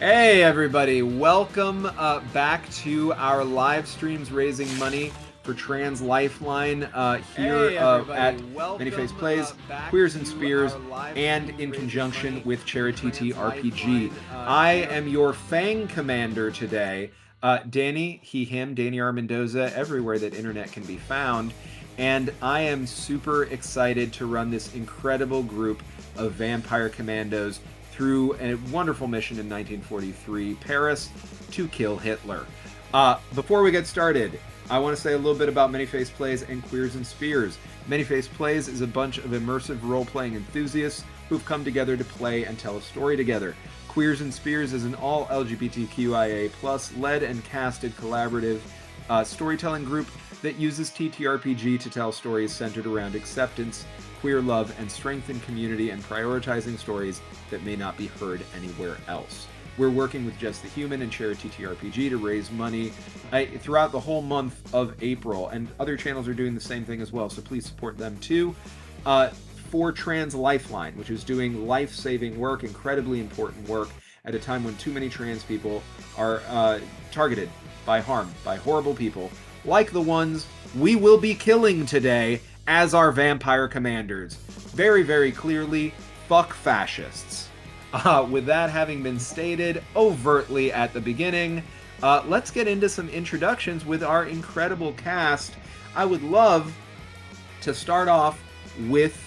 Hey everybody, welcome back to our live streams raising money for Translifeline here at Manyface Plays, Queers and Spears, and in conjunction with Charititi RPG. I am your Fang Commander today, Danny, he, him, Danny R. Mendoza, everywhere that internet can be found, and I am super excited to run this incredible group of vampire commandos through a wonderful mission in 1943, Paris, to kill Hitler. Before we get started, I want to say a little bit about Manyface Plays and Queers and Spears. Manyface Plays is a bunch of immersive role-playing enthusiasts who've come together to play and tell a story together. Queers and Spears is an all-LGBTQIA+, led and casted collaborative storytelling group that uses TTRPG to tell stories centered around acceptance, queer love, and strength in community, and prioritizing stories that may not be heard anywhere else. We're working with Just the Human and Charititi RPG to raise money throughout the whole month of April, and other channels are doing the same thing as well, so please support them too. For Translifeline, which is doing life-saving work, incredibly important work, at a time when too many trans people are targeted by harm, by horrible people, like the ones we will be killing today as our vampire commanders. Very, very clearly, fuck fascists. With that having been stated overtly at the beginning, let's get into some introductions with our incredible cast. I would love to start off with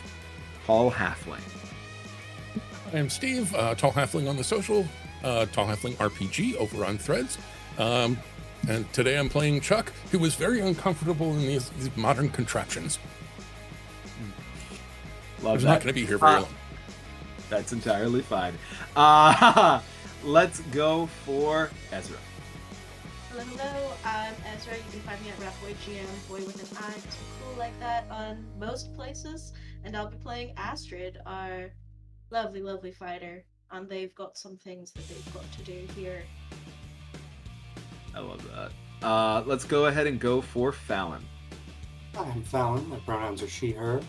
Tall Halfling. I'm Steve, Tall Halfling on the social, Tall Halfling RPG over on Threads. And today I'm playing Chuck, who is very uncomfortable in these modern contraptions. Love He's that. not going to be here very long. That's entirely fine. Let's go for Ezra. Hello, I'm Ezra. You can find me at RapBoyGM, boy with an I, because we're cool like that on most places. And I'll be playing Astrid, our lovely, lovely fighter. And they've got some things that they've got to do here. I love that. Let's go ahead and go for Fallon. I'm Fallon. My pronouns are she, her.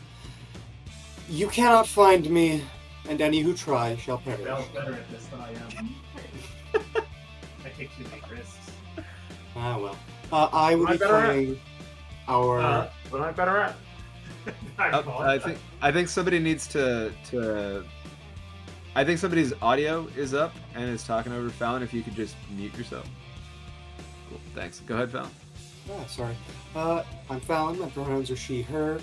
You cannot find me, and any who try shall perish. Bell's better at this than I am. I take too many risks. Ah, well. I will be playing our... What am I better at? I think somebody needs to I think somebody's audio is up and is talking over Fallon. If you could just mute yourself. Cool. Thanks. Go ahead, Fallon. sorry. I'm Fallon. My pronouns are she, her.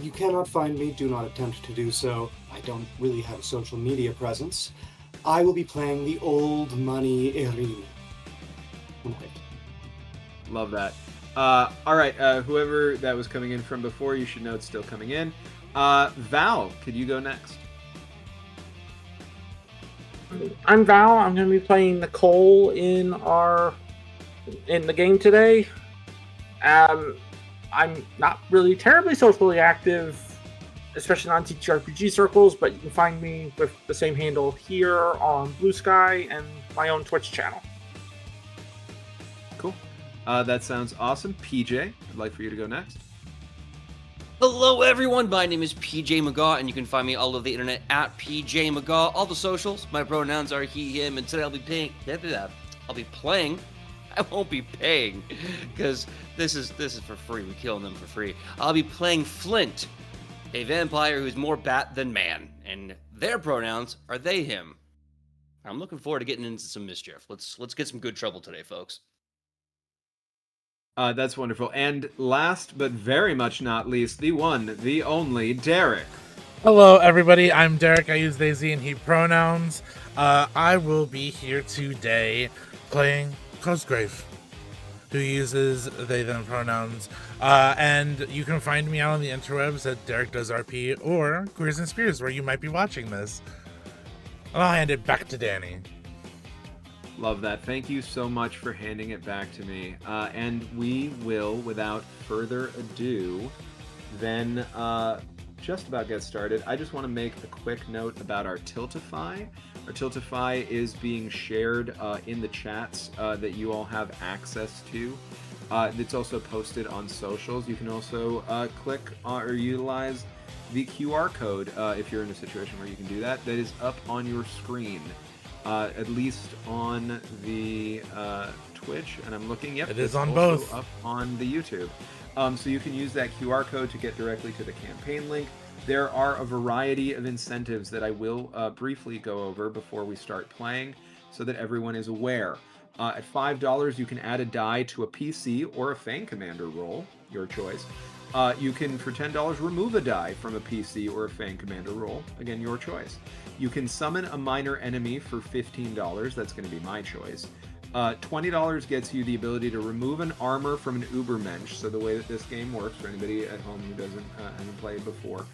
You cannot find me. Do not attempt to do so. I don't really have a social media presence. I will be playing the old money Erin. Love that. All right, whoever that was coming in from before, you should know it's still coming in. Val, could you go next? I'm Val. I'm going to be playing Nicole in the game today. I'm not really terribly socially active, especially on TTRPG circles, but you can find me with the same handle here on Blue Sky and my own Twitch channel. Cool. That sounds awesome. PJ, I'd like for you to go next. Hello everyone, my name is PJ McGaw, and you can find me all over the internet at PJ McGaw, all the socials. My pronouns are he, him, and today I'll be playing. I won't be paying, because this is for free. We're killing them for free. I'll be playing Flint, a vampire who's more bat than man, and their pronouns are they, him. I'm looking forward to getting into some mischief. Let's get some good trouble today, folks. That's wonderful. And last but very much not least, the one, the only, Derek. Hello, everybody. I'm Derek. I use they, ze, and he pronouns. I will be here today playing Cosgrave, who uses they, them pronouns. And you can find me out on the interwebs at Derek Does RP or Queers and Spears, where you might be watching this. And I'll hand it back to Danny. Love that. Thank you so much for handing it back to me. And we will, without further ado, then just about get started. I just want to make a quick note about our Tiltify. Our Tiltify is being shared in the chats that you all have access to. It's also posted on socials. You can also click or utilize the QR code if you're in a situation where you can do that. That is up on your screen. at least on the Twitch, and I'm looking. Yep, it is it's on also both. up on the YouTube. So you can use that QR code to get directly to the campaign link. There are a variety of incentives that I will briefly go over before we start playing, so that everyone is aware. At $5, you can add a die to a PC or a Fang Commander roll, your choice. You can, for $10, remove a die from a PC or a Fang Commander roll, again, your choice. You can summon a minor enemy for $15, that's going to be my choice. $20 gets you the ability to remove an armor from an Ubermensch. So the way that this hasn't works, for anybody at home who hasn't played before,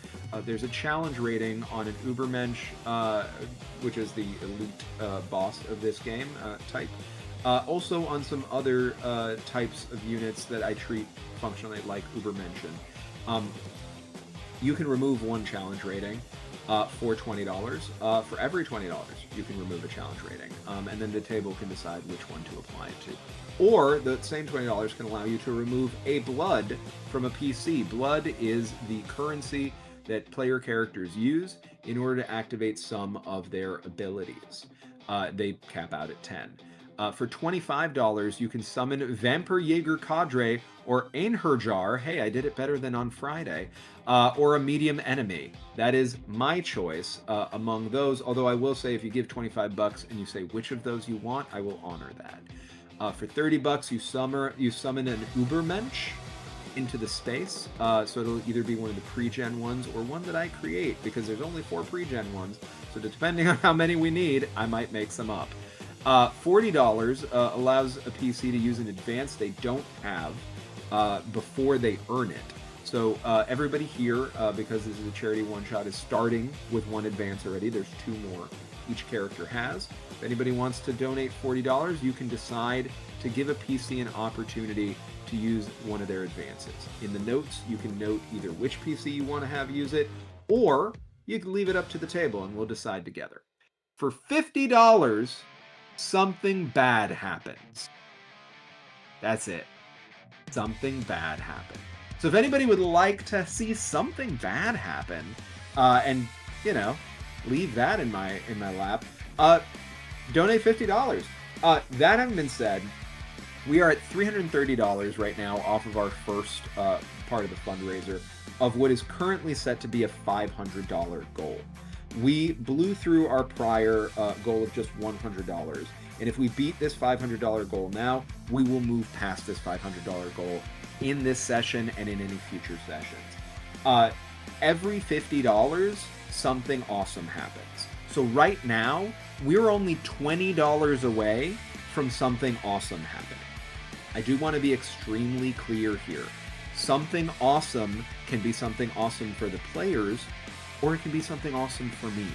there's a challenge rating on an Ubermensch, which is the elite boss of this game type. Also on some other types of units that I treat functionally like Ubermenschen. You can remove one challenge rating for $20. For every $20, you can remove a challenge rating. And then the table can decide which one to apply it to. Or the same $20 can allow you to remove a blood from a PC. Blood is the currency that player characters use in order to activate some of their abilities. They cap out at 10. For $25, you can summon Vampirjäger Cadre or Einherjar. Hey, I did it better than on Friday. Or a medium enemy. That is my choice among those. Although I will say, if you give $25 and you say which of those you want, I will honor that. For $30, you summon an Ubermensch into the space. So it'll either be one of the pre-gen ones or one that I create, because there's only 4 pre-gen ones. So depending on how many we need, I might make some up. $40 allows a PC to use an advance they don't have before they earn it. So everybody here, because this is a charity one-shot, is starting with one advance already. There's 2 more each character has. If anybody wants to donate $40, you can decide to give a PC an opportunity to use one of their advances. In the notes, you can note either which PC you want to have use it, or you can leave it up to the table and we'll decide together. For $50, something bad happens. That's it. Something bad happens. So if anybody would like to see something bad happen, and leave that in my lap, donate $50. That having been said, we are at $330 right now off of our first part of the fundraiser, of what is currently set to be a $500 goal. We blew through our prior goal of just $100, and if we beat this $500 goal now, we will move past this $500 goal in this session and in any future sessions. Every $50, something awesome happens. So right now, we're only $20 away from something awesome happening. I do want to be extremely clear here. Something awesome can be something awesome for the players, or it can be something awesome for me.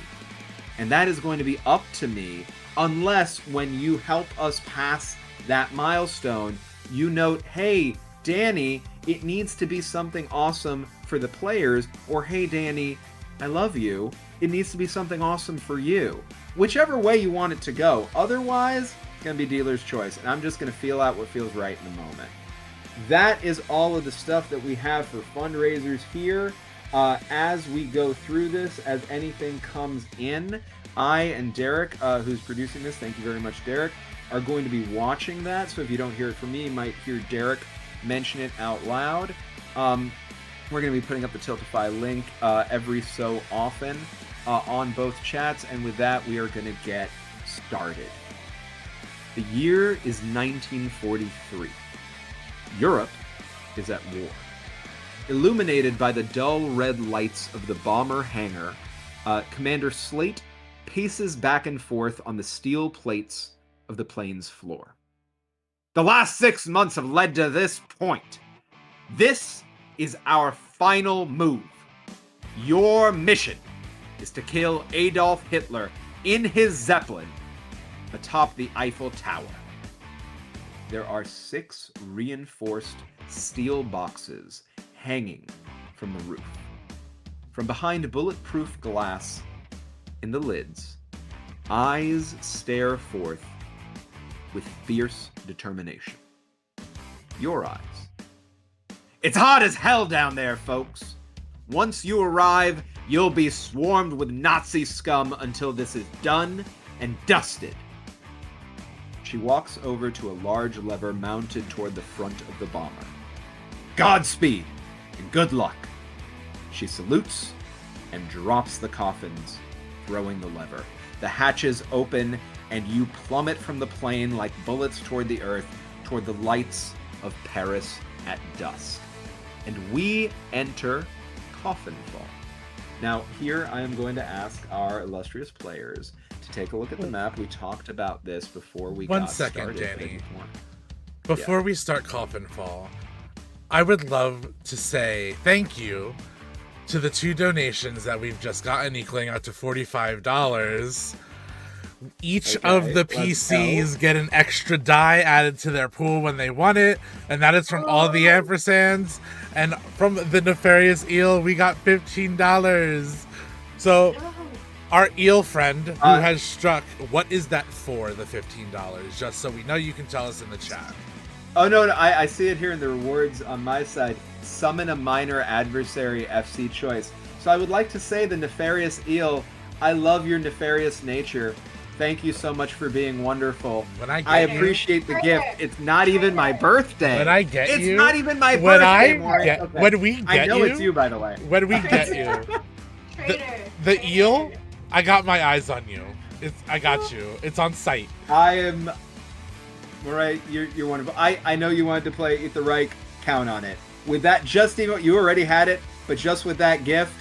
And that is going to be up to me, unless when you help us pass that milestone, you note, hey, Danny, it needs to be something awesome for the players, or hey, Danny, I love you, it needs to be something awesome for you. Whichever way you want it to go. Otherwise, it's going to be dealer's choice, and I'm just going to feel out what feels right in the moment. That is all of the stuff that we have for fundraisers here. As we go through this, as anything comes in, I and Derek, who's producing this, thank you very much, Derek, are going to be watching that. So if you don't hear it from me, you might hear Derek mention it out loud. We're going to be putting up the Tiltify link every so often on both chats. And with that, we are going to get started. The year is 1943. Europe is at war. Illuminated by the dull red lights of the bomber hangar, Commander Slate paces back and forth on the steel plates of the plane's floor. The last 6 months have led to this point. This is our final move. Your mission is to kill Adolf Hitler in his Zeppelin atop the Eiffel Tower. There are 6 reinforced steel boxes hanging from the roof. From behind bulletproof glass in the lids, eyes stare forth with fierce determination. Your eyes. It's hot as hell down there, folks. Once you arrive, you'll be swarmed with Nazi scum until this is done and dusted. She walks over to a large lever mounted toward the front of the bomber. Godspeed and good luck. She salutes and drops the coffins, throwing the lever. The hatches open and you plummet from the plane like bullets toward the earth, toward the lights of Paris at dusk. And we enter Coffin Fall. Now, here I am going to ask our illustrious players to take a look at the map. We talked about this before we got started. 1 second, Danny. Before we start Coffin Fall, I would love to say thank you to the 2 donations that we've just gotten, equaling out to $45. Each of the PCs get an extra die added to their pool when they won it, and that is from all the ampersands. And from the Nefarious Eel, we got $15. So our eel friend who has struck, what is that for, the $15? Just so we know, you can tell us in the chat. Oh, no, I see it here in the rewards on my side. Summon a minor adversary FC choice. So I would like to say, the Nefarious Eel, I love your nefarious nature. Thank you so much for being wonderful. I appreciate the gift. It's not even my birthday. When I get it's you, it's not even my birthday. When we get I know you, it's you, by the way. When we get you, the eel, I got my eyes on you. I got you. It's on sight. I am. All right, you're wonderful. I know you wanted to play Eat the Reich. Count on it. With that, just even you already had it, but just with that gift,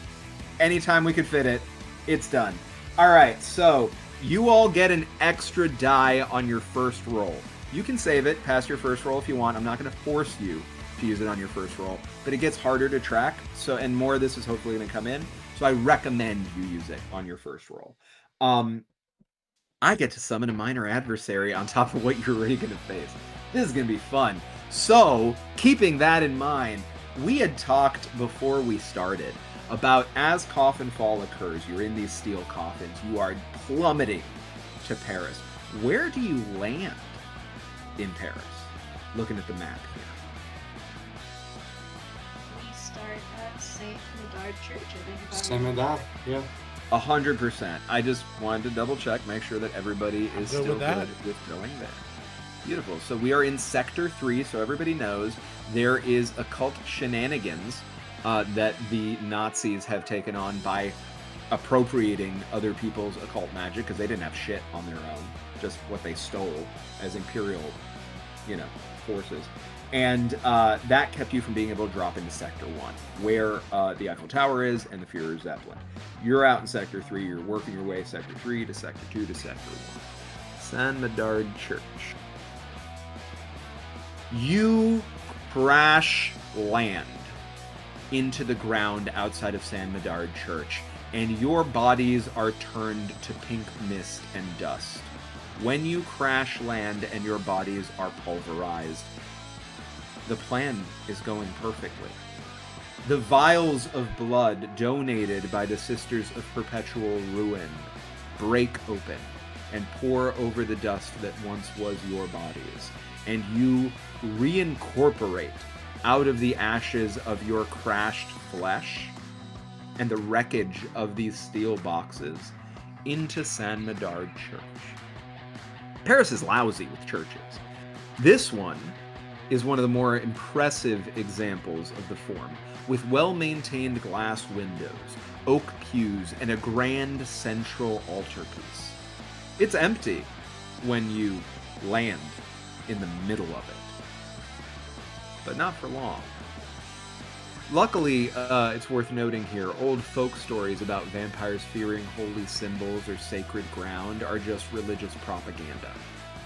anytime we could fit it, it's done. All right, so. You all get an extra die on your first roll. You can save it past your first roll if you want. I'm not going to force you to use it on your first roll, but it gets harder to track. So, and more of this is hopefully going to come in. So I recommend you use it on your first roll. I get to summon a minor adversary on top of what you're already going to face. This is going to be fun. So, keeping that in mind, we had talked before we started about as Coffin Fall occurs, you're in these steel coffins, you are plummeting to Paris. Where do you land in Paris? Looking at the map here. We start at Saint Medard Church. I think Saint Medard, yeah. 100%. I just wanted to double check, make sure that everybody is still good with going there. Beautiful. So we are in Sector 3, so everybody knows there is occult shenanigans that the Nazis have taken on by appropriating other people's occult magic, because they didn't have shit on their own, just what they stole as imperial, forces. And that kept you from being able to drop into Sector 1, where the Eiffel Tower is and the Führer Zeppelin. You're out in Sector 3, you're working your way Sector 3 to Sector 2 to Sector 1. Saint Medard Church. You crash land into the ground outside of Saint Medard Church, and your bodies are turned to pink mist and dust. When you crash land and your bodies are pulverized, the plan is going perfectly. The vials of blood donated by the Sisters of Perpetual Ruin break open and pour over the dust that once was your bodies, and you reincorporate out of the ashes of your crashed flesh and the wreckage of these steel boxes into Saint Medard Church. Paris is lousy with churches. This one is one of the more impressive examples of the form, with well-maintained glass windows, oak pews, and a grand central altarpiece. It's empty when you land in the middle of it, but not for long. Luckily, it's worth noting here, old folk stories about vampires fearing holy symbols or sacred ground are just religious propaganda,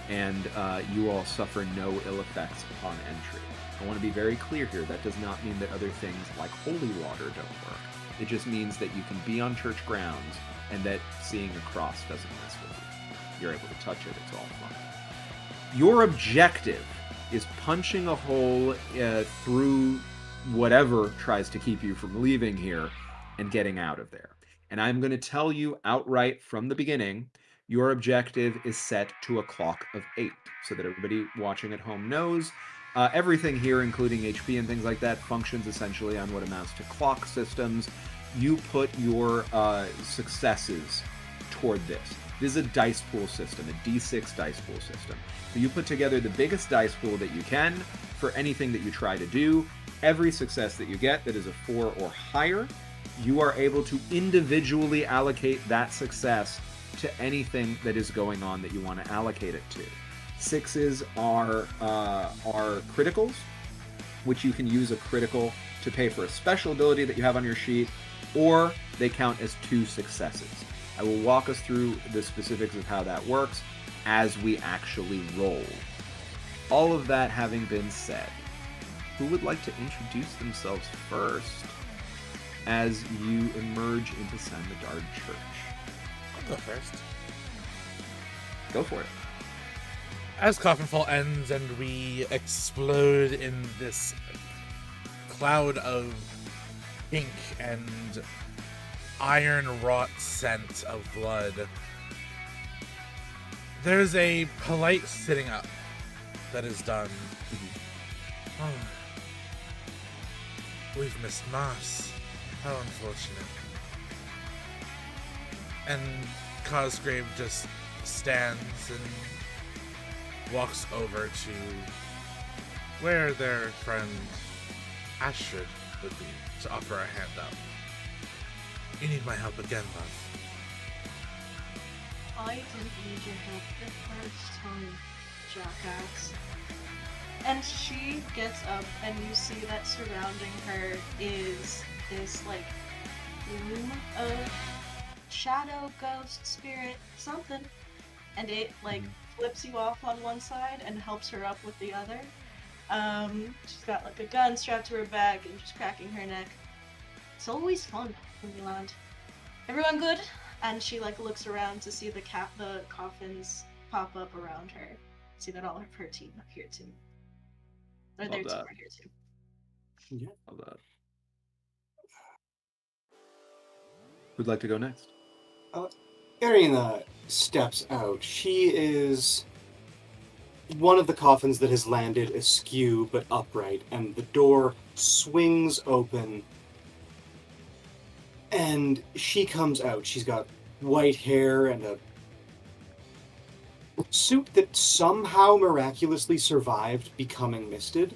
and you all suffer no ill effects upon entry. I want to be very clear here, that does not mean that other things like holy water don't work. It just means that you can be on church grounds and that seeing a cross doesn't mess with you. You're able to touch it, it's all fun. Your objective is punching a hole through whatever tries to keep you from leaving here and getting out of there. And I'm going to tell you outright from the beginning, your objective is set to a clock of 8, so that everybody watching at home knows. Everything here, including HP and things like that, functions essentially on what amounts to clock systems. You put your successes toward this. This is a dice pool system, a D6 dice pool system. So you put together the biggest dice pool that you can for anything that you try to do. Every success that you get that is a 4 or higher, you are able to individually allocate that success to anything that is going on that you want to allocate it to. 6s are criticals, which you can use a critical to pay for a special ability that you have on your sheet, or they count as 2 successes. I will walk us through the specifics of how that works as we actually roll. All of that having been said, who would like to introduce themselves first as you emerge into Sanmadard Church? I'll go first. Go for it. As Coffinfall ends and we explode in this cloud of pink and iron-wrought scent of blood, there's a polite sitting up that is done. Oh, we've missed Mass. How unfortunate. And Cosgrave just stands and walks over to where their friend Astrid would be to offer a hand up. You need my help again, love. I didn't need your help the first time, jackass. And she gets up, and you see that surrounding her is this, like, gloom of shadow, ghost, spirit, something. And it, like, flips you off on one side and helps her up with the other. She's got, like, a gun strapped to her back and just cracking her neck. It's always fun when you land. Everyone good? And she, like, looks around to see the coffins pop up around her. See that all of her team are here too. Or their team are here too. Yeah. Love that. Who'd like to go next? Ariana steps out. She is one of the coffins that has landed askew but upright, and the door swings open. And she comes out. She's got white hair and a suit that somehow miraculously survived becoming misted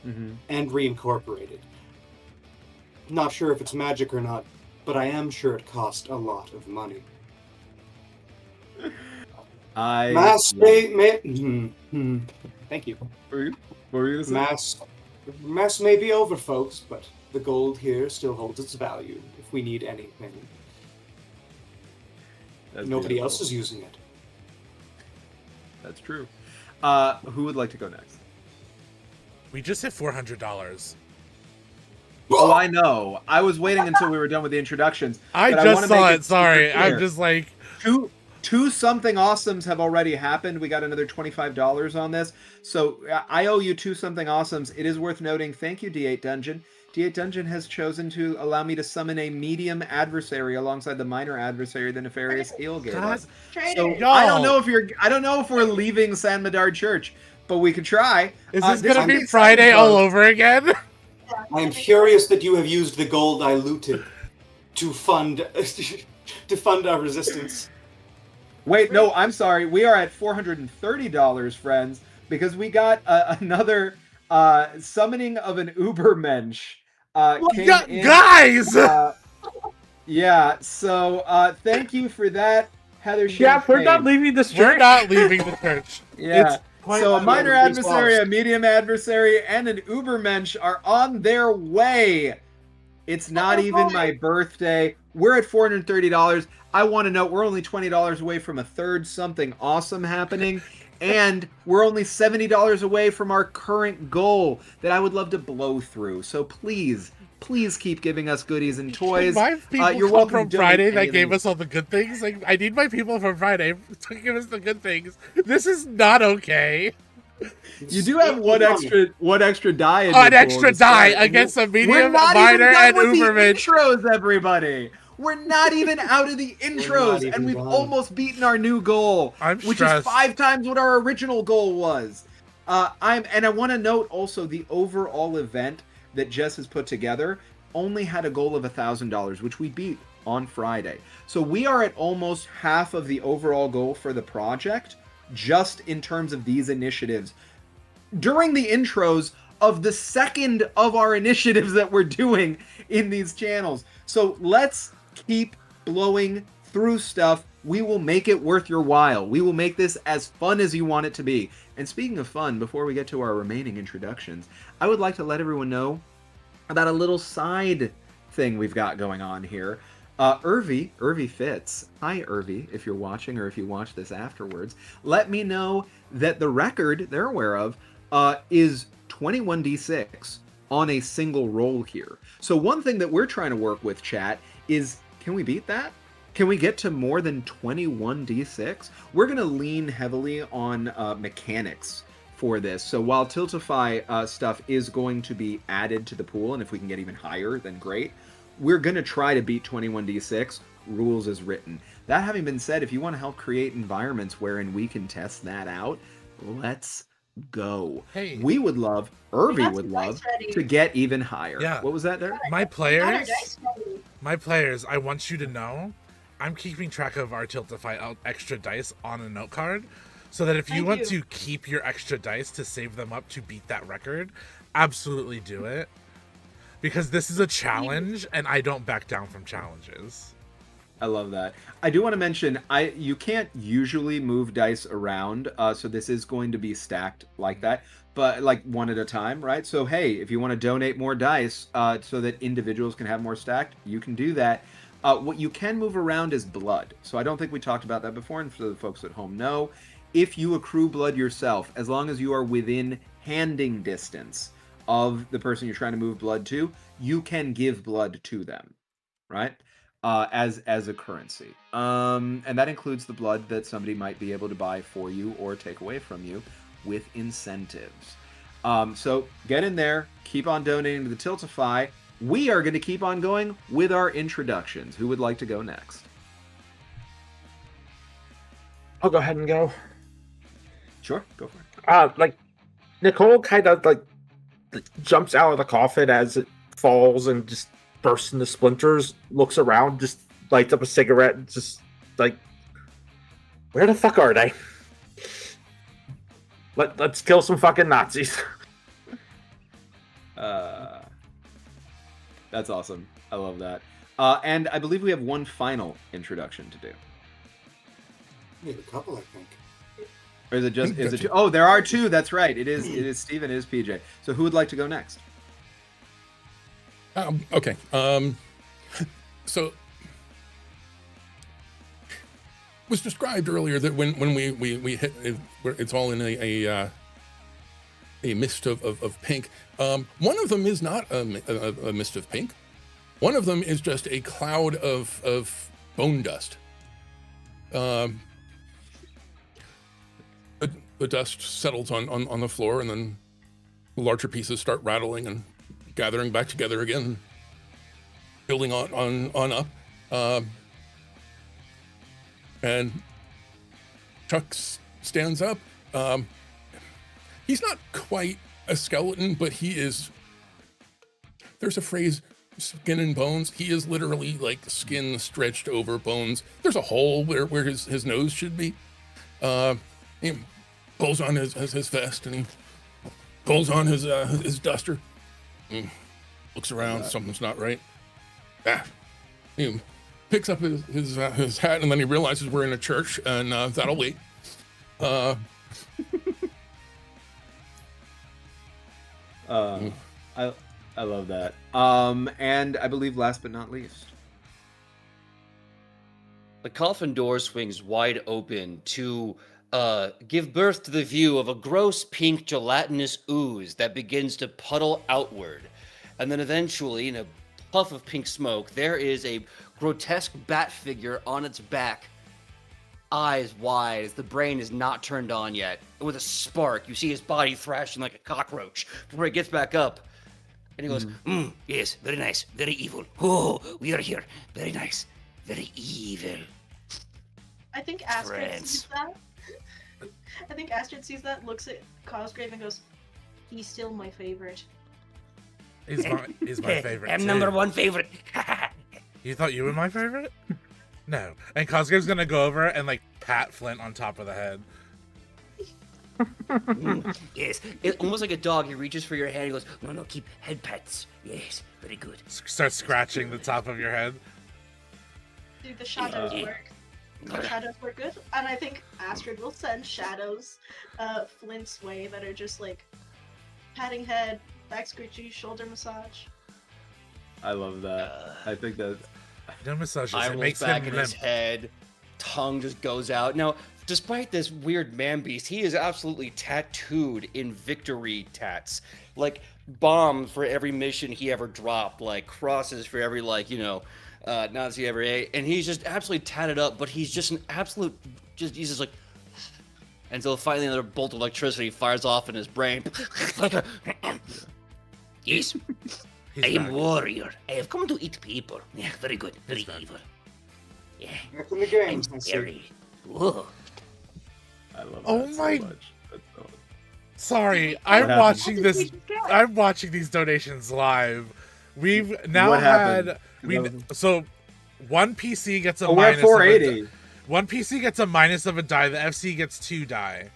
and reincorporated. Not sure if it's magic or not, but I am sure it cost a lot of money. Thank you. What were you gonna say? Mass may be over, folks, but the gold here still holds its value if we need anything. Nobody else is using it. That's true. Who would like to go next? We just hit $400. Oh, I know. I was waiting until we were done with the introductions. I just saw it. Sorry. I'm just like... Two something awesomes have already happened. We got another $25 on this. So I owe you 2 something awesomes. It is worth noting, thank you, D8 Dungeon. D8 Dungeon has chosen to allow me to summon a medium adversary alongside the minor adversary the Nefarious Eel gave us. So I don't know if we're leaving Sanmadard Church, but we could try. Is this gonna be Friday all over again? I am furious that you have used the gold I looted to fund our resistance. Wait, no, I'm sorry. We are at $430, friends, because we got another summoning of an Ubermensch. Guys! Yeah, so thank you for that, Heather. Yeah, we're not leaving this church. We're not leaving the church. Yeah. So a minor adversary, a medium adversary, and an Ubermensch are on their way. It's not even my birthday. We're at $430. I want to note we're only $20 away from a third something awesome happening, and we're only $70 away from our current goal that I would love to blow through. So please keep giving us goodies and toys. My people you're welcome from Friday that gave us all the good things. Like, I need my people from Friday to give us the good things. This is not okay. You do have one extra die. An extra die against a medium, minor, and Ubermensch. Intros, everybody. We're not even out of the intros, and we've almost beaten our new goal, which is 5 times what our original goal was. I want to note also the overall event that Jess has put together. only had a goal of $1,000, which we beat on Friday. So we are at almost half of the overall goal for the project, just in terms of these initiatives. During the intros of the second of our initiatives that we're doing in these channels. So let's keep blowing through stuff. We will make it worth your while. We will make this as fun as you want it to be. And speaking of fun, before we get to our remaining introductions, I would like to let everyone know about a little side thing we've got going on here. Irvi Fitz. Hi, Irvi, if you're watching or if you watch this afterwards. Let me know that the record they're aware of is 21d6 on a single roll here. So one thing that we're trying to work with, chat, is can we beat that? Can we get to more than 21d6? We're going to lean heavily on mechanics for this. So while Tiltify stuff is going to be added to the pool, and if we can get even higher, then great. We're going to try to beat 21d6, rules as written. That having been said, if you want to help create environments wherein we can test that out, let's go. Hey. We would love, Irvi would love, to get even higher. Yeah. What was that there? My players, I want you to know, I'm keeping track of our Tiltify extra dice on a note card, so that if you want to keep your extra dice to save them up to beat that record, absolutely do it. Because this is a challenge, and I don't back down from challenges. I love that. I do want to mention, you can't usually move dice around, so this is going to be stacked like that, but like one at a time, right? So hey, if you want to donate more dice so that individuals can have more stacked, you can do that. What you can move around is blood. So I don't think we talked about that before, and for the folks at home know, if you accrue blood yourself, as long as you are within handing distance of the person you're trying to move blood to, you can give blood to them, right? As a currency. And that includes the blood that somebody might be able to buy for you or take away from you with incentives. So get in there, keep on donating to the Tiltify. We are going to keep on going with our introductions. Who would like to go next? I'll go ahead and go. Sure, go for it. Nicole kind of jumps out of the coffin as it falls and just bursts into splinters, looks around, just lights up a cigarette, and just where the fuck are they? Let's kill some fucking Nazis. That's awesome. I love that. And I believe we have one final introduction to do. We have a couple, I think. Or is it just? Is it? Oh, there are two. That's right. It is Steven. It is PJ. So who would like to go next? Okay. So it was described earlier that when we hit, it's all in a mist of pink. One of them is not a mist of pink. One of them is just a cloud of bone dust. The dust settles on the floor, and then the larger pieces start rattling and gathering back together again, building on up. And Chuck stands up. He's not quite a skeleton, but he is. There's a phrase, skin and bones. He is literally like skin stretched over bones. There's a hole where his nose should be. He pulls on his vest, and he pulls on his duster. Looks around, something's not right. He picks up his hat, and then he realizes we're in a church, and that'll wait. I love that. And I believe last but not least, the coffin door swings wide open to give birth to the view of a gross pink gelatinous ooze that begins to puddle outward. And then eventually, in a puff of pink smoke, there is a grotesque bat figure on its back, eyes wide as the brain is not turned on yet. With a spark, you see his body thrashing like a cockroach before he gets back up. And he goes, yes, very nice, very evil. Oh, we are here. Very nice, very evil. I think Astrid sees that. I think Astrid sees that, looks at Cosgrave and goes, he's still my favorite. He's my favorite. I'm too. number one favorite. You thought you were my favorite? No. And Cosgrave's gonna go over and like pat Flint on top of the head. Yes, it's almost like a dog. He reaches for your hand. He goes, no, keep head pats. Yes, very good. Start scratching the top of your head. Dude, the shadows work. The shadows work good, and I think Astrid will send shadows Flint's way that are just like patting head, back scratchy, shoulder massage. I love that. I think that. No massages. Eye It rolls makes back him in his limp. head. Tongue just goes out. Now, despite this weird man beast, he is absolutely tattooed in victory tats. Like bombs for every mission he ever dropped, like crosses for every Nazi ever ate. And he's just absolutely tatted up, but he's just an absolute he's just like until finally another bolt of electricity fires off in his brain. Yes. I am warrior. I have come to eat people. Yeah, very good. Very evil. Yeah. Back in the game. I'm I see. scary. Whoa. I love that Oh my- so much. That's so... Sorry, What I'm happened? watching this. I'm watching these donations live. We've now What happened? so one PC gets a Oh, we're at minus. Of 480. one PC gets a minus of a die. The FC gets 2 die.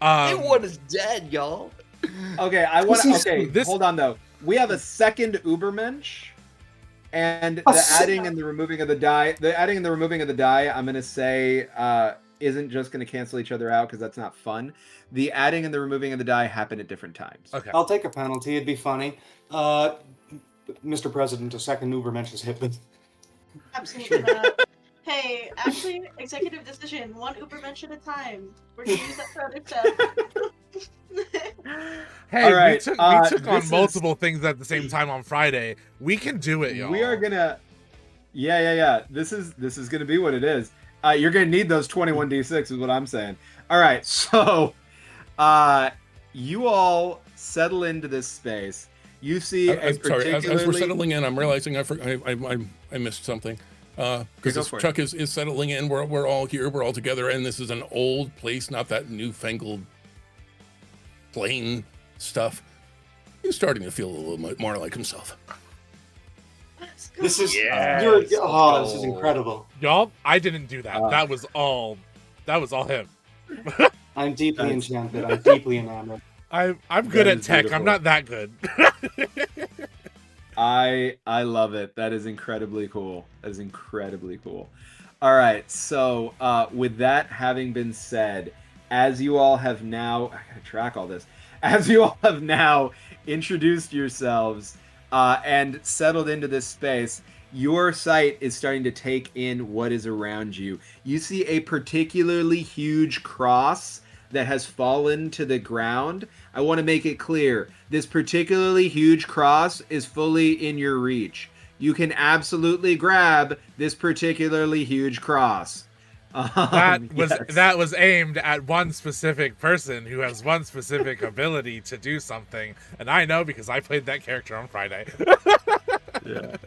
Everyone is dead, y'all. Okay, I want to. Okay, this- hold on though. We have a second Ubermensch, and A the se- adding and the removing of the die. The adding and the removing of the die, I'm gonna say, isn't just gonna cancel each other out because that's not fun. The adding and the removing of the die happen at different times. Okay. I'll take a penalty. It'd be funny. Mr. President, a second Ubermensch has hit me. Absolutely not. Hey, actually, executive decision: one Ubermensch at a time. We're gonna use that for other stuff. Hey, All right, we took on this multiple things at the same time on Friday. We can do it, y'all. We are gonna. Yeah. This is gonna be what it is. You're gonna need those 21d6 is what I'm saying. All right, so, you all settle into this space. You see a I'm sorry. As we're particularly. settling in, I'm realizing I missed something. Go Because for it. Chuck is settling in. We're all here. We're all together, and this is an old place, not that newfangled plain stuff. He's starting to feel a little bit more like himself. This is Yes, this is let's go. incredible. Y'all, I didn't do that. That was all him. I'm deeply That's- enchanted. I'm deeply enamored. I'm good That at is tech. beautiful. I'm not that good. I love it. That is incredibly cool. That is incredibly cool. All right. So with that having been said, as you all have now, I gotta track all this. As you all have now introduced yourselves and settled into this space, your sight is starting to take in what is around you. You see a particularly huge cross that has fallen to the ground. I want to make it clear, this particularly huge cross is fully in your reach. You can absolutely grab this particularly huge cross. That was aimed at one specific person who has one specific ability to do something, and I know because I played that character on Friday. Yeah.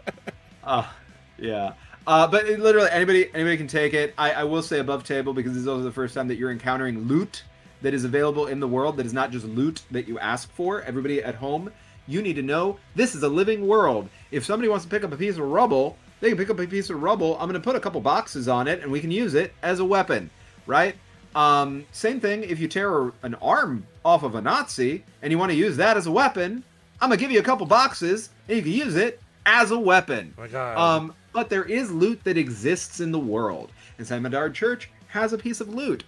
But literally anybody can take it. I will say above table because this is also the first time that you're encountering loot that is available in the world that is not just loot that you ask for. Everybody at home, you need to know this is a living world. If somebody wants to pick up a piece of rubble, they can pick up a piece of rubble. I'm going to put a couple boxes on it and we can use it as a weapon, right? Same thing if you tear an arm off of a Nazi and you want to use that as a weapon, I'm going to give you a couple boxes and you can use it as a weapon. Oh my God. But there is loot that exists in the world. And San Medard Church has a piece of loot.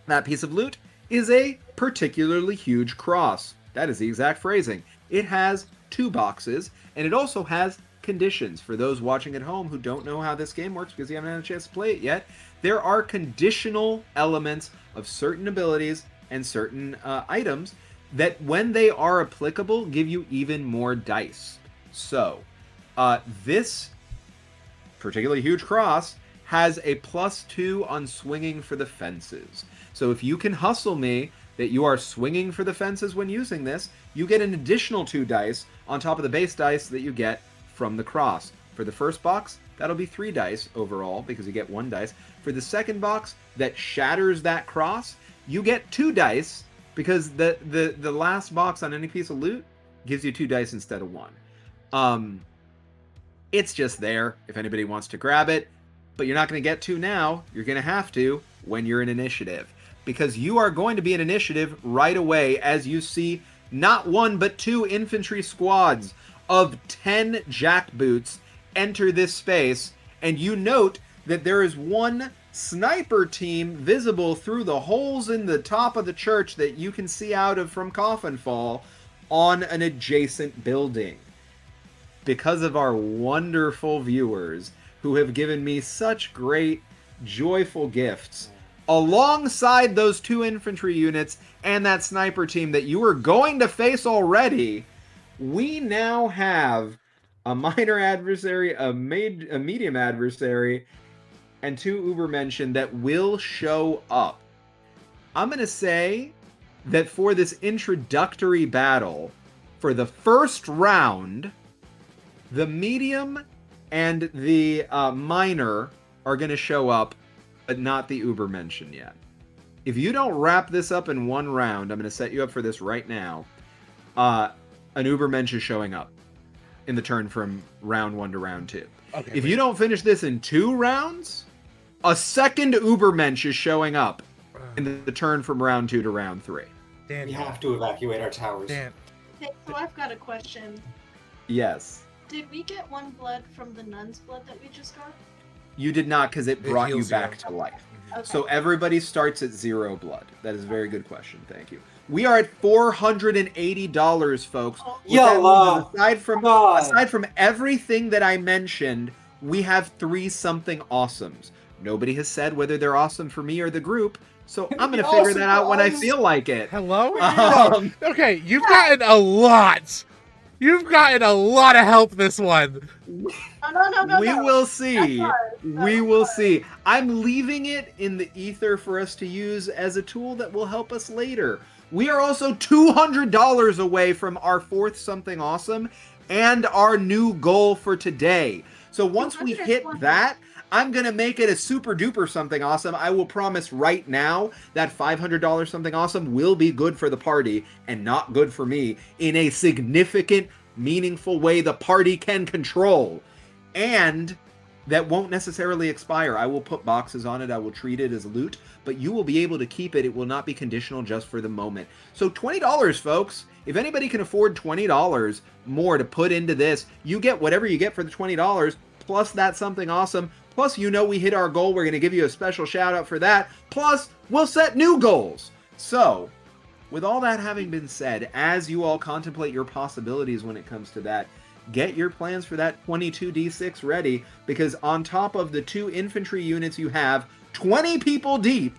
That piece of loot is a particularly huge cross. That is the exact phrasing. It has 2 boxes, and it also has conditions. For those watching at home who don't know how this game works because you haven't had a chance to play it yet, there are conditional elements of certain abilities and certain items that, when they are applicable, give you even more dice. So, this particularly huge cross has a +2 on swinging for the fences. So if you can hustle me that you are swinging for the fences when using this, you get an additional 2 dice on top of the base dice that you get from the cross. For the first box, that'll be 3 dice overall because you get 1 dice. For the second box that shatters that cross, you get 2 dice because the last box on any piece of loot gives you 2 dice instead of 1. It's just there if anybody wants to grab it, but you're not going to get to now. You're going to have to when you're in initiative, because you are going to be in initiative right away as you see not 1 but 2 infantry squads of 10 jackboots enter this space, and you note that there is 1 sniper team visible through the holes in the top of the church that you can see out of from Coffin Fall on an adjacent building. Because of our wonderful viewers who have given me such great, joyful gifts, alongside those 2 infantry units and that sniper team that you are going to face already, we now have a minor adversary, a medium adversary, and 2 Ubermenschen that will show up. I'm going to say that for this introductory battle, for the first round, the medium and the minor are going to show up, but not the Ubermenschen yet. If you don't wrap this up in 1 round, I'm going to set you up for this right now. An Ubermensch is showing up in the turn from round 1 to round 2. Okay, if you don't finish this in 2 rounds, a second Ubermensch is showing up in the turn from round 2 to round 3. We have to evacuate our towers. Okay, so I've got a question. Yes. Did we get 1 blood from the nun's blood that we just got? You did not, because it brought you back to life. Okay. So everybody starts at 0 blood. That is a very good question. Thank you. We are at $480, folks. Aside from everything that I mentioned, we have 3 something awesomes. Nobody has said whether they're awesome for me or the group, so I'm going to figure that out when I feel like it. Hello? Okay, you've gotten a lot. You've gotten a lot of help this one. No. We will see. We will see. I'm leaving it in the ether for us to use as a tool that will help us later. We are also $200 away from our 4th something awesome and our new goal for today. So once we hit that, I'm going to make it a super duper something awesome. I will promise right now that $500 something awesome will be good for the party and not good for me in a significant, meaningful way the party can control. And that won't necessarily expire. I will put boxes on it. I will treat it as loot, but you will be able to keep it. It will not be conditional just for the moment. So $20, folks. If anybody can afford $20 more to put into this, you get whatever you get for the $20, plus that something awesome. Plus, we hit our goal. We're going to give you a special shout out for that. Plus, we'll set new goals. So, with all that having been said, as you all contemplate your possibilities when it comes to that, get your plans for that 22d6 ready, because on top of the 2 infantry units you have, 20 people deep,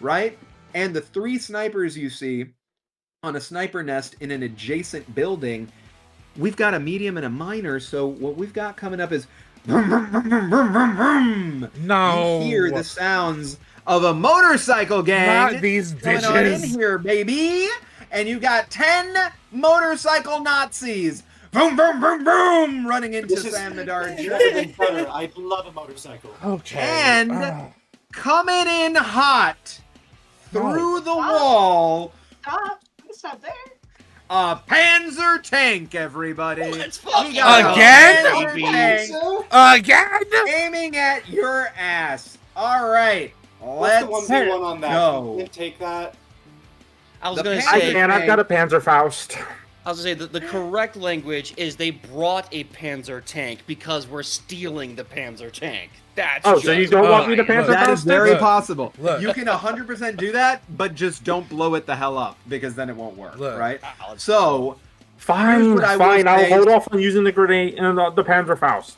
right? And the 3 snipers you see on a sniper nest in an adjacent building, we've got a medium and a minor, so what we've got coming up is vroom, vroom, vroom, vroom, vroom, vroom. No. You hear the sounds of a motorcycle gang. Not these coming on in bitches. here, baby. And you got 10 motorcycle Nazis. Boom, boom, boom, boom, running into San Medard. I love a motorcycle. Okay. And coming in hot through the wall. Stop there. A Panzer tank, everybody. Let's fucking We got a Again? Panzer tank Again? aiming at your ass. All right, What's let's the 1v1 on that? go. Can you take that? I was The going to pan- say, I've got a Panzerfaust. I was going to say the correct language is they brought a Panzer tank because we're stealing the Panzer tank. That's Oh, so you just don't want me to fine. Panzer That is very Look, possible. look. You can 100% do that, but just don't blow it the hell up, because then it won't work, Look. right? So, Fine, Here's what I will fine. I'll say. hold off on using the grenade and the Panzerfaust.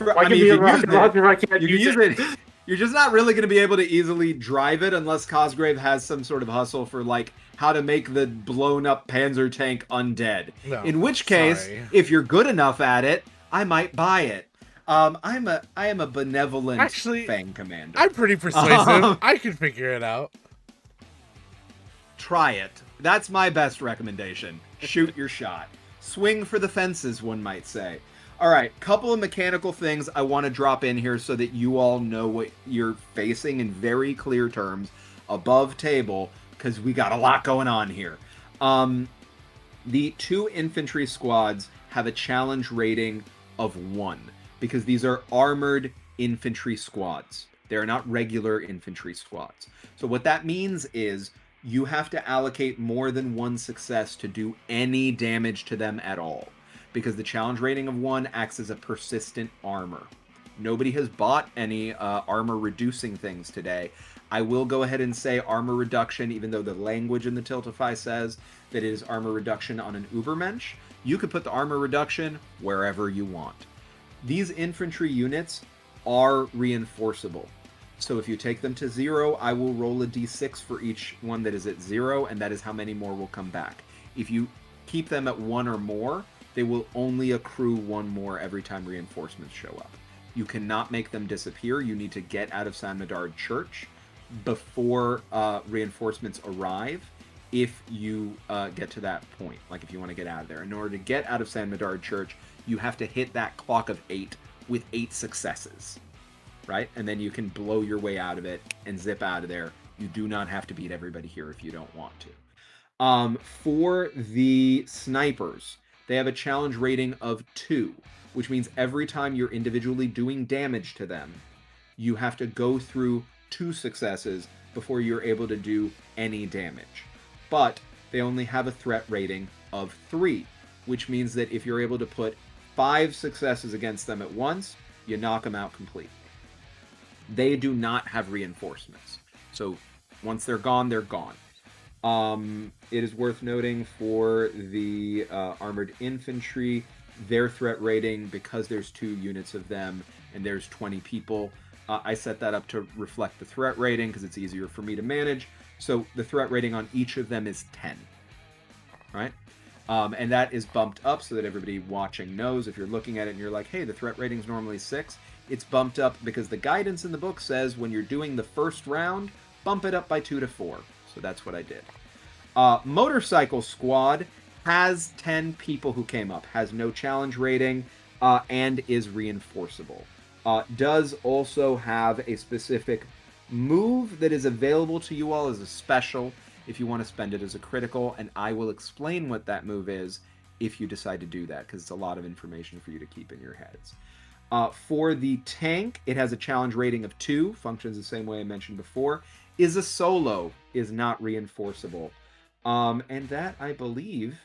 I mean, you can use if I can't it. You can use it. You're just not really going to be able to easily drive it unless Cosgrave has some sort of hustle for, like, how to make the blown-up Panzer tank undead. No, In which case, sorry. if you're good enough at it, I might buy it. I am a benevolent Actually, Fang commander. I'm pretty persuasive. I can figure it out. Try it. That's my best recommendation. Shoot your shot. Swing for the fences, one might say. All right, couple of mechanical things I want to drop in here so that you all know what you're facing in very clear terms above table, because we got a lot going on here. The 2 infantry squads have a challenge rating of 1 because these are armored infantry squads. They are not regular infantry squads. So what that means is you have to allocate more than 1 success to do any damage to them at all, because the challenge rating of 1 acts as a persistent armor. Nobody has bought any armor reducing things today. I will go ahead and say armor reduction, even though the language in the Tiltify says that it is armor reduction on an Ubermensch. You could put the armor reduction wherever you want. These infantry units are reinforceable. So if you take them to 0, I will roll a d6 for each one that is at 0, and that is how many more will come back. If you keep them at 1 or more, they will only accrue 1 more every time reinforcements show up. You cannot make them disappear. You need to get out of San Medard Church before reinforcements arrive if you get to that point, like if you want to get out of there. In order to get out of San Medard Church, you have to hit that clock of 8 with 8 successes, right? And then you can blow your way out of it and zip out of there. You do not have to beat everybody here if you don't want to. For the snipers, they have a challenge rating of 2, which means every time you're individually doing damage to them, you have to go through 2 successes before you're able to do any damage. But they only have a threat rating of 3, which means that if you're able to put 5 successes against them at once, you knock them out completely. They do not have reinforcements. So once they're gone, they're gone. It is worth noting for the armored infantry, their threat rating, because there's 2 units of them and there's 20 people, I set that up to reflect the threat rating because it's easier for me to manage. So the threat rating on each of them is 10, right? And that is bumped up so that everybody watching knows. If you're looking at it and you're like, hey, the threat rating is normally 6, it's bumped up because the guidance in the book says when you're doing the first round, bump it up by 2 to 4. So that's what I did. Motorcycle squad has 10 people who came up, has no challenge rating, and is reinforceable. Does also have a specific move that is available to you all as a special if you want to spend it as a critical, and I will explain what that move is if you decide to do that, because it's a lot of information for you to keep in your heads. For the tank, it has a challenge rating of 2, functions the same way I mentioned before, is a solo, is not reinforceable. And that, I believe,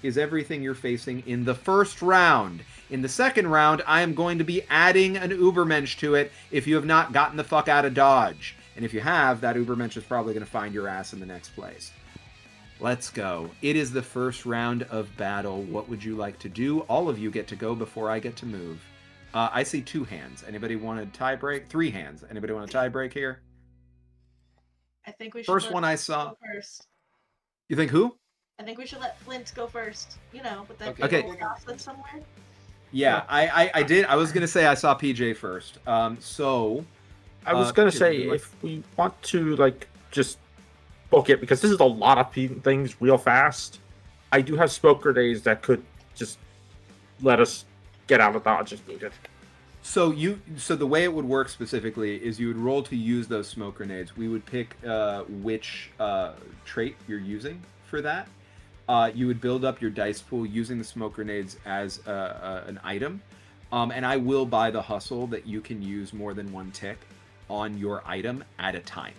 is everything you're facing in the first round. In the second round, I am going to be adding an Ubermensch to it if you have not gotten the fuck out of Dodge. And if you have, that Ubermensch is probably going to find your ass in the next place. Let's go. It is the first round of battle. What would you like to do? All of you get to go before I get to move. I see 2 hands. Anybody want a tie break? 3 hands. Anybody want a tie break here? I think we should First let one I Flint saw. go first. You think who? I think we should let Flint go first. You know, with that Okay. little goslet somewhere. Yeah, I did. I was going to say I saw PJ first. So I was gonna say, if we want to like just book it, because this is a lot of things real fast, I do have smoke grenades that could just let us get out of Dodge if needed. So the way it would work specifically is you would roll to use those smoke grenades. We would pick which trait you're using for that. You would build up your dice pool using the smoke grenades as an item. And I will buy the hustle that you can use more than 1 tick on your item at a time.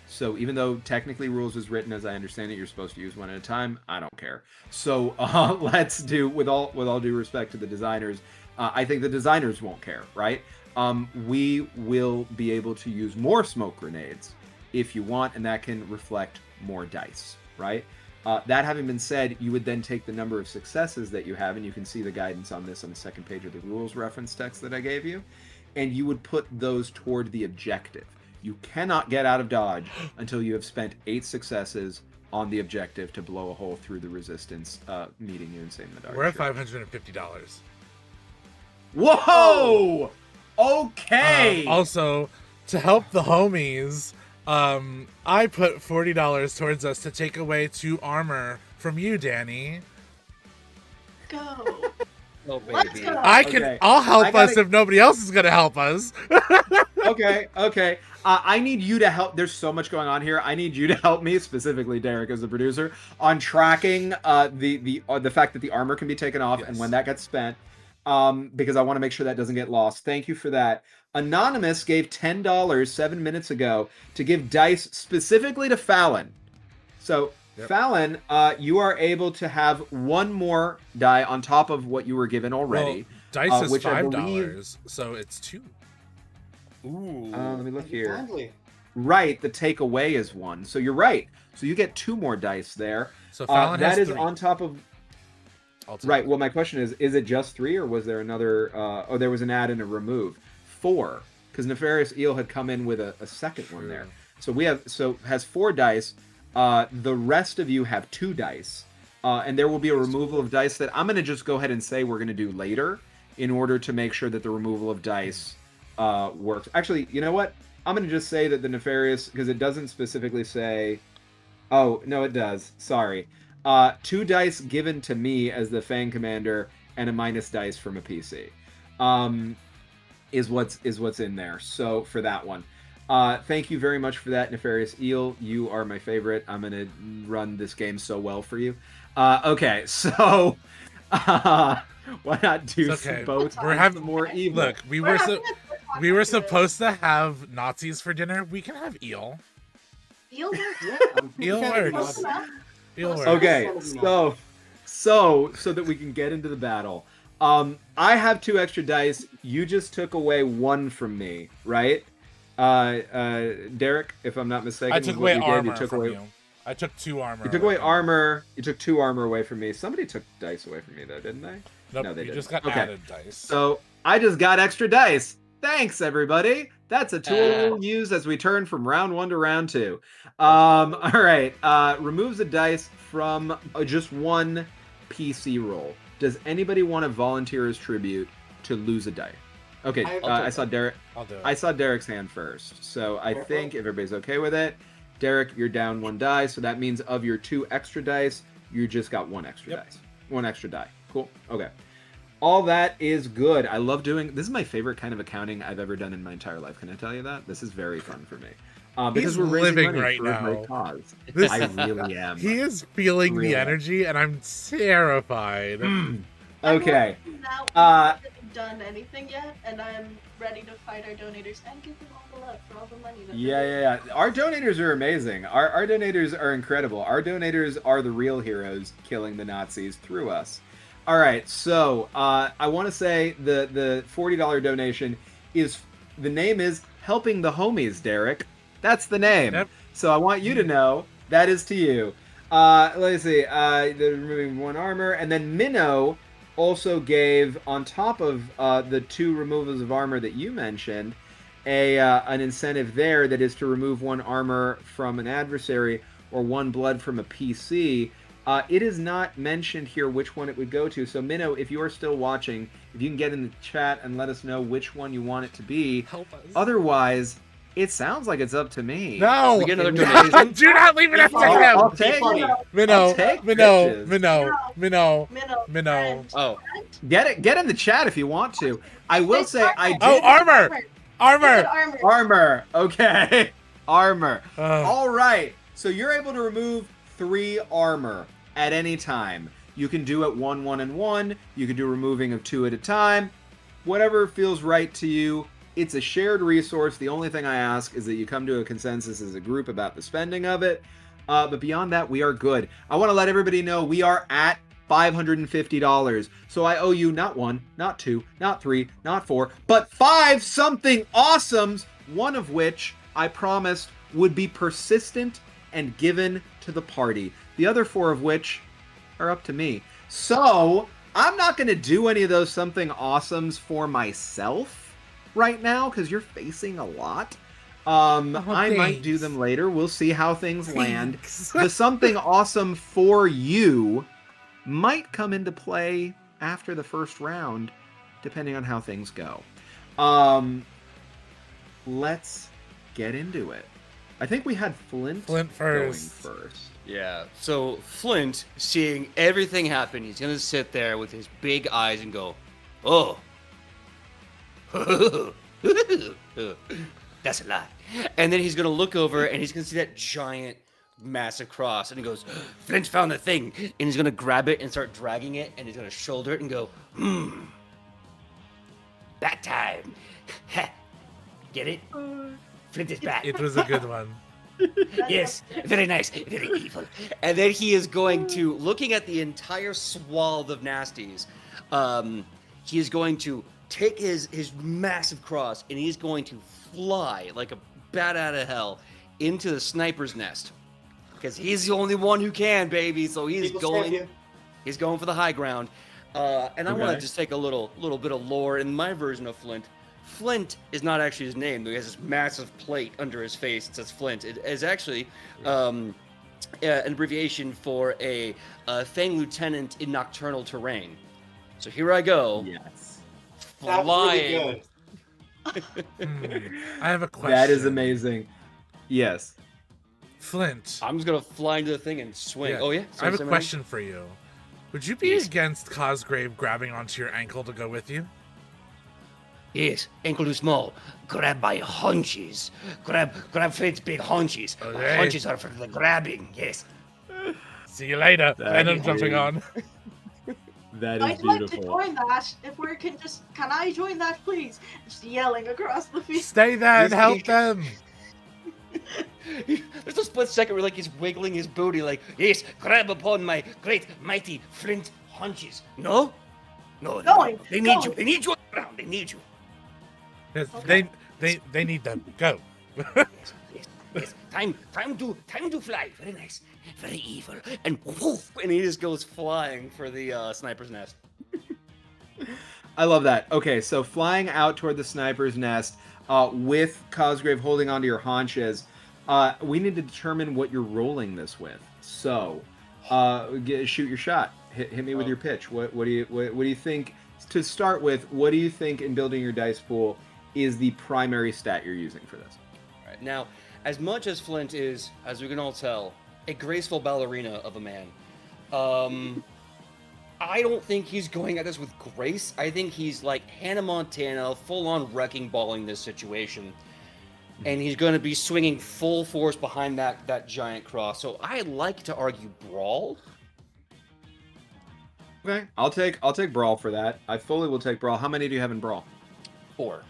So even though technically rules is written as I understand it, you're supposed to use 1 at a time, I don't care. So let's do, with all due respect to the designers, I think the designers won't care, right? We will be able to use more smoke grenades if you want, and that can reflect more dice, right? That having been said, you would then take the number of successes that you have, and you can see the guidance on this on the second page of the rules reference text that I gave you, and you would put those toward the objective. You cannot get out of Dodge until you have spent 8 successes on the objective to blow a hole through the resistance, meeting you in St. Medard. We're at $550. Whoa! Okay! Also, to help the homies, I put $40 towards us to take away 2 armor from you, Danny. Go. go, Let's baby. go. I'll help I gotta- us if nobody else is gonna help us. Okay. I need you to help. There's so much going on here. I need you to help me, specifically Derek as the producer, on tracking the fact that the armor can be taken off and when that gets spent. Because I want to make sure that doesn't get lost. Thank you for that. Anonymous gave $10 7 minutes ago to give dice specifically to Fallon. So Fallon, you are able to have one more die on top of what you were given already. Well, dice is which I $5, believe- so it's 2. Ooh. Let me look here. Kindly. Right, the takeaway is 1. So you're right. So you get 2 more dice there. So Fallon has that is 3. on top of. Altogether. Right. Well, my question is it just 3 or was there another? There was an add and a remove. 4, because Nefarious Eel had come in with a second one there. So has 4 dice. The rest of you have 2 dice, and there will be a removal of dice that I'm going to just go ahead and say we're going to do later in order to make sure that the removal of dice works. Actually, you know what? I'm going to just say that the Nefarious, because it doesn't specifically say. Oh no, it does. Sorry. 2 dice given to me as the Fang Commander and a minus dice from a PC. Is what's in there. So for that one. Thank you very much for that, Nefarious Eel. You are my favorite. I'm going to run this game so well for you. Okay, so why not do both? We're having more evil. Look, we were supposed to have Nazis for dinner. We can have eel. Eel works. Eel works. Eel works. Okay, so that we can get into the battle. I have 2 extra dice. You just took away 1 from me, right? Derek, if I'm not mistaken, I took away armor from you. I took 2 armor. You took away armor. You took 2 armor away from me. Somebody took dice away from me, though, didn't they? Nope, no, they didn't. just got okay. added dice. So I just got extra dice. Thanks, everybody. That's a tool we'll use as we turn from round 1 to round 2. All right. Removes a dice from just 1 PC roll. Does anybody want to volunteer as tribute to lose a die? Okay, I saw Derek. I'll do it. I saw Derek's hand first, so I think if everybody's okay with it, Derek, you're down 1 die, so that means of your 2 extra dice, you just got 1 extra dice, 1 extra die. Cool. Okay, all that is good. I love doing. This is my favorite kind of accounting I've ever done in my entire life. Can I tell you that? This is very fun for me. Because He's we're raising living money right for a now. great cause. I really am. He is feeling Really. the energy, and I'm terrified. Okay. Now I haven't done anything yet, and I'm ready to fight our donators and give them all the love for all the money. That Yeah. Our donators are amazing. Our donators are incredible. Our donators are the real heroes killing the Nazis through us. All right, so I want to say the $40 donation is, the name is Helping the Homies, Derek. That's the name. Yep. So I want you to know that is to you. Let's see. They're removing 1 armor, and then Minnow also gave, on top of the 2 removals of armor that you mentioned, an incentive there that is to remove 1 armor from an adversary or 1 blood from a PC. It is not mentioned here which one it would go to. So Minnow, if you are still watching, if you can get in the chat and let us know which one you want it to be. Help us. Otherwise, it sounds like it's up to me. No! We get another donation. Do not leave it up to I'll him! take Minnow, I'll take Minnow, bitches. Minnow. Minnow. Oh. Get in the chat if you want to. I will say I did. Oh, armor! Armor! Armor. Okay. Armor. Ugh. All right. So you're able to remove 3 armor at any time. You can do it 1, 1, and 1. You can do removing of 2 at a time. Whatever feels right to you. It's a shared resource. The only thing I ask is that you come to a consensus as a group about the spending of it. But beyond that, we are good. I want to let everybody know we are at $550. So I owe you not 1, not 2, not 3, not 4, but 5 something awesomes, one of which I promised would be persistent and given to the party. The other 4 of which are up to me. So I'm not going to do any of those something awesomes for myself right now because you're facing a lot. I might do them later. We'll see how things land. The something awesome for you might come into play after the first round, depending on how things go. Let's get into it. I think we had Flint Flint first. going first. Yeah. So Flint, seeing everything happen, he's gonna sit there with his big eyes and go, "Oh, that's a lot." And then he's gonna look over and he's gonna see that giant, massive cross, and he goes, "Flint found the thing," and he's gonna grab it and start dragging it, and he's gonna shoulder it and go, "Bat time." Get it? Flint is back. It was a good one. Yes, very nice, very evil. And then he is going to, looking at the entire swath of nasties, he is going to take his massive cross and he's going to fly like a bat out of hell into the sniper's nest. Because he's the only one who can, baby. So he's going for the high ground. And I want to just take a little bit of lore in my version of Flint. Flint is not actually his name. He has this massive plate under his face that says Flint. It is actually an abbreviation for a Fang Lieutenant in Nocturnal Terrain. So here I go. Yes. Flying. That's really good. I have a question. That is amazing. Yes. Flint. I'm just going to fly into the thing and swing. Yeah. Oh, yeah? I have a question for you. Would you be Yes. against Cosgrave grabbing onto your ankle to go with you? Yes, ankle too small. Grab by haunches. Grab Flint's big haunches. Okay. Haunches are for the grabbing, yes. See you later. That And I'm is jumping great. on. That is I'd like to beautiful. join that. If we can just, can I join that, please? Just yelling across the field. Stay there and help them. There's a split second where like he's wiggling his booty like, yes, grab upon my great mighty Flint haunches. No? No. Going, They need going. you. They need you around. They need you. Yes, Okay. they need them. Go. Yes. Time to fly. Very nice. Very evil. And woof, and he just goes flying for the sniper's nest. I love that. Okay, so flying out toward the sniper's nest with Cosgrave holding onto your haunches, we need to determine what you're rolling this with. So, shoot your shot. Hit me with your pitch. What do you think? To start with, what do you think in building your dice pool is the primary stat you're using for this? All right. Now, as much as Flint is, as we can all tell, a graceful ballerina of a man, I don't think he's going at this with grace. I think he's like Hannah Montana, full-on wrecking balling this situation. And he's going to be swinging full force behind that giant cross. So I like to argue brawl. Okay, I'll take brawl for that. I fully will take brawl. How many do you have in brawl? 4.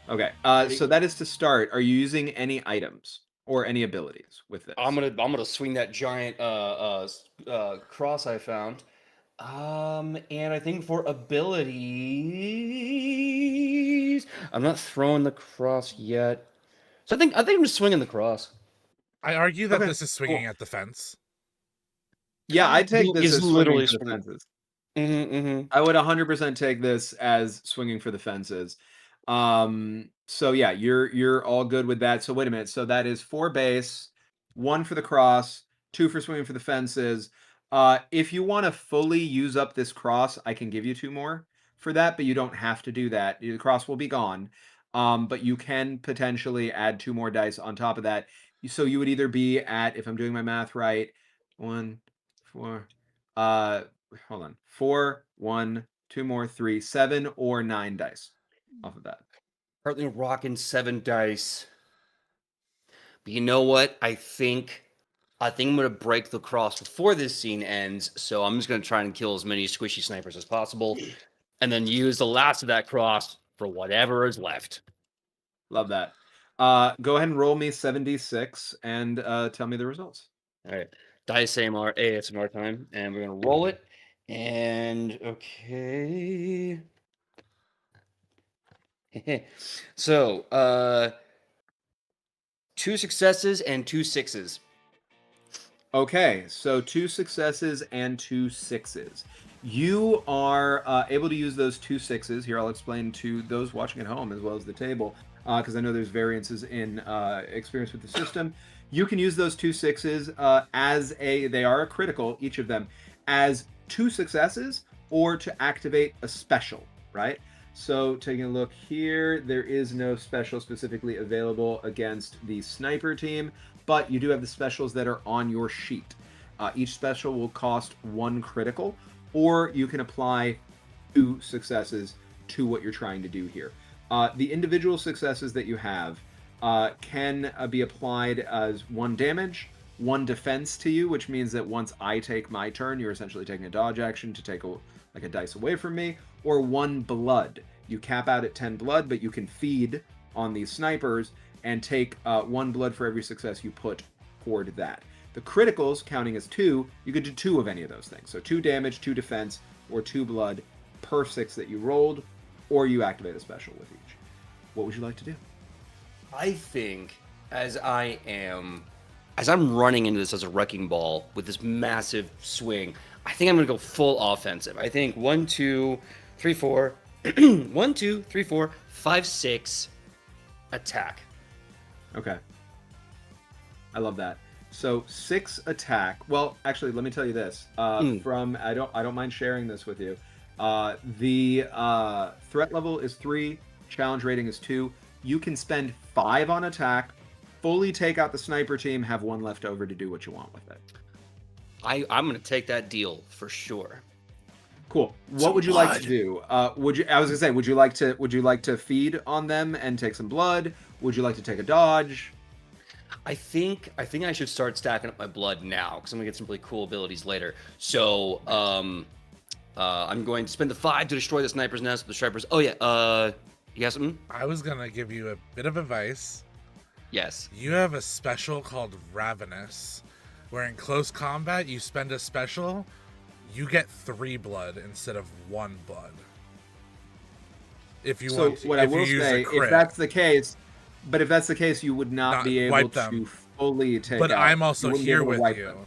Okay, so that is to start. Are you using any items or any abilities with this? I'm gonna swing that giant cross I found. And I think for abilities, I'm not throwing the cross yet. So I think I'm just swinging the cross. I argue that Okay, this is swinging at the fence. Yeah, I take this It's as literally swinging for the swinging. fences. I would 100% take this as swinging for the fences. So yeah, you're all good with that. So wait a minute. So that is 4 base, 1 for the cross, 2 for swinging for the fences. If you want to fully use up this cross, I can give you 2 more for that, but you don't have to do that. The cross will be gone. But you can potentially add 2 more dice on top of that. So you would either be at, if I'm doing my math right, 1, 4, hold on, 4, 1, 2 more, 3, 7 or 9 dice off of that. Currently rocking 7 dice. But you know what? I think I'm gonna break the cross before this scene ends. So I'm just gonna try and kill as many squishy snipers as possible, and then use the last of that cross for whatever is left. Love that. Go ahead and roll me 7d6 and tell me the results. All right, dice ASMR time, and we're gonna roll it. And okay. So 2 successes and 2 6s. Okay, so 2 successes and 2 6s. You are able to use those 2 6s. Here, I'll explain to those watching at home as well as the table, because I know there's variances in experience with the system. You can use those 2 6s they are a critical, each of them, as 2 successes or to activate a special, right? So taking a look here, there is no special specifically available against the sniper team, but you do have the specials that are on your sheet. Each special will cost 1 critical, or you can apply 2 successes to what you're trying to do here. The individual successes that you have can be applied as 1 damage, 1 defense to you, which means that once I take my turn, you're essentially taking a dodge action to take a dice away from me, or 1 blood. You cap out at 10 blood, but you can feed on these snipers and take 1 blood for every success you put toward that. The criticals, counting as 2, you could do 2 of any of those things. So 2 damage, 2 defense, or 2 blood per 6 that you rolled, or you activate a special with each. What would you like to do? I think as I'm running into this as a wrecking ball with this massive swing, I think I'm going to go full offensive. I think 1, 2, 3, 4, 1, 2, 3, 4, 5, 6, attack. Okay. I love that. So 6 attack. Well, actually, let me tell you this. From I don't mind sharing this with you. The threat level is 3. Challenge rating is 2. You can spend 5 on attack, fully take out the sniper team, have 1 left over to do what you want with it. I'm going to take that deal for sure. Cool. What would you like to do? I was gonna say, would you like to feed on them and take some blood? Would you like to take a dodge? I think I should start stacking up my blood now because I'm gonna get some really cool abilities later. So I'm going to spend the 5 to destroy the sniper's nest with the stripers. Oh yeah. You got something? I was gonna give you a bit of advice. Yes. You have a special called Ravenous, where in close combat you spend a special, you get 3 blood instead of 1 blood. If you want to, what I will say, if that's the case, you would not be able to fully take. But out. I'm also here with you, them.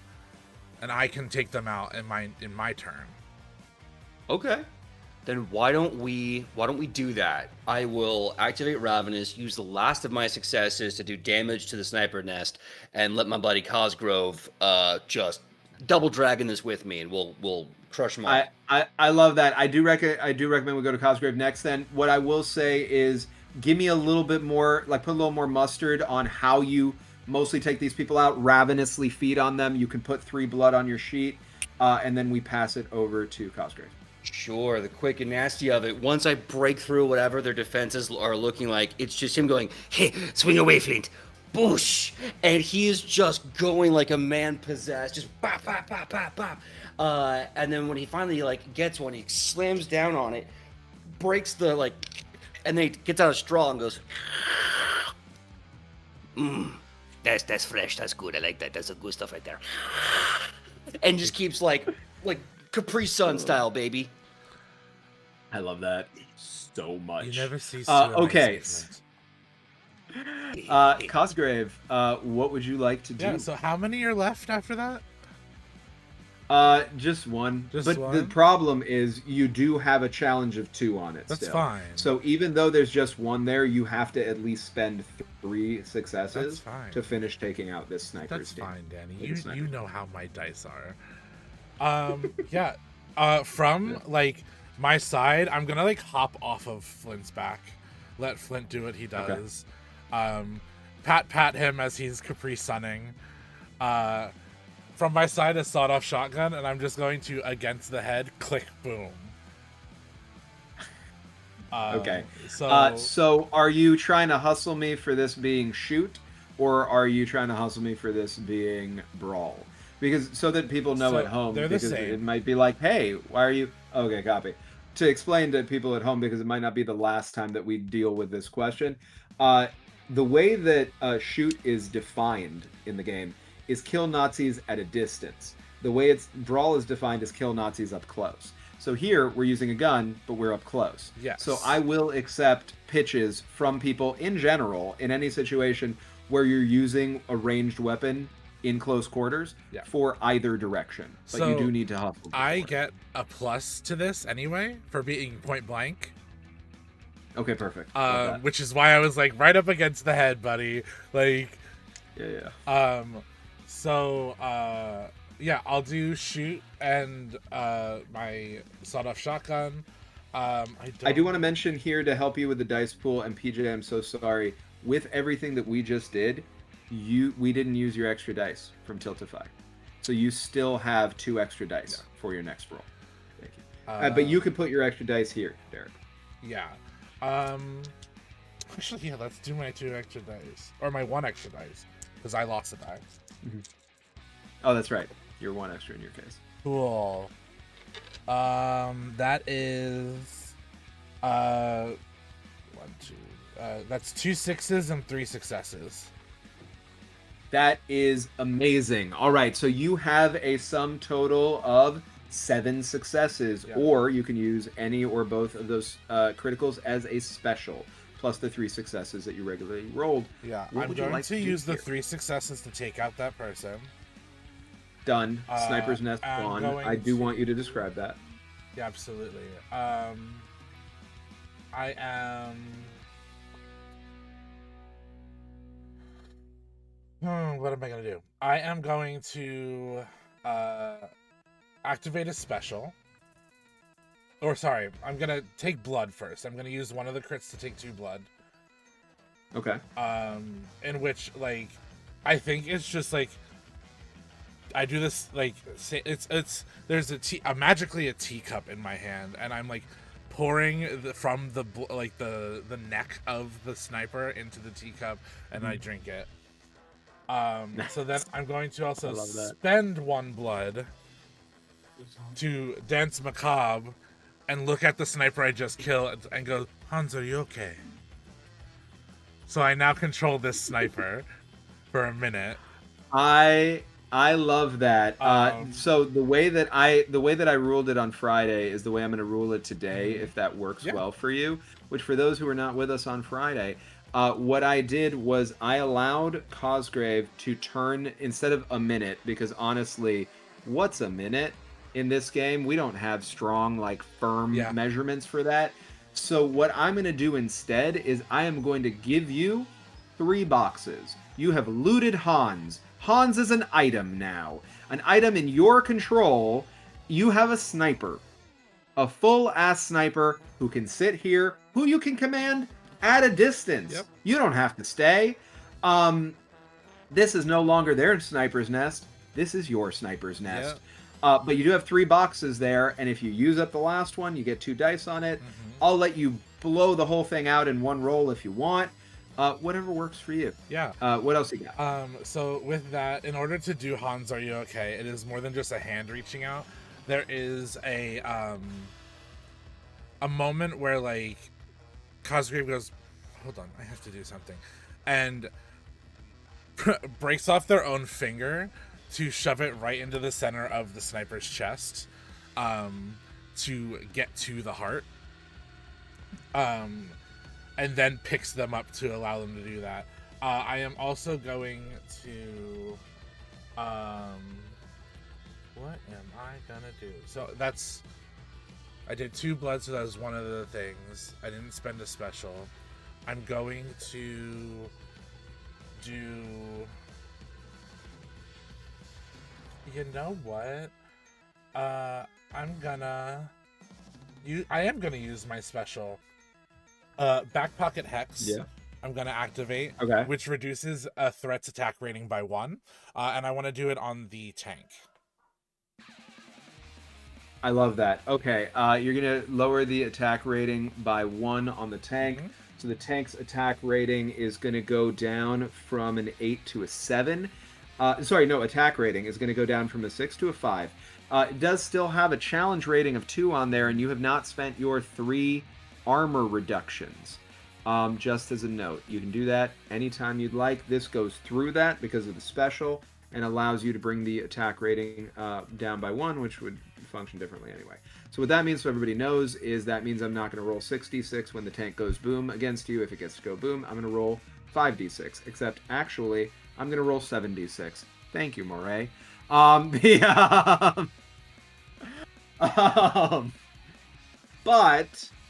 and I can take them out in my turn. Okay. Then why don't we do that? I will activate Ravenous, use the last of my successes to do damage to the sniper nest, and let my buddy Cosgrove just double dragon this with me, and we'll crush him all. I love that. I do recommend we go to Cosgrave next. Then what I will say is, give me a little bit more, like put a little more mustard on how you mostly take these people out. Ravenously feed on them. You can put 3 blood on your sheet, and then we pass it over to Cosgrave. Sure, the quick and nasty of it. Once I break through whatever their defenses are looking like, it's just him going, "Hey, swing away, Flint." Boosh! And he is just going like a man possessed, just bop, bop, bop, bop, bop. And then when he finally gets one, he slams down on it, breaks the and then he gets out a straw and goes, that's fresh, that's good, I like that, that's some good stuff right there. And just keeps like Capri Sun style, baby. I love that so much. You never cease to okay. Cosgrave, what would you like to do? Yeah, so how many are left after that? Just one. Just one? The problem is you do have a challenge of 2 on it. That's still. fine. So even though there's just 1 there, you have to at least spend 3 successes to finish taking out this sniper's team. That's fine, Danny. You know how my dice are. Yeah. From my side, I'm gonna hop off of Flint's back, let Flint do what he does. Okay. Pat him as he's Capri Sunning. From my side, a sawed-off shotgun, and I'm just going to against the head, click, boom. Okay. So are you trying to hustle me for this being shoot, or are you trying to hustle me for this being brawl? Because so that people know at home, because it might be like, hey, why are you? Okay, copy. To explain to people at home, because it might not be the last time that we deal with this question. The way that shoot is defined in the game is kill Nazis at a distance. The way brawl is defined is kill Nazis up close. So here we're using a gun, but we're up close. Yes. So I will accept pitches from people in general in any situation where you're using a ranged weapon in close quarters for either direction. But so you do need to hustle. I get a plus to this anyway for being point blank. Okay, perfect. Which is why I was right up against the head, buddy. Yeah. So I'll do shoot and my sawed-off shotgun. I do want to mention here to help you with the dice pool, and PJ, I'm so sorry. With everything that we just did, we didn't use your extra dice from Tiltify. So you still have 2 extra dice for your next roll. Thank you. But you could put your extra dice here, Derek. Yeah. Actually, yeah, let's do my 2 extra dice. Or my 1 extra dice. Because I lost a die. Mm-hmm. Oh, that's right. You're 1 extra in your case. Cool. That is... 1, 2... that's 2 6s and 3 successes. That is amazing. All right, so you have a sum total of 7 successes, or you can use any or both of those criticals as a special, plus the 3 successes that you regularly rolled. Yeah, I'm going to use the 3 successes to take out that person. Done. Sniper's Nest gone. I do want you to describe that. Yeah, absolutely. I am... what am I going to do? I am going to activate a special. Or sorry, I'm going to take blood first. I'm going to use one of the crits to take 2 blood. Okay. In which, like, I think it's just like I do this like there's magically a teacup in my hand, and I'm like pouring from the neck of the sniper into the teacup, and I drink it. So then I'm going to also spend 1 blood to dance macabre and look at the sniper I just killed and go, Hans, are you okay? So I now control this sniper for a minute. I love that. So the way that I ruled it on Friday is the way I'm going to rule it today, if that works well for you. Which, for those who are not with us on Friday, what I did was I allowed Cosgrave to turn, instead of a minute, because honestly, what's a minute in this game? We don't have strong, like, firm measurements for that. So what I'm going to do instead is I am going to give you 3 boxes. You have looted Hans. Hans is an item now. An item in your control. You have a sniper. A full-ass sniper who can sit here, who you can command at a distance. Yep. You don't have to stay. This is no longer their sniper's nest. This is your sniper's nest. Yep. But you do have 3 boxes there, and if you use up the last one, you get 2 dice on it. I'll let you blow the whole thing out in 1 roll if you want. Whatever works for you. Yeah. What else you got? So with that, in order to do Hans, are you okay? It is more than just a hand reaching out. There is a moment where, like, Cosgrave goes, hold on, I have to do something, and breaks off their own finger to shove it right into the center of the sniper's chest, to get to the heart, and then picks them up to allow them to do that. I am also going to, what am I gonna do? So that's, I did 2 blood, so that was one of the things. I didn't spend a special. I'm going to do, you know what? I am gonna use my special. Back pocket hex. Yeah. I'm gonna activate. Okay. Which reduces a threat's attack rating by 1. And I want to do it on the tank. I love that. Okay, you're going to lower the attack rating by 1 on the tank. So the tank's attack rating is going to go down from an 8 to a 7. Attack rating is going to go down from a 6 to a 5. It does still have a challenge rating of 2 on there, and you have not spent your 3 armor reductions. Just as a note, you can do that anytime you'd like. This goes through that because of the special and allows you to bring the attack rating down by 1, which would function differently anyway. So what that means, so everybody knows, is that means I'm not going to roll 6d6 when the tank goes boom against you. If it gets to go boom, I'm going to roll 5d6. Except, actually, I'm going to roll 7d6. Thank you, Moray. But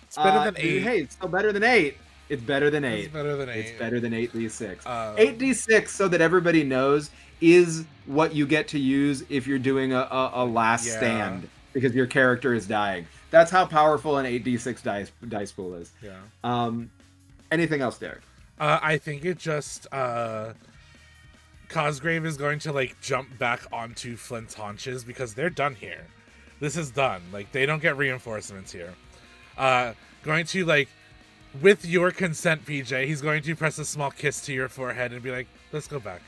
It's better than 8. Hey, it's still better than 8. It's better than 8. It's better than 8. It's better than 8d6. 8d6, so that everybody knows, is what you get to use if you're doing a last stand, because your character is dying. That's how powerful an 8d6 dice pool is. Yeah. Anything else, Derek? I think it just Cosgrave is going to like jump back onto Flint's haunches because they're done here. This is done. Like they don't get reinforcements here. Going to like, with your consent, PJ, he's going to press a small kiss to your forehead and be like, "Let's go back."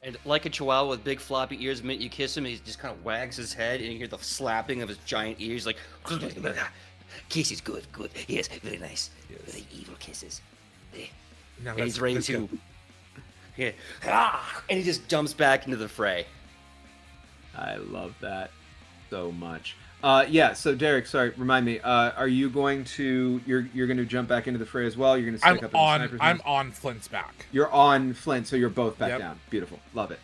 And like a chihuahua with big floppy ears, the minute you kiss him, he just kind of wags his head, and you hear the slapping of his giant ears, like, kisses, good, yes, very nice, very evil kisses. Now And he's ready to, yeah, and he just jumps back into the fray. I love that so much. Yeah, so Derek, sorry, remind me, are you going to, you're going to jump back into the fray as well? You're going to stick up in the sniper's I'm nest? on Flint's back. You're on Flint, so you're both back Yep. down. Beautiful. Love it.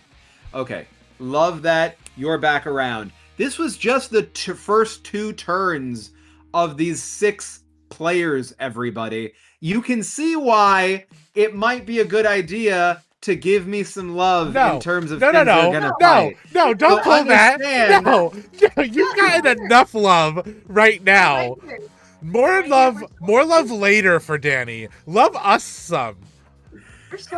Okay. Love that you're back around. This was just the first 2 turns of these 6 players, everybody. You can see why it might be a good idea to give me some love in terms of things they're gonna fight. No, don't So pull that. understand- No, you've gotten enough love right now. More love later for Danny. Love us some.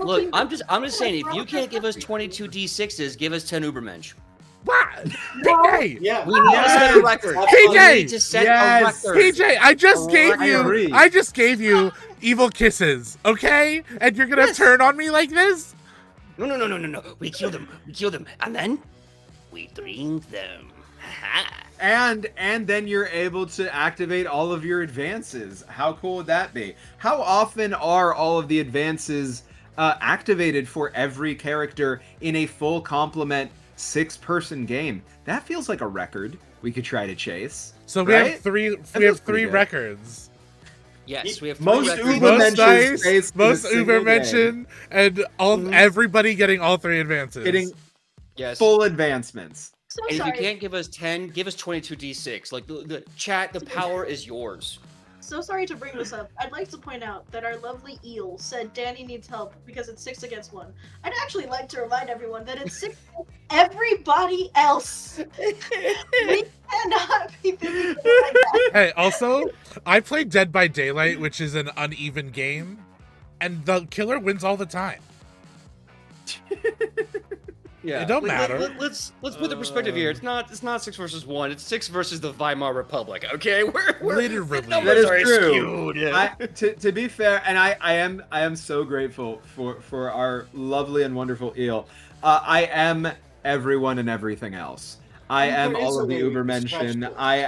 Look, I'm just saying, if you can't give us 22 d6s, give us 10 Ubermensch. What? PJ! Yeah. We need to set a record. PJ! We need to set a record. PJ, I just agree. gave you evil kisses, okay? And you're gonna turn on me like this? No. We kill them, and then we drink them. And then you're able to activate all of your advances. How cool would that be? How often are all of the advances activated for every character in a full complement 6-person game? That feels like a record we could try to chase. So we have three records. Yes, we have 3 Most records. Uber Most mentions dice, in a most single Uber game. mention, and everybody getting all 3 advances. Getting Yes. full advancements. So And if sorry. you can't give us 10, give us 22 d6. Like the chat, the power is yours. So sorry to bring this up. I'd like to point out that our lovely eel said Danny needs help because it's 6 against 1. I'd actually like to remind everyone that it's 6 against everybody else. We cannot be thinking like that. Hey, also, I play Dead by Daylight, which is an uneven game, and the killer wins all the time. Yeah, It don't matter. Let's put the perspective here. It's not 6 versus 1. It's 6 versus the Weimar Republic. Okay, we're Literally. the numbers That is are true. skewed. To be fair, and I am so grateful for our lovely and wonderful eel. I am everyone and everything else. I am all of the Ubermenschen. I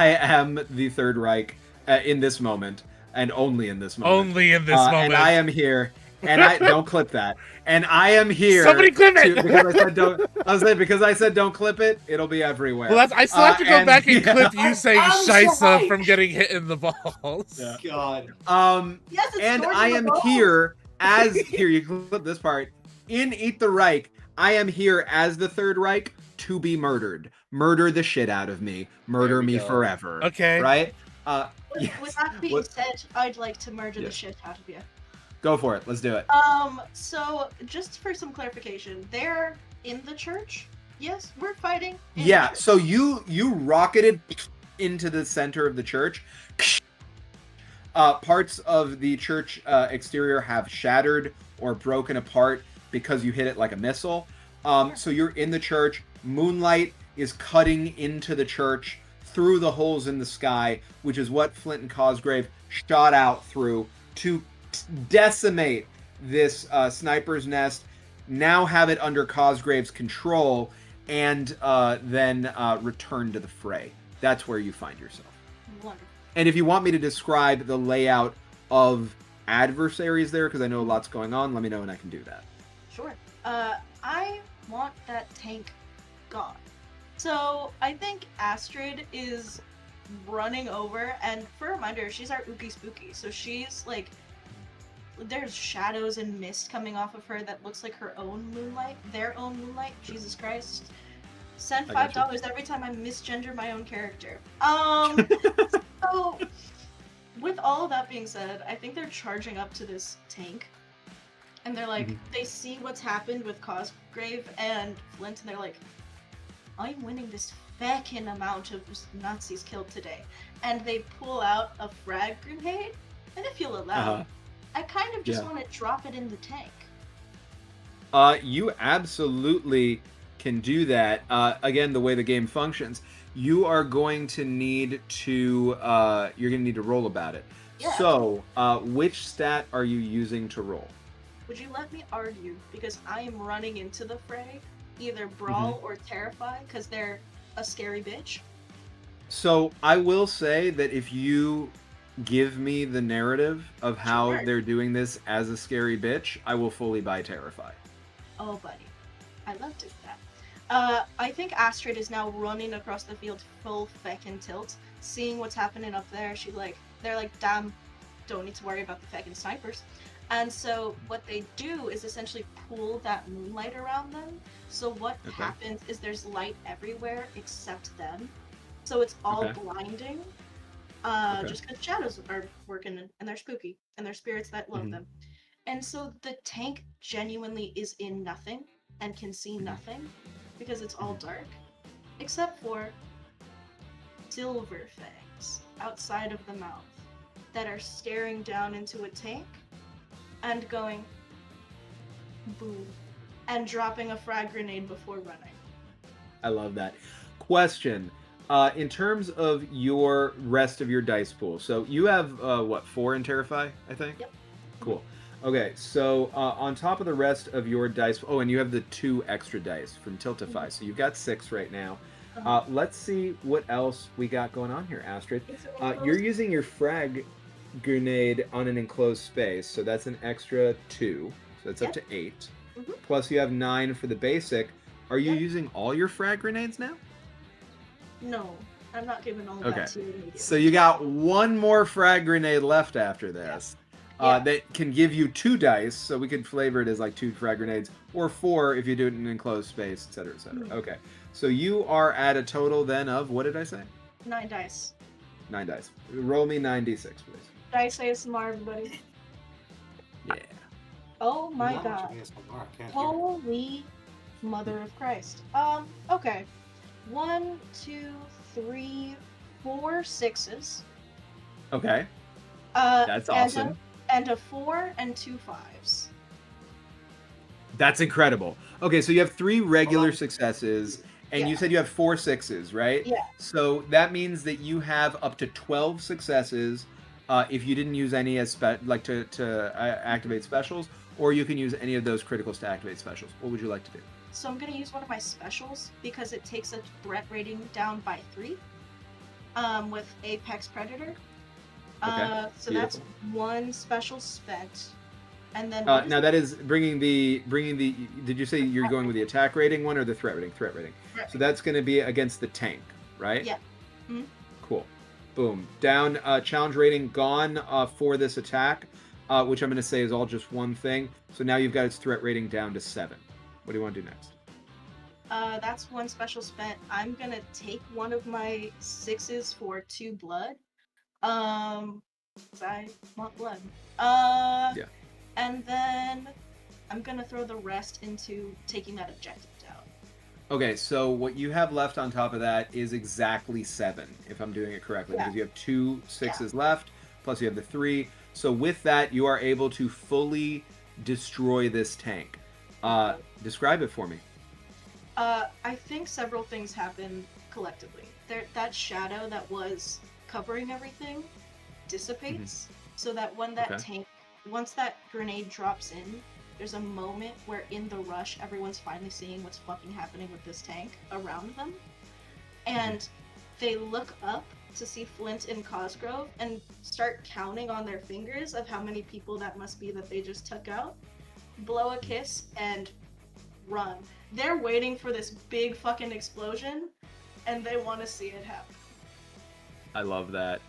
am the Third Reich in this moment, and only in this moment. Only in this moment. And I am here. And I don't clip that. And I am here. Somebody clip it. Because I said don't. I was saying because I said don't clip it. It'll be everywhere. Well, I still have to go back and clip you saying I'm so Shisa right. from getting hit in the balls. Yeah. God. Yes, it's And George I of am the Balls. here as here. You can clip this part. In Eat the Reich, I am here as the Third Reich to be murdered. Murder the shit out of me. Murder me go. forever. Okay. Right? With that being What- said, I'd like to murder Yeah. the shit out of you. Go for it. Let's do it. So just for some clarification, they're in the church? Yes, we're fighting. in the Yeah. church. So you rocketed into the center of the church. Parts of the church exterior have shattered or broken apart because you hit it like a missile. So you're in the church. Moonlight is cutting into the church through the holes in the sky, which is what Flint and Cosgrave shot out through to decimate this sniper's nest, now have it under Cosgrave's control, and then return to the fray. That's where you find yourself. Wonderful. And if you want me to describe the layout of adversaries there, because I know a lot's going on, let me know and I can do that. Sure. I want that tank gone. So I think Astrid is running over, and for a reminder, she's our Ookie Spooky. So she's like, there's shadows and mist coming off of her that looks like her own moonlight, their own moonlight. Jesus Christ. Send I got you. $5 every time I misgender my own character. So with all of that being said, I think they're charging up to this tank. And they're like, they see what's happened with Cosgrave and Flint, and they're like, I'm winning this feckin' amount of Nazis killed today. And they pull out a frag grenade, and if you'll allow, I kind of just want to drop it in the tank. You absolutely can do that. Again, the way the game functions, you are going to need to roll about it. Yeah. So, which stat are you using to roll? Would you let me argue? Because I am running into the fray, either brawl or terrify, because they're a scary bitch. So I will say that if you give me the narrative of how they're doing this as a scary bitch, I will fully buy terrify. Oh, buddy. I love doing that. I think Astrid is now running across the field full feckin' tilt, seeing what's happening up there. They're like, damn, don't need to worry about the feckin' snipers. And so what they do is essentially pull that moonlight around them. So what happens is there's light everywhere except them. So it's all blinding. Just because shadows are working and they're spooky and they're spirits that love them. And so the tank genuinely is in nothing and can see nothing because it's all dark, except for silver fangs outside of the mouth that are staring down into a tank and going boom and dropping a frag grenade before running. I love that. Question. In terms of your rest of your dice pool, so you have, 4 in Terrify, I think? Yep. Cool. Okay, so on top of the rest of your dice, and you have the 2 extra dice from Tiltify, so you've got 6 right now. Let's see what else we got going on here, Astrid. You're using your frag grenade on an enclosed space, so that's an extra 2, so that's up to 8. Plus you have 9 for the basic. Are you using all your frag grenades now? No, I'm not giving all that to you immediately. So you got 1 more frag grenade left after this. That can give you 2 dice, so we could flavor it as like 2 frag grenades, or 4 if you do it in an enclosed space, etc., etc. Okay, so you are at a total then of, what did I say? 9 dice. 9 dice. Roll me 9d6, please. Dice ASMR, everybody. Yeah. Oh my god. Holy mother of Christ. Okay. 1, 2, 3, 4 6s. Okay. That's awesome. And a 4 and 2 5s. That's incredible. Okay, so you have 3 regular successes, and you said you have 4 6s, right? Yeah. So that means that you have up to 12 successes if you didn't use any as to activate specials, or you can use any of those criticals to activate specials. What would you like to do? So I'm going to use one of my specials because it takes a threat rating down by 3 with Apex Predator. So that's 1 special spent. And then now that is bringing the did you say you're going with the attack rating one or the threat rating? Threat rating. So that's going to be against the tank, right? Yeah. Cool. Boom. Down challenge rating gone for this attack, which I'm going to say is all just one thing. So now you've got its threat rating down to 7. What do you want to do next? That's 1 special spent. I'm gonna take one of my 6s for 2 blood. 'Cause I want blood. And then I'm gonna throw the rest into taking that objective down. Okay, so what you have left on top of that is exactly 7, if I'm doing it correctly, because you have 2 6s left, plus you have the 3. So with that, you are able to fully destroy this tank. Describe it for me. I think several things happen collectively. That shadow that was covering everything dissipates, so that when that tank, once that grenade drops in, there's a moment where in the rush, everyone's finally seeing what's fucking happening with this tank around them, and they look up to see Flint and Cosgrove and start counting on their fingers of how many people that must be that they just took out, blow a kiss, and run. They're waiting for this big fucking explosion, and they want to see it happen. I love that.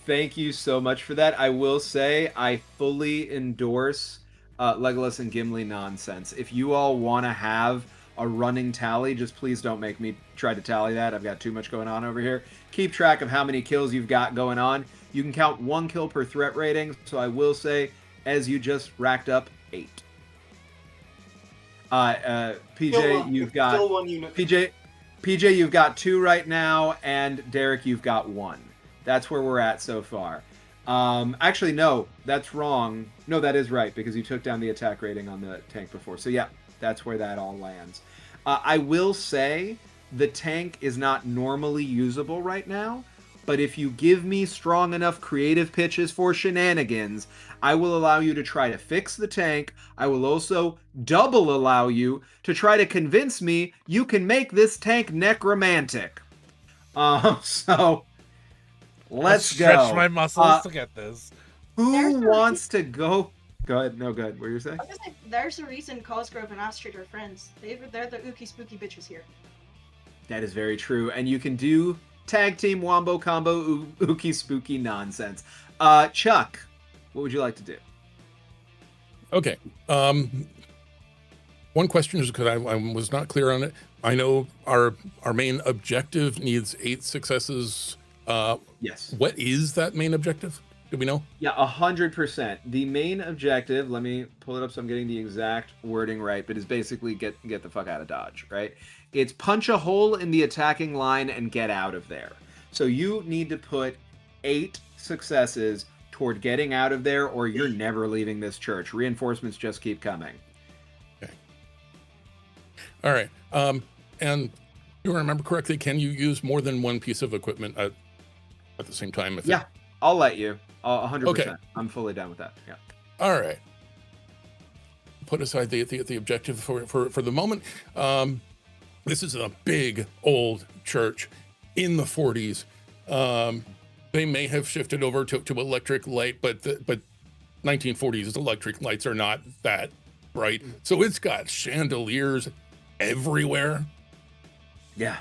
Thank you so much for that. I will say I fully endorse Legolas and Gimli nonsense. If you all want to have a running tally, just please don't make me try to tally that. I've got too much going on over here. Keep track of how many kills you've got going on. You can count 1 kill per threat rating, so I will say, as you just racked up 8. PJ, you've got still 1 unit. PJ. PJ, you've got 2 right now, and Derek, you've got 1. That's where we're at so far. Actually, no, that's wrong. No, that is right, because you took down the attack rating on the tank before. So yeah, that's where that all lands. I will say the tank is not normally usable right now, but if you give me strong enough creative pitches for shenanigans, I will allow you to try to fix the tank. I will also double allow you to try to convince me you can make this tank necromantic. So let's go. Stretch my muscles to get this. Who wants to go? Go ahead. No, good. What were you saying? I was gonna say, there's a reason Cosgrove and Astrid are friends. They're the ooky spooky bitches here. That is very true. And you can do tag team wombo combo ooky spooky nonsense. Chuck, what would you like to do? Okay. One question is because I was not clear on it. I know our main objective needs 8 successes. Yes. What is that main objective? Do we know? Yeah, 100%. The main objective, let me pull it up so I'm getting the exact wording right, but is basically get the fuck out of Dodge, right? It's punch a hole in the attacking line and get out of there. So you need to put 8 successes toward getting out of there, or you're never leaving this church. Reinforcements just keep coming. Okay. All right. And if I remember correctly, can you use more than one piece of equipment at the same time? Yeah, I'll let you. 100%. Okay. I'm fully down with that. Yeah. All right. Put aside the objective for the moment. This is a big old church in the 40s. They may have shifted over to electric light, but 1940s electric lights are not that bright. So it's got chandeliers everywhere. Yeah.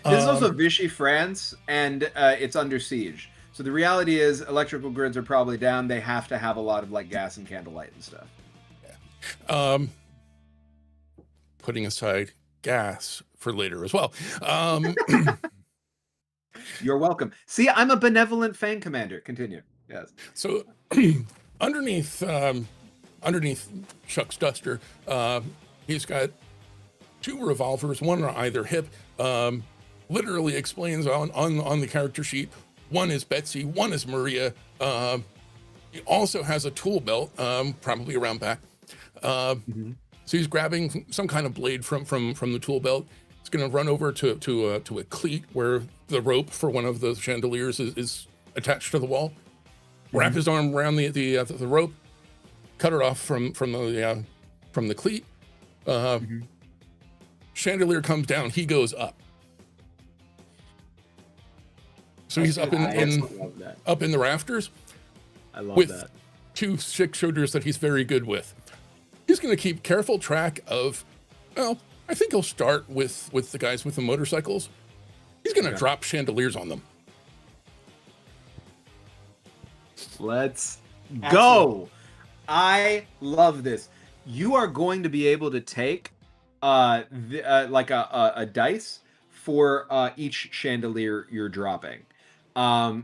This is also Vichy, France, and it's under siege. So the reality is electrical grids are probably down. They have to have a lot of like gas and candlelight and stuff. Yeah. Putting aside gas for later as well. You're welcome. See, I'm a benevolent fan commander. Continue. Yes. So underneath Chuck's duster, he's got 2 revolvers, one on either hip. Literally explains on the character sheet. One is Betsy, one is Maria. He also has a tool belt, probably around back. So he's grabbing some kind of blade from the tool belt. He's going to run over to a cleat where the rope for one of the chandeliers is attached to the wall. Wrap his arm around the rope, cut it off from the cleat. Chandelier comes down. He goes up. So he's up in the rafters. I love with that. 2 6-shooters that he's very good with. He's going to keep careful track of. Well, I think he'll start with the guys with the motorcycles. He's going to drop chandeliers on them. Let's go. I love this. You are going to be able to take like a dice for each chandelier you're dropping.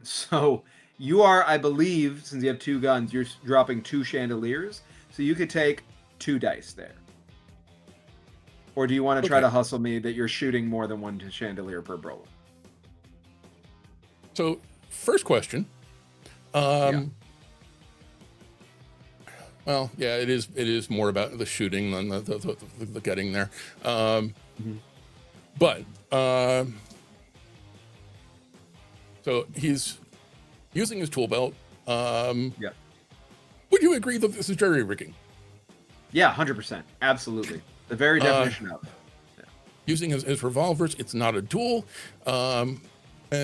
So you are, I believe, since you have 2 guns, you're dropping 2 chandeliers. So you could take 2 dice there. Or do you want to try to hustle me that you're shooting more than 1 chandelier per brawler? So first question. Well, yeah, it is more about the shooting than the getting there. But so he's using his tool belt. Yeah. Would you agree that this is jerry rigging? Yeah, 100%. Absolutely. The very definition of it. Yeah. Using his revolvers, it's not a duel. And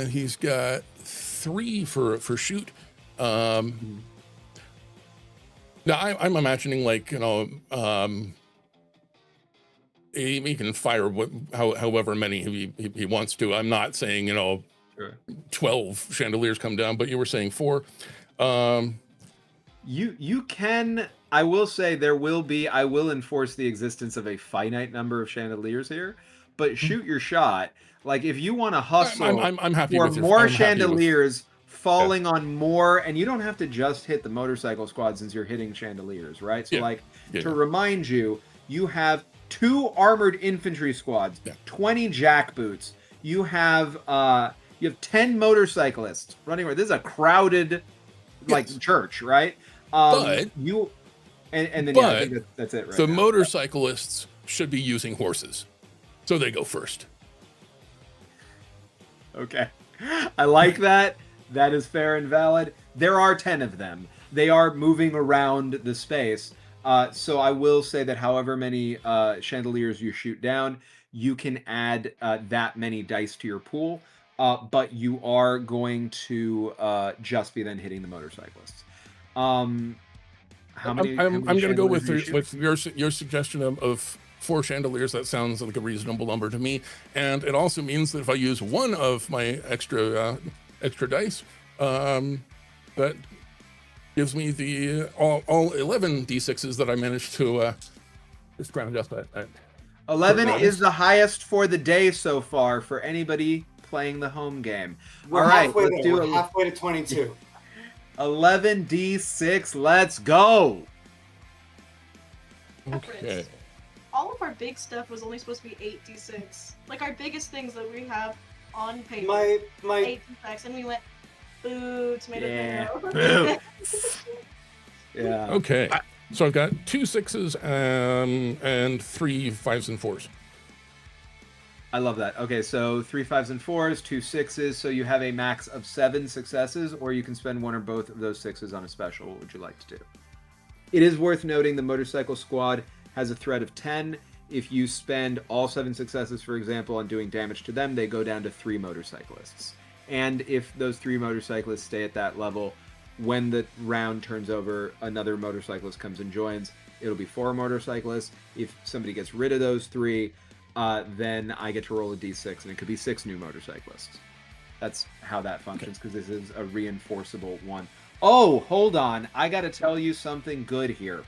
he's got 3 for shoot. Now I'm imagining, like, you know, he can fire however many he wants to. I'm not saying, you know, Sure. 12 chandeliers come down, but you were saying 4. You can. I will say I will enforce the existence of a finite number of chandeliers here, but shoot your shot. Like, if you want to hustle I'm happy for with your, more I'm happy chandeliers falling on more, and you don't have to just hit the motorcycle squad since you're hitting chandeliers, right? So to remind you, you have 2 armored infantry squads, 20 jackboots. You have 10 motorcyclists running around. This is a crowded church, right? But and then I think that's it. Right. The motorcyclists should be using horses, so they go first. Okay, I like that. That is fair and valid. There are 10 of them. They are moving around the space. So I will say that however many chandeliers you shoot down, you can add that many dice to your pool. But you are going to just be then hitting the motorcyclists. How many? I'm going to go with your suggestion of 4 chandeliers. That sounds like a reasonable number to me, and it also means that if I use one of my extra dice, that gives me the all 11 d6s that I managed to just round up at 11 is the highest for the day so far for anybody playing the home game. We're halfway there. We're halfway to 22. 11d6, let's go. Okay. All of our big stuff was only supposed to be 8d6. Like our biggest things that we have on paper. My 8d6, and we went, boo, tomato. Yeah. Yeah. Okay. So I've got 2 6s and 3 5s and 4s. I love that. Okay, so 3 5s and 4s, 2 6s. So you have a max of 7 successes, or you can spend one or both of those 6s on a special. What would you like to do? It is worth noting the motorcycle squad has a threat of 10. If you spend all 7 successes, for example, on doing damage to them, they go down to 3 motorcyclists. And if those 3 motorcyclists stay at that level, when the round turns over, another motorcyclist comes and joins. It'll be 4 motorcyclists. If somebody gets rid of those 3, then I get to roll a d6, and it could be 6 new motorcyclists. That's how that functions, because this is a reinforceable one. Oh, hold on. I got to tell you something good here.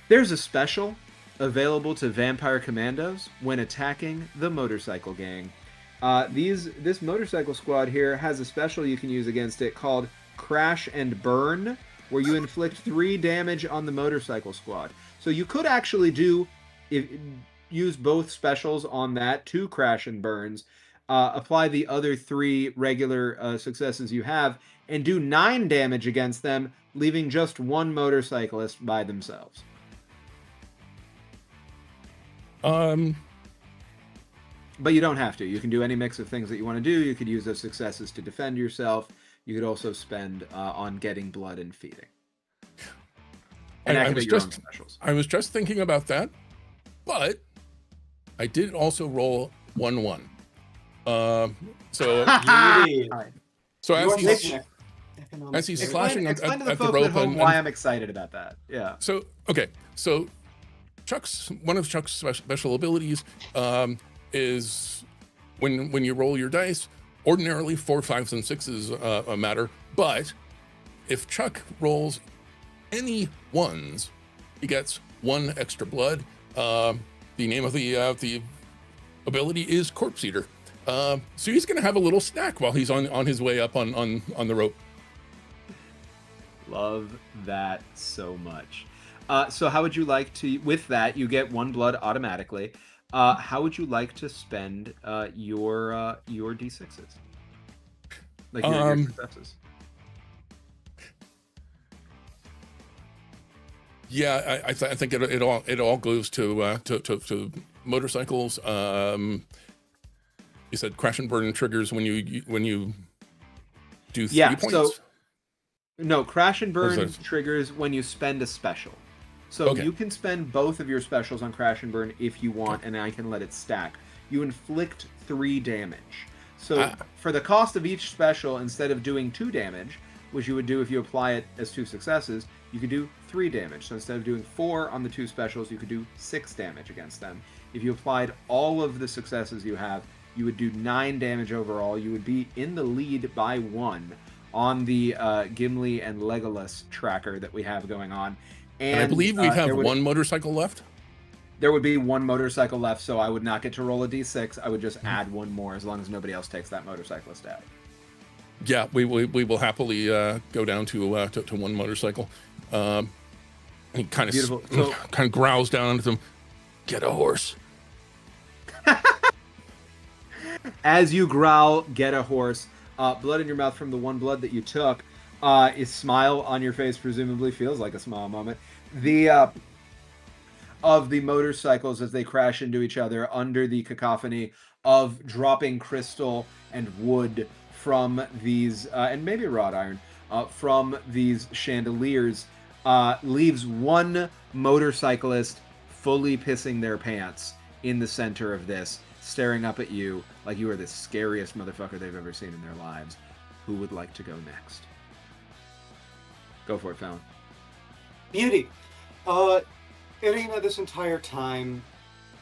There's a special available to vampire commandos when attacking the motorcycle gang. This motorcycle squad here has a special you can use against it called Crash and Burn, where you inflict 3 damage on the motorcycle squad. So you could actually use both specials on that, 2 crash and burns, apply the other 3 regular successes you have, and do 9 damage against them, leaving just 1 motorcyclist by themselves. But you don't have to. You can do any mix of things that you want to do. You could use those successes to defend yourself. You could also spend on getting blood and feeding. And activate your own specials. I was just thinking about that, but I did also roll 1-1. So as he's slashing at the rope, and why I'm excited about that. Yeah. So one of Chuck's special abilities is when you roll your dice. Ordinarily, 4, 5s, and 6s matter, but if Chuck rolls any 1s, he gets 1 extra blood. The name of the ability is Corpse Eater. So he's going to have a little snack while he's on his way up on the rope. Love that so much. So how would you like to? With that, you get 1 blood automatically. How would you like to spend your d6s? Like your successes. Yeah, I think it all goes to motorcycles. You said crash and burn triggers when you do 3 points. So no, crash and burn triggers when you spend a special. So you can spend both of your specials on Crash and Burn if you want, and I can let it stack. You inflict 3 damage. So for the cost of each special, instead of doing 2 damage, which you would do if you apply it as 2 successes, you could do 3 damage. So instead of doing 4 on the 2 specials, you could do 6 damage against them. If you applied all of the successes you have, you would do 9 damage overall. You would be in the lead by 1 on the Gimli and Legolas tracker that we have going on. And I believe we have 1 motorcycle left. There would be 1 motorcycle left, so I would not get to roll a d6. I would just add 1 more as long as nobody else takes that motorcyclist out. Yeah, we will happily go down to 1 motorcycle. He kind of growls down at them. Get a horse. As you growl, get a horse, blood in your mouth from the one blood that you took, a smile on your face presumably feels like a smile moment. Of the motorcycles as they crash into each other under the cacophony of dropping crystal and wood from these, and maybe wrought iron, from these chandeliers, leaves one motorcyclist fully pissing their pants in the center of this, staring up at you like you are the scariest motherfucker they've ever seen in their lives. Who would like to go next? Go for it, Fallon. Beauty. Irina this entire time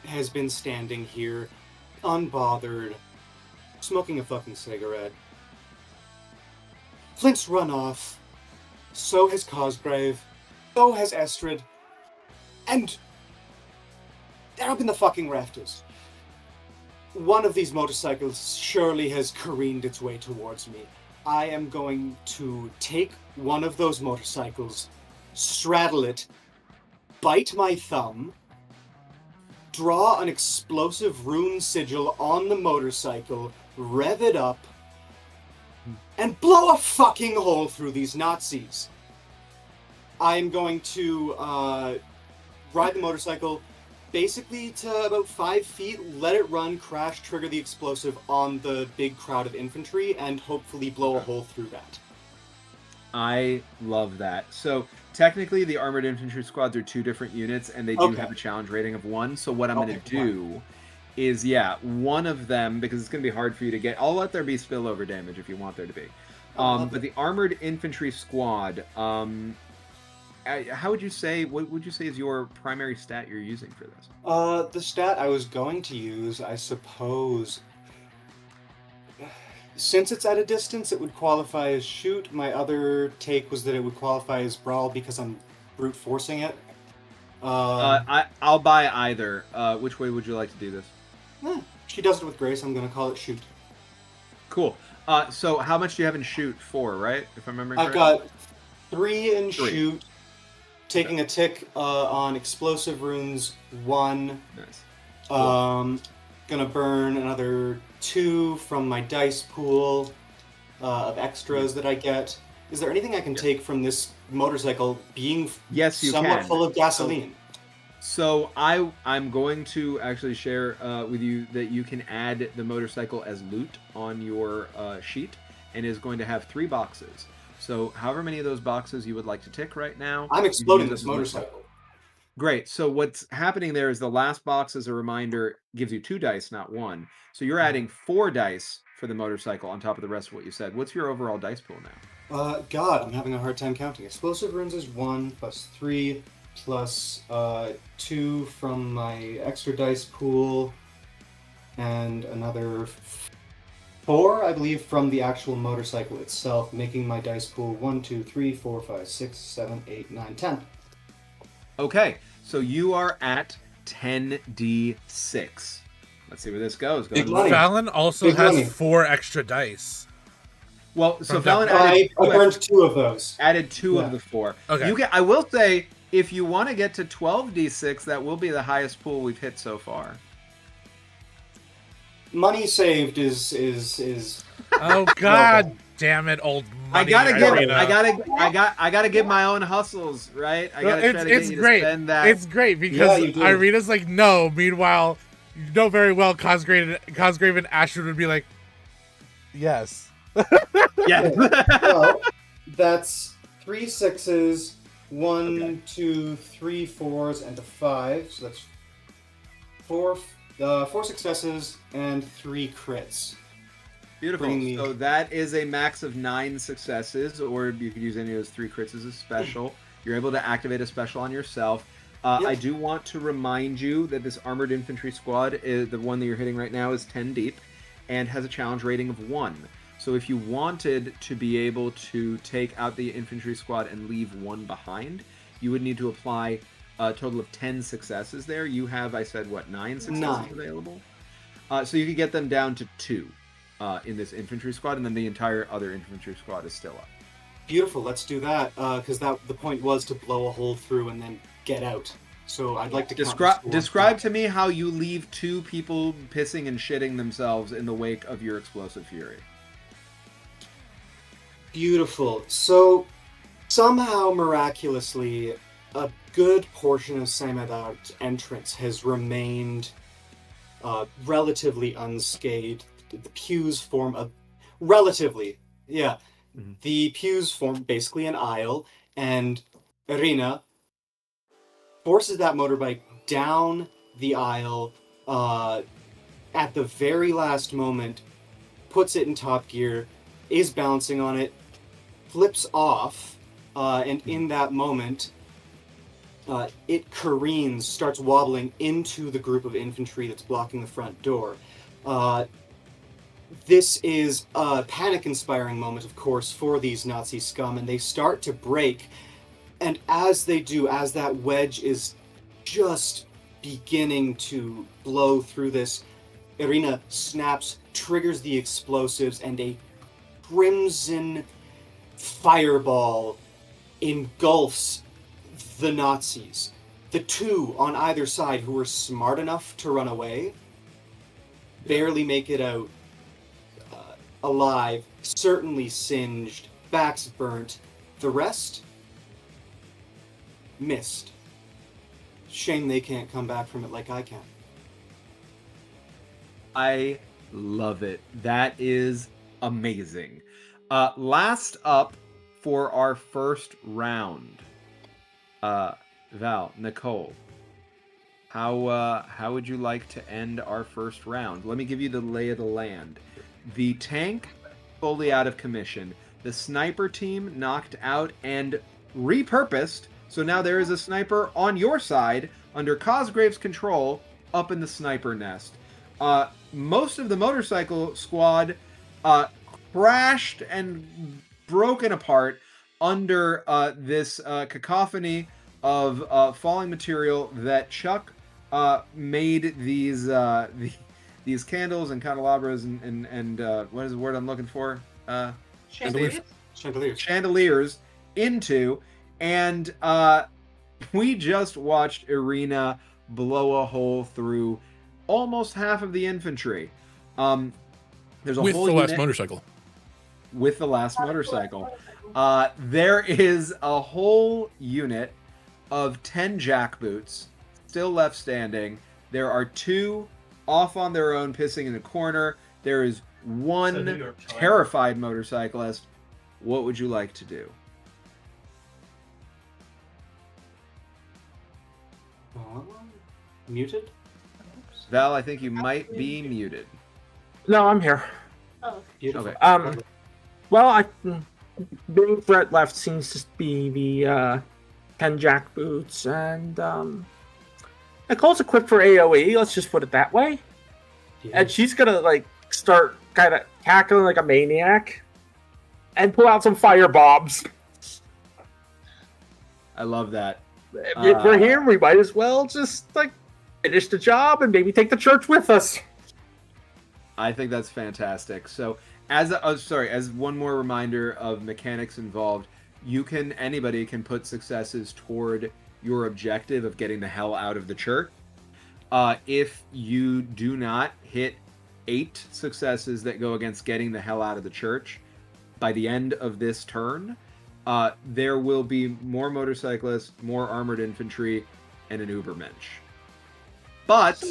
has been standing here, unbothered, smoking a fucking cigarette. Flint's run off. So has Cosgrave. So has Estrid. And they're up in the fucking rafters. One of these motorcycles surely has careened its way towards me. I am going to take one of those motorcycles, straddle it, bite my thumb, draw an explosive rune sigil on the motorcycle, rev it up, and blow a fucking hole through these Nazis. I am going to ride the motorcycle basically to about 5 feet, let it run, crash, trigger the explosive on the big crowd of infantry, and hopefully blow a hole through that. I love that. So technically the armored infantry squads are 2 different units, and they do have a challenge rating of 1. So what I'm going to do is, one of them, because it's going to be hard for you to get, I'll let there be spillover damage if you want there to be. But the armored infantry squad, how would you say, what would you say is your primary stat you're using for this? The stat I was going to use, I suppose, since it's at a distance, it would qualify as shoot. My other take was that it would qualify as brawl because I'm brute forcing it. I'll buy either. Which way would you like to do this? She does it with grace. I'm going to call it shoot. Cool. So how much do you have in shoot? 4, right? If I remember correctly. I've got 3 in shoot. Taking a tick on explosive runes, 1. Nice. Cool. Gonna burn another 2 from my dice pool of extras that I get. Is there anything I can take from this motorcycle being somewhat full of gasoline? So I'm going to actually share with you that you can add the motorcycle as loot on your sheet, and is going to have 3 boxes. So however many of those boxes you would like to tick right now. I'm exploding this motorcycle. Great. So what's happening there is the last box, as a reminder, gives you 2 dice, not 1. So you're adding 4 dice for the motorcycle on top of the rest of what you said. What's your overall dice pool now? God, I'm having a hard time counting. Explosive runes is 1 plus 3 plus 2 from my extra dice pool, and another 4, I believe, from the actual motorcycle itself, making my dice pool 1, 2, 3, 4, 5, 6, 7, 8, 9, 10. Okay, so you are at 10d6. Let's see where this goes. Fallon also has 4 extra dice. Well, so Fallon I burned 2 of those. Added 2 of the 4. Okay. I will say, if you want to get to 12d6, that will be the highest pool we've hit so far. Money saved is. Oh God damn it, old money. I gotta give my own hustles, right? I gotta try to get you to spend that. It's great because Irina's like, no. Meanwhile, you know very well Cosgrave and Ashwood would be like, yes. Yeah. Well, that's 3 6s, 1, 2, 3 4s, and a 5. So that's 4 successes and 3 crits. Beautiful. So that is a max of 9 successes, or you could use any of those 3 crits as a special. You're able to activate a special on yourself. I do want to remind you that this armored infantry squad, the one that you're hitting right now, is 10 deep and has a challenge rating of 1. So if you wanted to be able to take out the infantry squad and leave 1 behind, you would need to apply a total of 10 successes there. You have, I said, what, 9 successes available? So you could get them down to 2 in this infantry squad, and then the entire other infantry squad is still up. Beautiful, let's do that, because the point was to blow a hole through and then get out. So I'd like to count the score. Describe to me how you leave 2 people pissing and shitting themselves in the wake of your explosive fury. Beautiful. So somehow, miraculously, a good portion of Saint-Médard's entrance has remained relatively unscathed. The pews form a... Relatively, yeah. Mm-hmm. The pews form basically an aisle, and Irina forces that motorbike down the aisle at the very last moment, puts it in top gear, is bouncing on it, flips off, and in that moment, it careens, starts wobbling into the group of infantry that's blocking the front door. This is a panic-inspiring moment, of course, for these Nazi scum, and they start to break. And as they do, as that wedge is just beginning to blow through this, Irina snaps, triggers the explosives, and a crimson fireball engulfs the Nazis. The 2 on either side who were smart enough to run away barely make it out alive, certainly singed, backs burnt. The rest missed. Shame they can't come back from it like I can. I love it. That is amazing. Last up for our first round, Val, Nicole, how would you like to end our first round? Let me give you the lay of the land. The tank fully out of commission. The sniper team knocked out and repurposed. So now there is a sniper on your side under Cosgrave's control up in the sniper nest. Most of the motorcycle squad crashed and broken apart under this cacophony of falling material that Chuck made these candles and candelabras and what is the word I'm looking for? Chandeliers into, and we just watched Irina blow a hole through almost half of the infantry. There's a with whole the unit, last motorcycle. With the last motorcycle. There is a whole unit of 10 jackboots still left standing. There are 2 off on their own pissing in the corner. There is 1 terrified motorcyclist. What would you like to do? Muted? Val, I think you might be muted. No, I'm here. Oh. Beautiful. Okay. Well, being threat left seems to be the 10 jackboots, and Nicole's equipped for AoE. Let's just put it that way. Yeah. And she's gonna start kind of cackling like a maniac, and pull out some fire bombs. I love that. If we're here, we might as well just finish the job and maybe take the church with us. I think that's fantastic. So, as one more reminder of mechanics involved, anybody can put successes toward your objective of getting the hell out of the church. If you do not hit 8 successes that go against getting the hell out of the church by the end of this turn, there will be more motorcyclists, more armored infantry, and an Ubermensch. But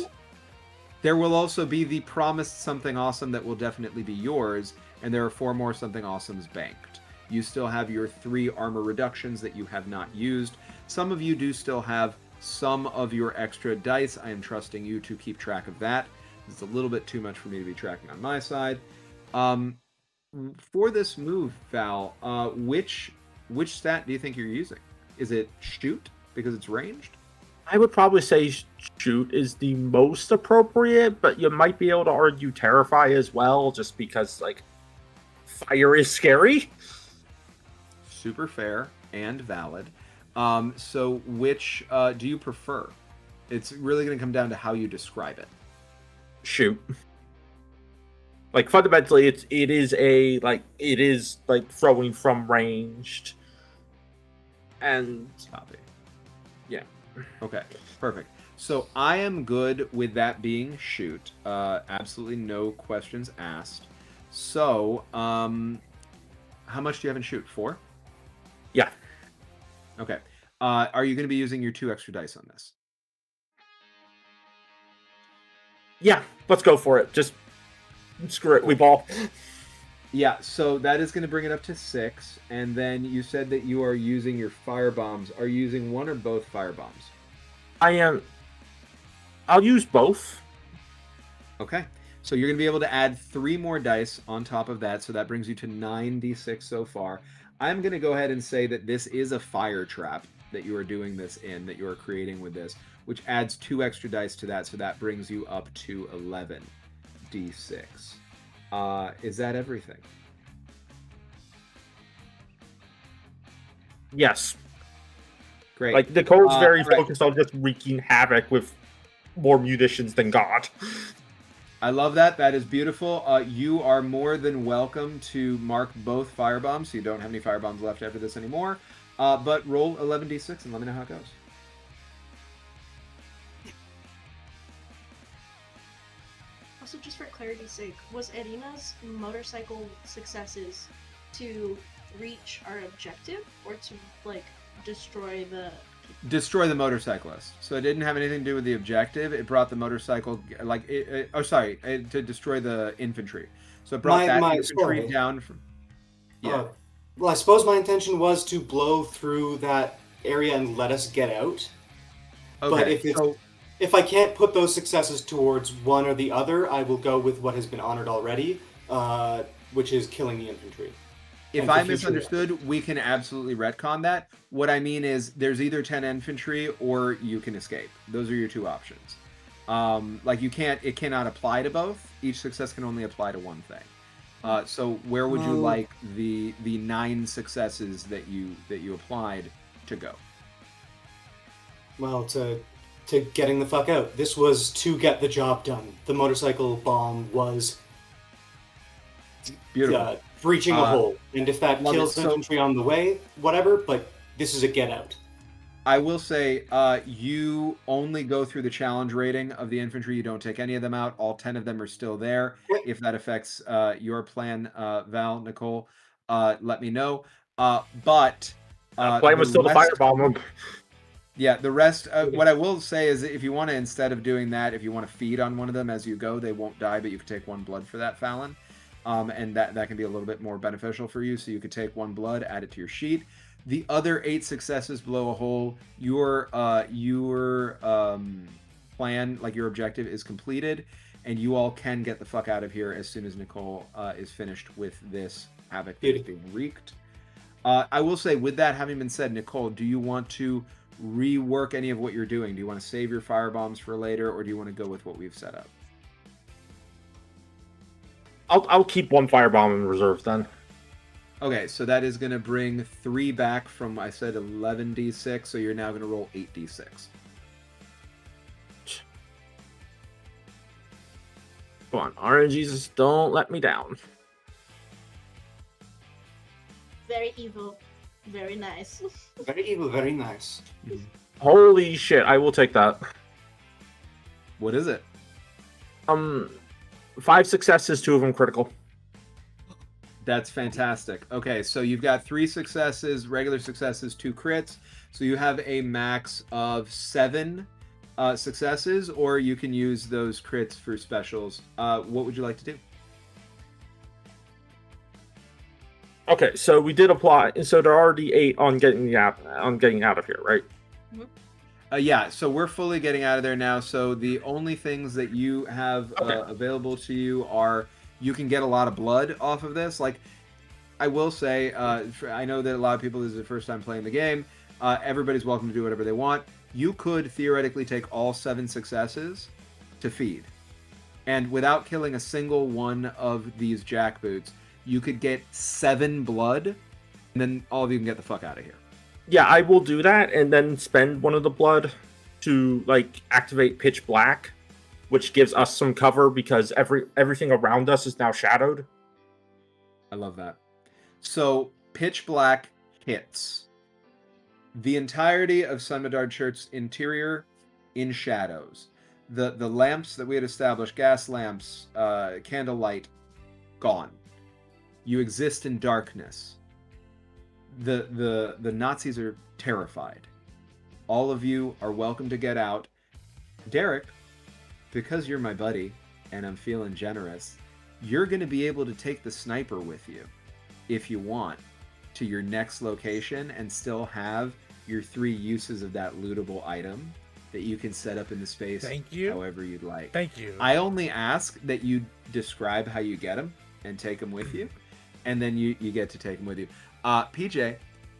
there will also be the promised something awesome that will definitely be yours, and there are 4 more something awesomes banked. You still have your 3 armor reductions that you have not used. Some of you do still have some of your extra dice. I am trusting you to keep track of that. It's a little bit too much for me to be tracking on my side. For this move, Val, which stat do you think you're using? Is it shoot because it's ranged? I would probably say shoot is the most appropriate, but you might be able to argue terrify as well, just because fire is scary. Super fair and valid. So which do you prefer? It's really going to come down to how you describe it. Shoot. Fundamentally, it is throwing from ranged, and Copy. Yeah. Okay, perfect. So I am good with that being shoot. Absolutely no questions asked. So, how much do you have in shoot? 4? Yeah. Okay. Are you going to be using your 2 extra dice on this? Yeah, let's go for it. Just screw it. We ball. Yeah, so that is going to bring it up to 6. And then you said that you are using your fire bombs. Are you using one or both fire bombs? I am. I'll use both. Okay. So you're going to be able to add 3 more dice on top of that. So that brings you to 9d6 so far. I'm going to go ahead and say that this is a fire trap that you are doing this in, that you are creating with this, which adds 2 extra dice to that. So that brings you up to 11d6. Is that everything? Yes. Great. Like, Nicole's very right. focused on just wreaking havoc with more munitions than God. I love that. That is beautiful. You are more than welcome to mark both firebombs, so you don't have any firebombs left after this anymore. But roll 11d6 and let me know how it goes. Also, just for clarity's sake, was Irina's motorcycle successes to reach our objective or to, like, destroy the motorcyclist? So it didn't have anything to do with the objective. It brought the motorcycle, like, to destroy the infantry. So it brought that infantry down from... Yeah. Well, I suppose my intention was to blow through that area and let us get out. Okay, But if I can't put those successes towards one or the other, I will go with what has been honored already, which is killing the infantry. If I misunderstood, we can absolutely retcon that. What I mean is there's either 10 infantry or you can escape. Those are your 2 options. Like, it cannot apply to both. Each success can only apply to one thing. So where would you like the 9 successes that you applied to go? Well, to getting the fuck out. This was to get the job done. The motorcycle bomb was beautiful. Breaching a hole. And if that kills the infantry on the way, whatever, but this is a get out. I will say, you only go through the challenge rating of the infantry. You don't take any of them out. All 10 of them are still there. If that affects your plan, Val, Nicole, let me know. But plan was still the firebomb. Yeah, the rest, what I will say is if you want to, instead of doing that, if you want to feed on one of them as you go, they won't die, but you can take 1 blood for that, Fallon. And that can be a little bit more beneficial for you. So you could take 1 blood, add it to your sheet. The other 8 successes blow a hole. Your plan, like your objective, is completed, and you all can get the fuck out of here as soon as Nicole is finished with this havoc that is being wreaked. I will say, with that having been said, Nicole, do you want to rework any of what you're doing? Do you want to save your firebombs for later, or do you want to go with what we've set up? I'll keep 1 firebomb in reserve then. Okay, so that is going to bring 3 back from, I said 11d6, so you're now going to roll 8d6. Come on, RNGesus, don't let me down. very evil, very nice. Very evil, very nice. Holy shit, I will take that. What is it? 5 successes, 2 of them critical. That's fantastic. Okay, so you've got 3 successes, regular successes, 2 crits. So you have a max of 7 successes, or you can use those crits for specials. What would you like to do? Okay, so we did apply. So there are already 8 on getting out of here, right? Yeah, so we're fully getting out of there now. So the only things that you have available to you are, you can get a lot of blood off of this. Like, I will say, I know that a lot of people, this is their first time playing the game. Everybody's welcome to do whatever they want. You could theoretically take all 7 successes to feed. And without killing a single one of these jackboots, you could get 7 blood, and then all of you can get the fuck out of here. Yeah, I will do that, and then spend one of the blood to, like, activate pitch black, which gives us some cover because everything around us is now shadowed. I love that. So pitch black hits. The entirety of Sun Medard Church's interior in shadows. The lamps that we had established, gas lamps, candlelight, gone. You exist in darkness. The Nazis are terrified. All of you are welcome to get out. Derek, because you're my buddy and I'm feeling generous, you're going to be able to take the sniper with you, if you want, to your next location and still have your 3 uses of that lootable item that you can set up in the space however you'd like. Thank you. I only ask that you describe how you get them and take them with you, and then you get to take them with you. PJ,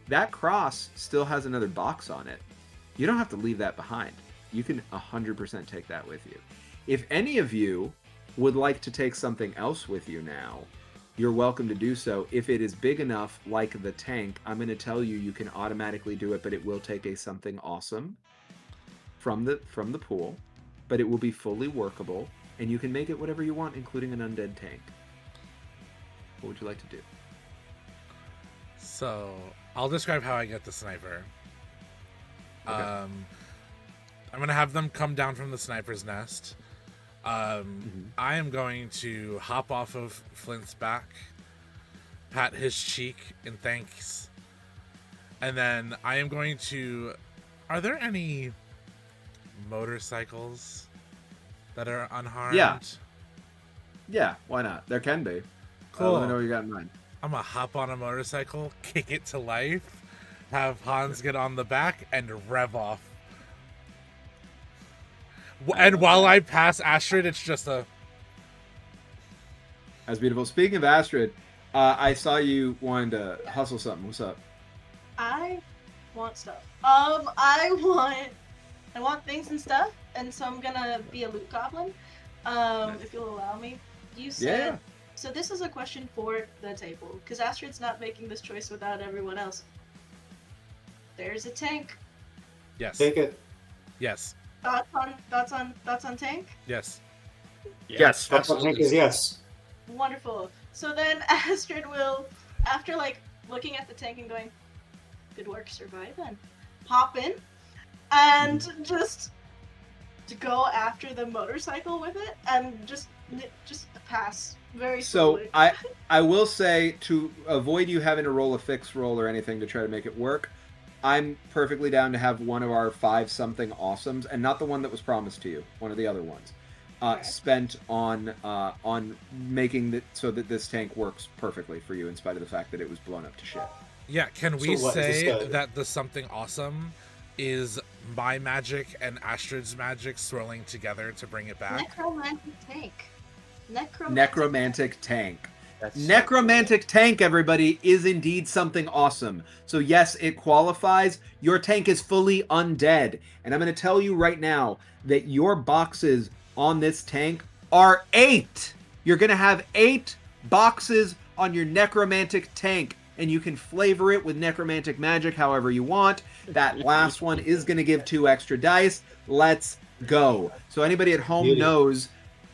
that cross still has another box on it. You don't have to leave that behind. You can 100% take that with you. If any of you would like to take something else with you now, you're welcome to do so. If it is big enough, like the tank, I'm going to tell you you can automatically do it, but it will take a something awesome from the pool, but it will be fully workable, and you can make it whatever you want, including an undead tank. What would you like to do? So, I'll describe how I get the sniper. Okay. I'm going to have them come down from the sniper's nest. I am going to hop off of Flint's back, pat his cheek in thanks, and then I am going to... Are there any motorcycles that are unharmed? Yeah, why not? There can be. Cool. Let me know what you got in mind. I'm gonna hop on a motorcycle, kick it to life, have Hans get on the back, and rev off. And while I pass Astrid, it's just a... That's beautiful. Speaking of Astrid, I saw you wanting to hustle something. What's up? I want stuff. I want things and stuff, and so I'm gonna be a loot goblin. If you'll allow me. You said... Yeah. So this is a question for the table, because Astrid's not making this choice without everyone else. There's a tank. Yes. Take it. Yes. Thoughts on tank? Yes. Yes. That's what tank is, yes. Wonderful. So then Astrid will, after looking at the tank and going, good work, surviving, hop in and just to go after the motorcycle with it and just pass very slowly. So I will say, to avoid you having to roll a fixed roll or anything to try to make it work, I'm perfectly down to have one of our 5-something awesomes, and not the one that was promised to you, one of the other ones, spent on making it so that this tank works perfectly for you, in spite of the fact that it was blown up to shit. Yeah, can we So what, say that the something awesome is my magic and Astrid's magic swirling together to bring it back? Necromantic tank. Necromantic tank. Necromantic tank, everybody, is indeed something awesome. So yes, it qualifies. Your tank is fully undead. And I'm going to tell you right now that your boxes on this tank are 8. You're going to have 8 boxes on your necromantic tank. And you can flavor it with necromantic magic however you want. That last one is going to give 2 extra dice. Let's go. So anybody at home knows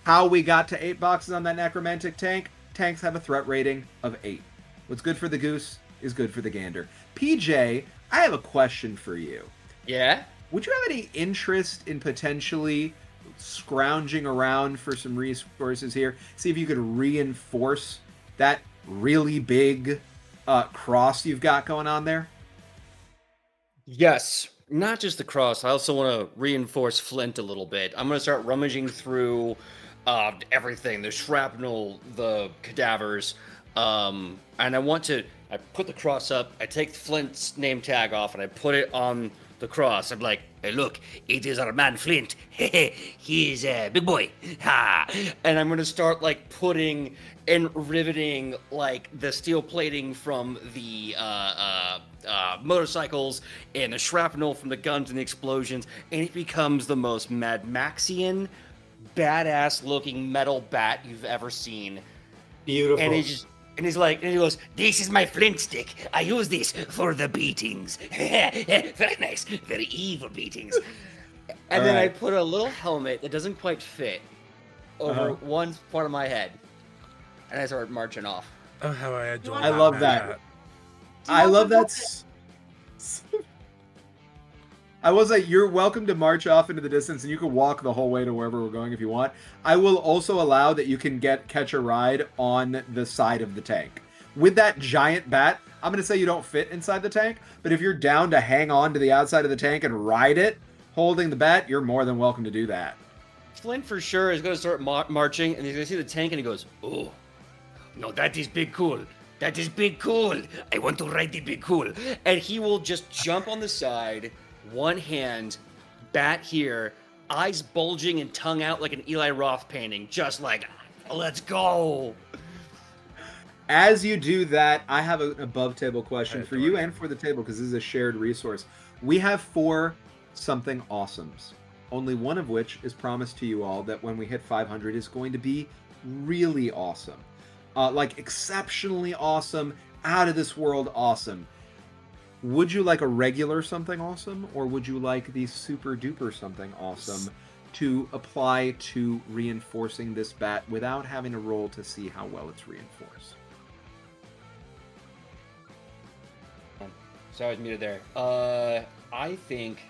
how we got to 8 boxes on that necromantic tank. Tanks have a threat rating of 8. What's good for the goose is good for the gander. PJ, I have a question for you. Yeah? Would you have any interest in potentially scrounging around for some resources here? See if you could reinforce that really big cross you've got going on there? Yes. Not just the cross. I also want to reinforce Flint a little bit. I'm going to start rummaging through everything, the shrapnel, the cadavers, and I put the cross up, I take Flint's name tag off, and I put it on the cross. I'm like, hey, look, it is our man Flint. He's a big boy. Ha! And I'm going to start, putting and riveting, the steel plating from the motorcycles and the shrapnel from the guns and the explosions, and it becomes the most Mad Maxian, badass looking metal bat you've ever seen. Beautiful. And he goes, this is my flint stick. I use this for the beatings. Very nice. Very evil beatings. And then I put a little helmet that doesn't quite fit over one part of my head. And I start marching off. Oh, how I adore I love that. I love that. I will say you're welcome to march off into the distance, and you can walk the whole way to wherever we're going if you want. I will also allow that you can catch a ride on the side of the tank. With that giant bat, I'm going to say you don't fit inside the tank, but if you're down to hang on to the outside of the tank and ride it, holding the bat, you're more than welcome to do that. Flint for sure is going to start marching, and he's going to see the tank, and he goes, "Oh, no, that is big cool. That is big cool. I want to ride the big cool." And he will just jump on the side, one hand, bat here, eyes bulging and tongue out like an Eli Roth painting, just like, let's go. As you do that, I have an above-table question for you and for the table, because this is a shared resource. We have 4 something awesomes, only one of which is promised to you all that when we hit 500 is going to be really awesome. Like exceptionally awesome, out of this world awesome. Would you like a regular something awesome, or would you like the super duper something awesome to apply to reinforcing this bat without having to roll to see how well it's reinforced? Sorry, I was muted there. I think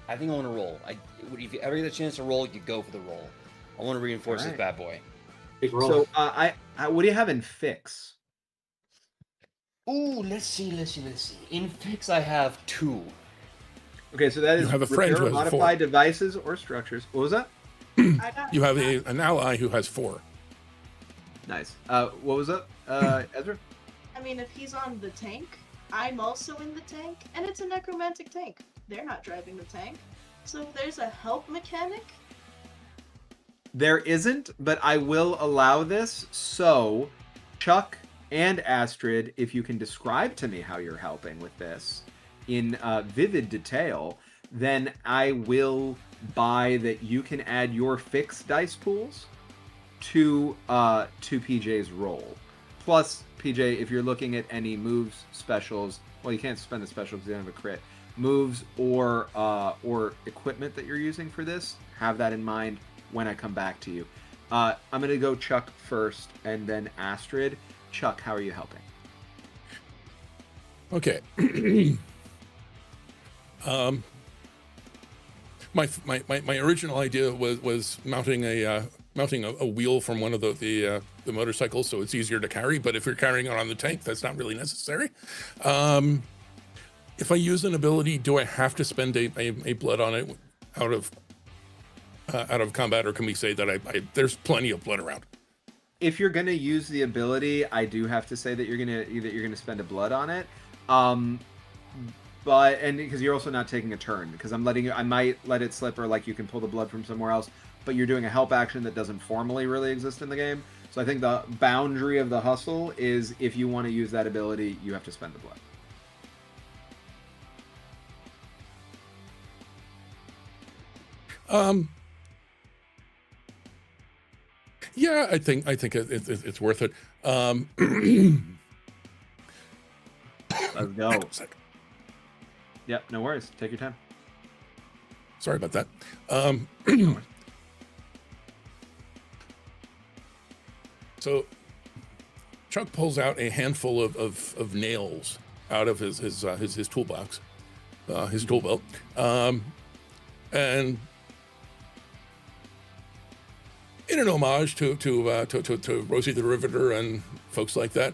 I want to roll. If you ever get a chance to roll, you go for the roll. I want to reinforce this bad boy. Big roll. So, what do you have in fix? Ooh, let's see. In fix, I have 2. Okay, so that is You have a friend repair who has modify 4. devices or structures. What was that? You have an ally who has 4. Nice. What was that, Ezra? I mean, if he's on the tank, I'm also in the tank, and it's a necromantic tank. They're not driving the tank. So if there's a help mechanic... There isn't, but I will allow this. So, Chuck and Astrid, if you can describe to me how you're helping with this in vivid detail, then I will buy that you can add your fixed dice pools to PJ's roll. Plus, PJ, if you're looking at any moves, specials, well, you can't spend the special because you don't have a crit. Moves or equipment that you're using for this, have that in mind when I come back to you. I'm going to go Chuck first, and then Astrid. Chuck, how are you helping? Okay. My original idea was mounting a wheel from one of the motorcycles, so it's easier to carry. But if you're carrying it on the tank, that's not really necessary. If I use an ability, do I have to spend a blood on it out of combat, or can we say that there's plenty of blood around? If you're gonna use the ability, I do have to say that you're gonna spend a blood on it. But because you're also not taking a turn, because I might let it slip, or like you can pull the blood from somewhere else, but you're doing a help action that doesn't formally really exist in the game. So I think the boundary of the hustle is if you want to use that ability, you have to spend the blood. Yeah, I think it's worth it. Let's go. Yep, no worries. Take your time. Sorry about that. So Chuck pulls out a handful of nails out of his toolbox, his tool belt, and in an homage to Rosie the Riveter and folks like that,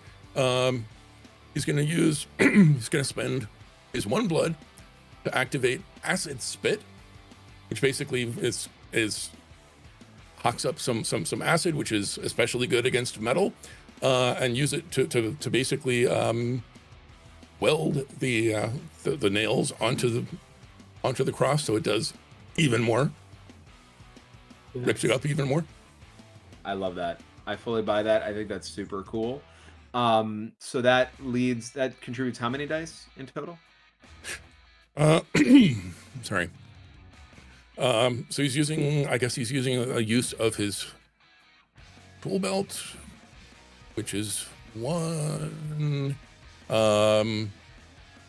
he's going to spend his 1 blood to activate acid spit, which basically hawks up some acid, which is especially good against metal, and use it to basically weld the nails onto the cross, so it does even more, rips it up even more. I love that. I fully buy that. I think that's super cool. So that contributes how many dice in total? Sorry. So he's using a use of his tool belt, which is 1,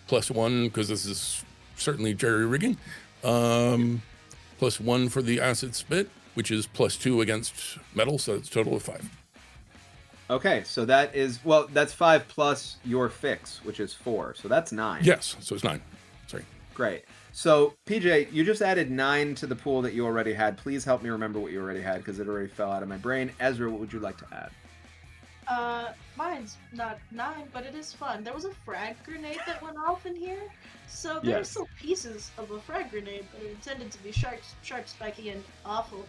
plus 1, because this is certainly jerry rigging, plus 1 for the acid spit, which is plus 2 against metal, so it's a total of 5. Okay, so that's 5 plus your fix, which is 4, so that's 9. Yes, so it's 9. Sorry. Great. So, PJ, you just added 9 to the pool that you already had. Please help me remember what you already had because it already fell out of my brain. Ezra, what would you like to add? Mine's not 9, but it is fun. There was a frag grenade that went off in here, so there's still pieces of a frag grenade that are intended to be sharp, spiky, and awful.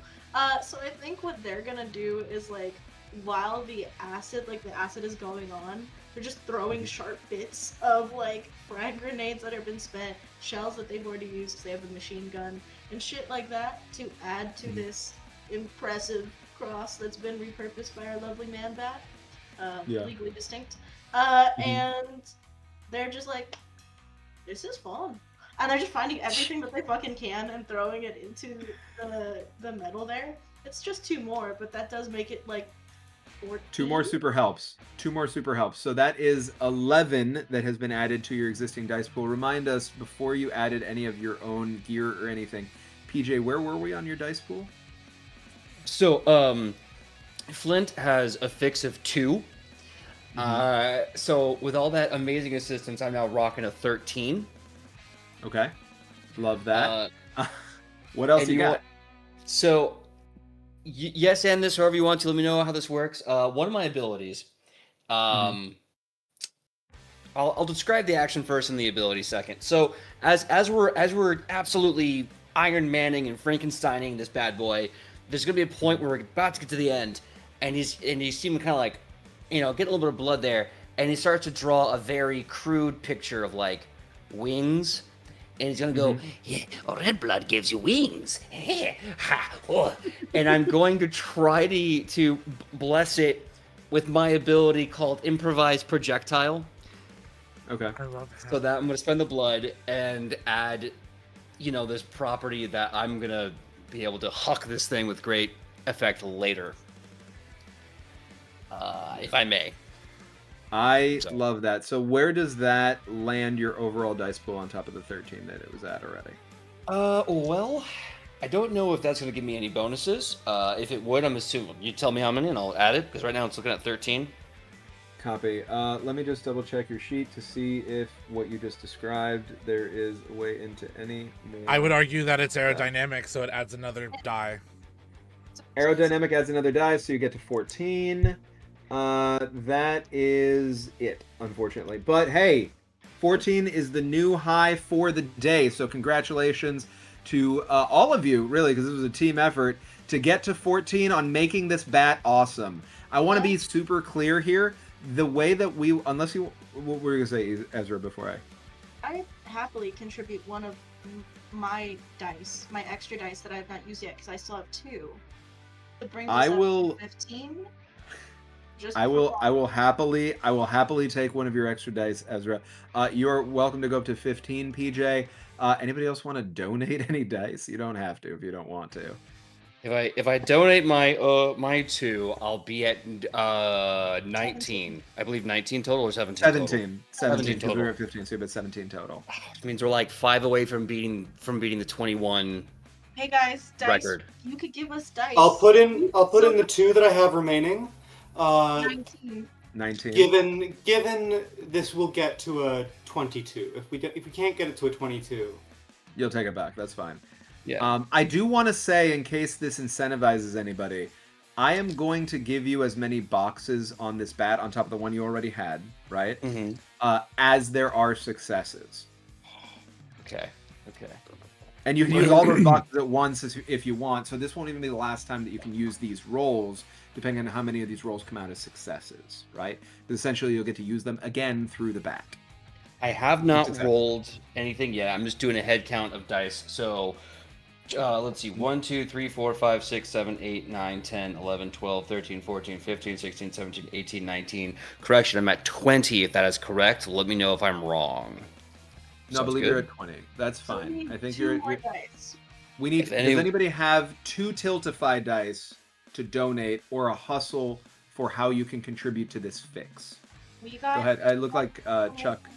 So I think what they're gonna do is, like, while the acid is going on, they're just throwing sharp bits of, like, frag grenades that have been spent, shells that they've already used because they have a machine gun, and shit like that to add to this impressive cross that's been repurposed by our lovely man bat. Legally distinct. And they're just like, this is fun. And they're just finding everything that they fucking can and throwing it into the metal there. It's just 2 more, but that does make it like 14. 2 more super helps. 2 more super helps. So that is 11 that has been added to your existing dice pool. Remind us, before you added any of your own gear or anything, PJ, where were we on your dice pool? So, Flint has a fix of 2. So with all that amazing assistance, I'm now rocking a 13. Okay. Love that. What else you got? So, yes, and this, however you want to. Let me know how this works. One of my abilities. I'll describe the action first and the ability second. So, as we're absolutely Iron Manning and Frankensteining this bad boy, there's gonna be a point where we're about to get to the end, and he's seeming kind of like, getting a little bit of blood there, and he starts to draw a very crude picture of like wings, and he's gonna go, yeah, red blood gives you wings, and I'm going to try to bless it with my ability called improvised projectile. Okay. I love that. So that I'm gonna spend the blood and add, this property that I'm gonna be able to huck this thing with great effect later. If I may. I love that. So where does that land your overall dice pool on top of the 13 that it was at already? Well, I don't know if that's going to give me any bonuses. If it would, I'm assuming. You tell me how many and I'll add it, because right now it's looking at 13. Copy. Let me just double check your sheet to see if what you just described, there is a way into any more. I would argue that it's aerodynamic, so it adds another die. Aerodynamic adds another die, so you get to 14. That is it, unfortunately. But hey, 14 is the new high for the day. So congratulations to all of you, really, because this was a team effort to get to 14 on making this bat awesome. I want to be super clear here. The way that we, unless you, what were you going to say, Ezra, before I happily contribute one of my dice, my extra dice that I have not used yet, because I still have 2. To bring this up to 15. I will happily take one of your extra dice, Ezra. You're welcome to go up to 15, PJ. Anybody else want to donate any dice? You don't have to if you don't want to. If I donate my 2, I'll be at 19. I believe 19 total or 17 total? 17 total. We were at 15, so but 17 total. Which means we're like 5 away from beating the 21 Hey guys, dice. record. You could give us dice. I'll put in the 2 that I have remaining. 19. 19. Given this will get to a 22. If we can't get it to a 22, you'll take it back. That's fine. Yeah. I do want to say, in case this incentivizes anybody, I am going to give you as many boxes on this bat on top of the one you already had, right? As there are successes. Okay. And you can use all those boxes at once if you want. So this won't even be the last time that you can use these rolls, depending on how many of these rolls come out as successes, right? But essentially, you'll get to use them again through the bat. I have not rolled anything yet. I'm just doing a head count of dice. So let's see. 1, 2, 3, 4, 5, 6, 7, 8, 9, 10, 11, 12, 13, 14, 15, 16, 17, 18, 19. Correction, I'm at 20 if that is correct. Let me know if I'm wrong. No, I believe you're at 20. That's fine. I think you're dice. We need. Does anybody have 2 Tiltify dice to donate or a hustle for how you can contribute to this fix? Go ahead. I look like Chuck.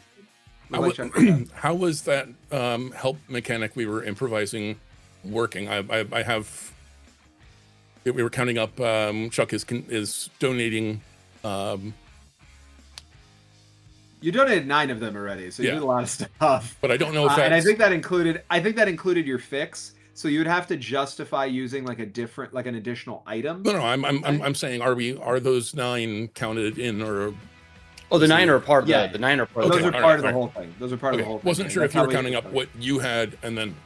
How was that help mechanic we were improvising working? I have. We were counting up. Chuck is donating You donated 9 of them already, so you Yeah. did a lot of stuff. But I don't know if And I that's... think that included your fix. So you would have to justify using like an additional item. No, I'm saying, are those 9 counted in, or... Oh, the 9 are part of Yeah. the 9 are part of Those the are part of the whole thing. Those are part of the whole thing. Wasn't sure That's if you how were we counting get up it. what you had and then...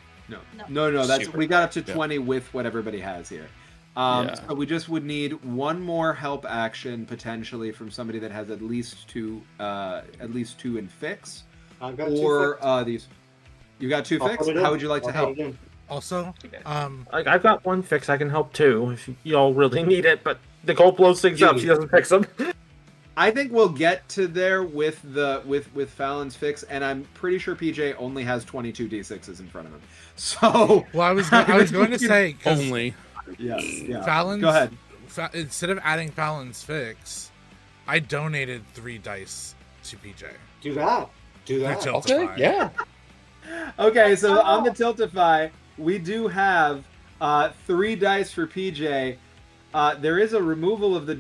No. That's Super. we got up to Yeah. 20 with what everybody has here. So we just would need one more help action potentially from somebody that has at least 2 in fix. I've got Or 2 fix. these. You got 2 I'll fix? put it in. How would you like to I'll help? put it in. Also, I've got 1 fix. I can help too if y'all really need it. But Nicole blows things up. She doesn't fix them. I think we'll get to there with Fallon's fix, and I'm pretty sure PJ only has 22 d6s in front of him. So, well, I was going to say, 'cause Only. yeah. Fallon's, Go ahead. Instead of adding Fallon's fix, I donated 3 dice to PJ. Do that. Do The that. Tiltify. yeah. Okay, so on the Tiltify, we do have 3 dice for PJ. There is a removal of the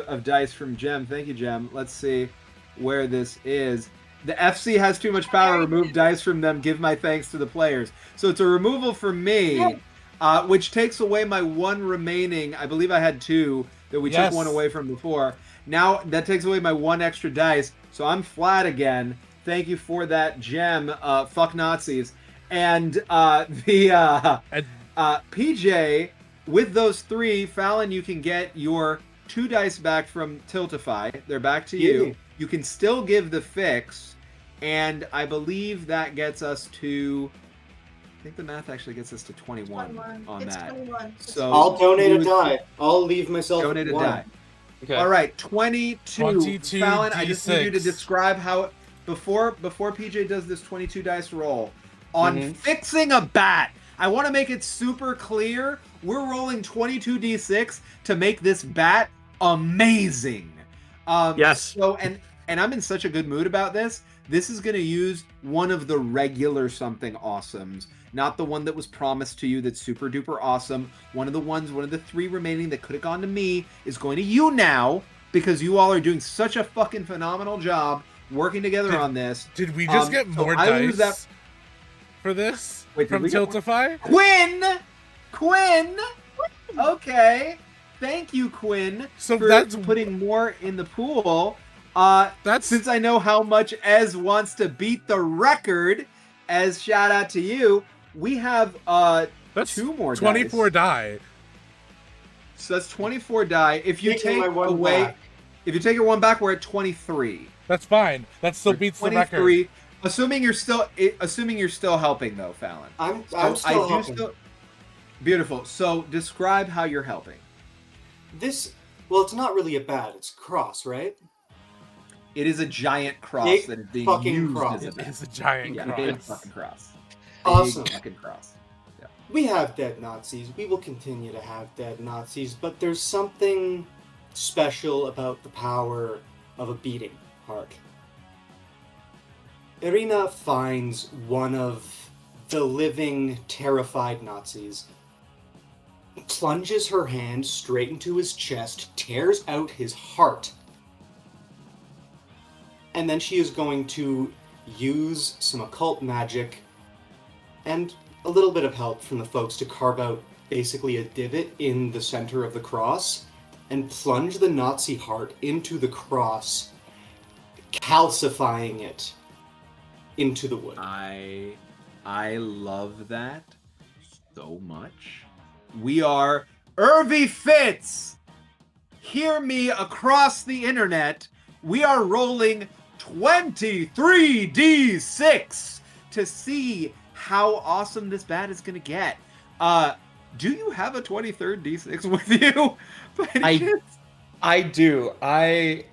of dice from Gem. Thank you, Gem. Let's see where this is. The FC has too much power. Remove dice from them. Give my thanks to the players. So it's a removal for me, which takes away my 1 remaining. I believe I had 2 that we took 1 away from before. Now that takes away my 1 extra dice. So I'm flat again. Thank you for that, Gem. Fuck Nazis. And PJ, with those 3, Fallon, you can get your 2 dice back from Tiltify. They're back to you. Yeah. You can still give the fix, and I believe that gets us to... I think the math actually gets us to 21 on it's that. 21. So I'll donate you a would die. I'll leave myself Donate a 1. die. Okay. All right, 22. Fallon, I just need you to D6. describe how... Before PJ does this 22 dice roll, on fixing a bat, I want to make it super clear, we're rolling 22 d6 to make this bat amazing. Yes. So, and I'm in such a good mood about this. This is going to use one of the regular something awesomes, not the one that was promised to you that's super duper awesome. One of the 3 remaining that could have gone to me is going to you now, because you all are doing such a fucking phenomenal job working together on this. Did we just get more dice for this from Tiltify? Quinn! Okay. Thank you, Quinn, So for that's putting more in the pool. that's Since I know how much Ez wants to beat the record, Ez, shout out to you, we have that's 2 more 24 dice. die. So that's 24 die. If you Taking take my 1 away... back. If you take your 1 back, we're at 23. That's fine. That still beats the record. 23. Assuming you're still helping though, Fallon. I'm So still helping. Beautiful. So describe how you're helping. Well, it's not really a bat. It's a cross, right? It is a giant cross Big that is being fucking used cross. as a bat. It's a giant Yeah, cross. big fucking cross. Awesome. Big fucking cross. We have dead Nazis. We will continue to have dead Nazis, but there's something special about the power of a beating heart. Irina finds one of the living, terrified Nazis, plunges her hand straight into his chest, tears out his heart, and then she is going to use some occult magic and a little bit of help from the folks to carve out basically a divot in the center of the cross and plunge the Nazi heart into the cross, calcifying it into the wood. I love that so much. We are Irvy Fitz. Hear me across the internet. We are rolling 23d6 to see how awesome this bat is going to get. Do you have a 23rd d6 with you? I do. I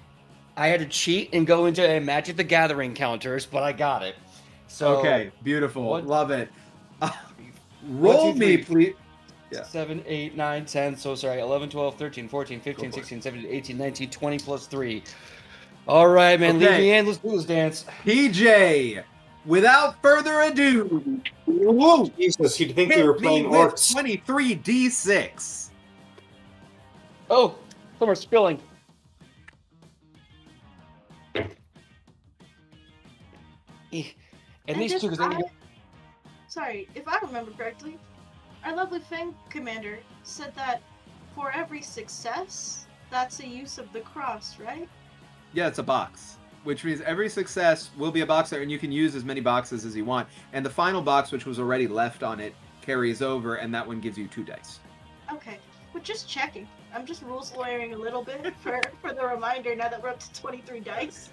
had to cheat and go into Magic the Gathering counters, but I got it. So Okay, beautiful. What- Love it. Roll 1, 2, me, 3. please. Yeah. 7, 8, 9, 10, so sorry, 11, 12, 13, 14, 15, Go for it. 16, 17, 18, 19, 20 plus 3. All right, man, leave Okay. me in. Let's do this dance. PJ, without further ado, whoa, Jesus, you'd think we were hit me playing with orcs. 23d6. Oh, some are spilling. And these two, sorry, if I remember correctly, our lovely Fang commander said that for every success, that's a use of the cross, right? Yeah, it's a box, which means every success will be a box there, and you can use as many boxes as you want. And the final box, which was already left on it, carries over, and that one gives you 2 dice. Okay, but just checking. I'm just rules lawyering a little bit for the reminder now that we're up to 23 dice.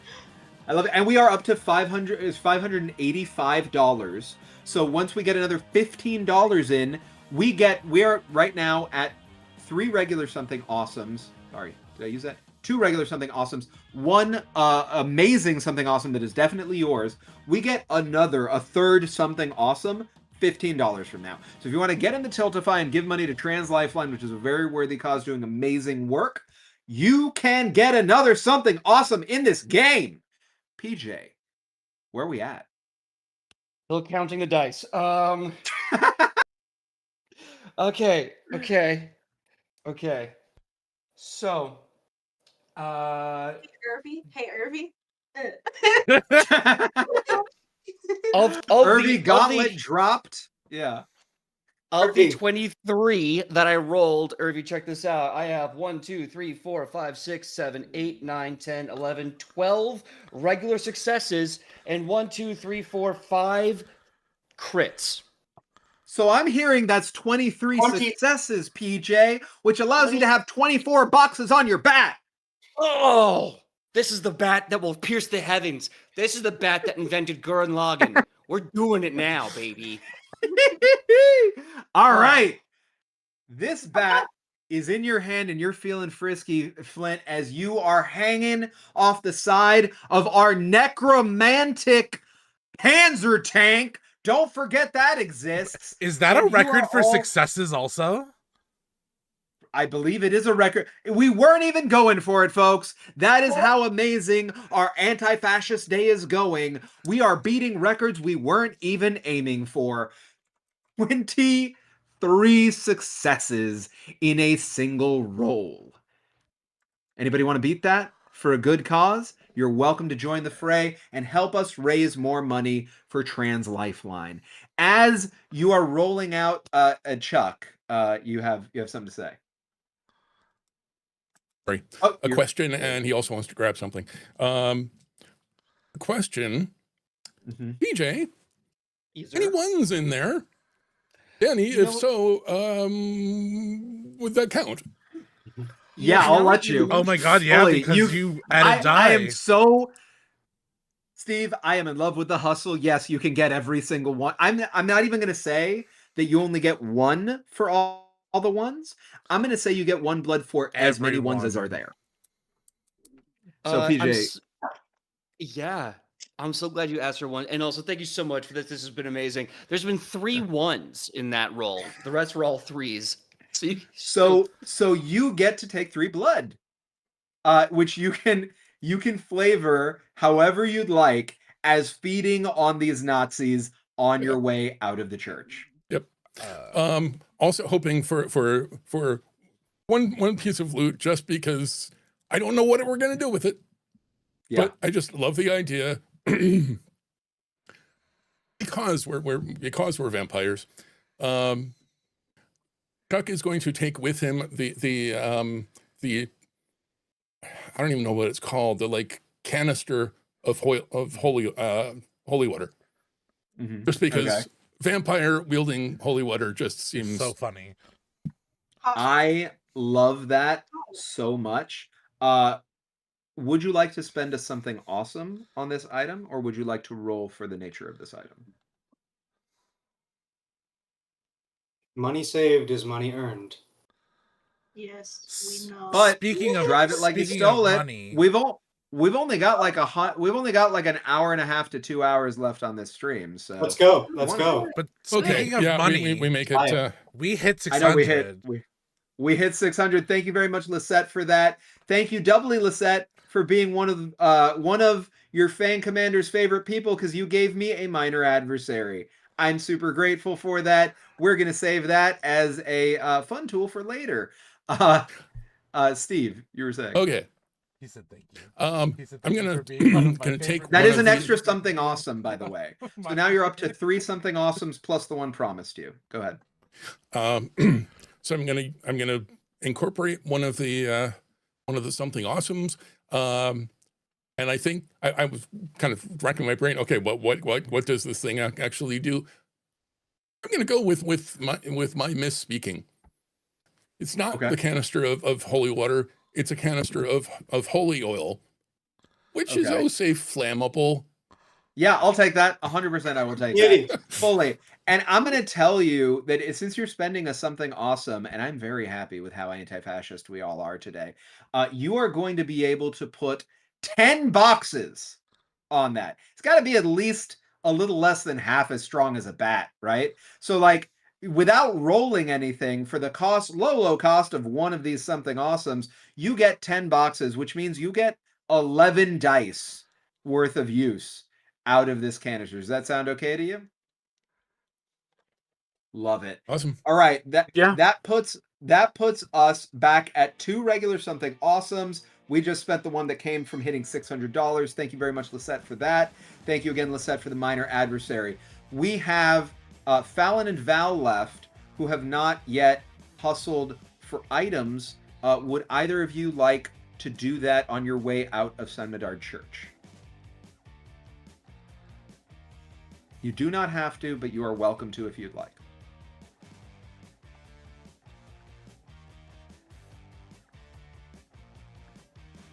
I love it. And we are up to $585. So once we get another $15 in, we are right now at 3 regular something awesomes. Sorry, did I use that? 2 regular something awesomes. 1 amazing something awesome that is definitely yours. We get a third something awesome, $15 from now. So if you want to get into Tiltify and give money to Translifeline, which is a very worthy cause doing amazing work, you can get another something awesome in this game. PJ, where are we at? Still counting the dice. Okay. So, Hey, Irvy. Irvy gauntlet dropped. Yeah. Of the 23 that I rolled, Irvy, check this out. I have 1, 2, 3, 4, 5, 6, 7, 8, 9, 10, 11, 12 regular successes, and 1, 2, 3, 4, 5 crits. So I'm hearing that's 23 successes, PJ, which allows you to have 24 boxes on your bat. Oh, this is the bat that will pierce the heavens. This is the bat that invented Gurren Lagann. We're doing it now, baby. All right. This bat is in your hand and you're feeling frisky, Flint, as you are hanging off the side of our necromantic Panzer tank. Don't forget that exists. Is that a record for successes also? I believe it is a record. We weren't even going for it, folks. That is how amazing our anti-fascist day is going. We are beating records we weren't even aiming for. 23 successes in a single roll. Anybody want to beat that for a good cause? You're welcome to join the fray and help us raise more money for Translifeline. As you are rolling out Chuck, you have something to say. Sorry. A question, and he also wants to grab something. Question, PJ, any ones in there? Danny, if so, would that count? Yeah, I'll let you. Oh my god, yeah, Ollie, because you added die. I am so... Steve, I am in love with the hustle. Yes, you can get every single one. I'm not even going to say that you only get 1 for all the ones. I'm going to say you get 1 blood for as many ones as are there. So, PJ... Yeah. I'm so glad you asked for 1. And also, thank you so much for this. This has been amazing. There's been 3 1s in that roll. The rest were all 3s. So you get to take 3 blood, which you can flavor however you'd like as feeding on these Nazis on your way out of the church. Yep. Also hoping for one piece of loot, just because I don't know what we're gonna do with it. Yeah. But I just love the idea. because we're vampires. Chuck is going to take with him the I don't even know what it's called, the like canister of holy water. Just because vampire wielding holy water just seems so funny. I love that so much. Would you like to spend something awesome on this item, or would you like to roll for the nature of this item? Money saved is money earned. Yes, we know. But speaking of drive it like you stole it. Money, We've only got like an hour and a half to 2 hours left on this stream. So let's go. But speaking of money, we make it. We hit 600. I know we hit 600. Thank you very much, Lisette, for that. Thank you doubly, Lisette, for being one of your fan commander's favorite people, because you gave me a minor adversary. I'm super grateful for that. We're gonna save that as a fun tool for later. Steve, you were saying. Okay. He said thank you. I'm He said, gonna "Thank you for being one of my gonna take favorite That one is of an the- extra something awesome, by the way. So now you're up to 3 something awesomes plus the one promised you. Go ahead. So I'm gonna incorporate one of the something awesomes. And I think I was kind of racking my brain. Okay, what does this thing actually do? I'm gonna go with my misspeaking. It's not Okay. the canister of holy water. It's a canister of holy oil, which is Okay. say flammable. Yeah, I'll take that. 100% I will take Beauty. that. Fully. And I'm going to tell you that since you're spending a something awesome, and I'm very happy with how anti-fascist we all are today, you are going to be able to put 10 boxes on that. It's got to be at least a little less than half as strong as a bat, right? So like without rolling anything for the low cost of one of these something awesomes, you get 10 boxes, which means you get 11 dice worth of use out of this canister. Does that sound okay to you? Love it. Awesome. All right, Yeah. that puts us back at 2 regular something awesomes. We just spent the one that came from hitting $600. Thank you very much, Lisette, for that. Thank you again, Lisette, for the minor adversary. We have Fallon and Val left, who have not yet hustled for items. Would either of you like to do that on your way out of San Medard Church? You do not have to, but you are welcome to if you'd like.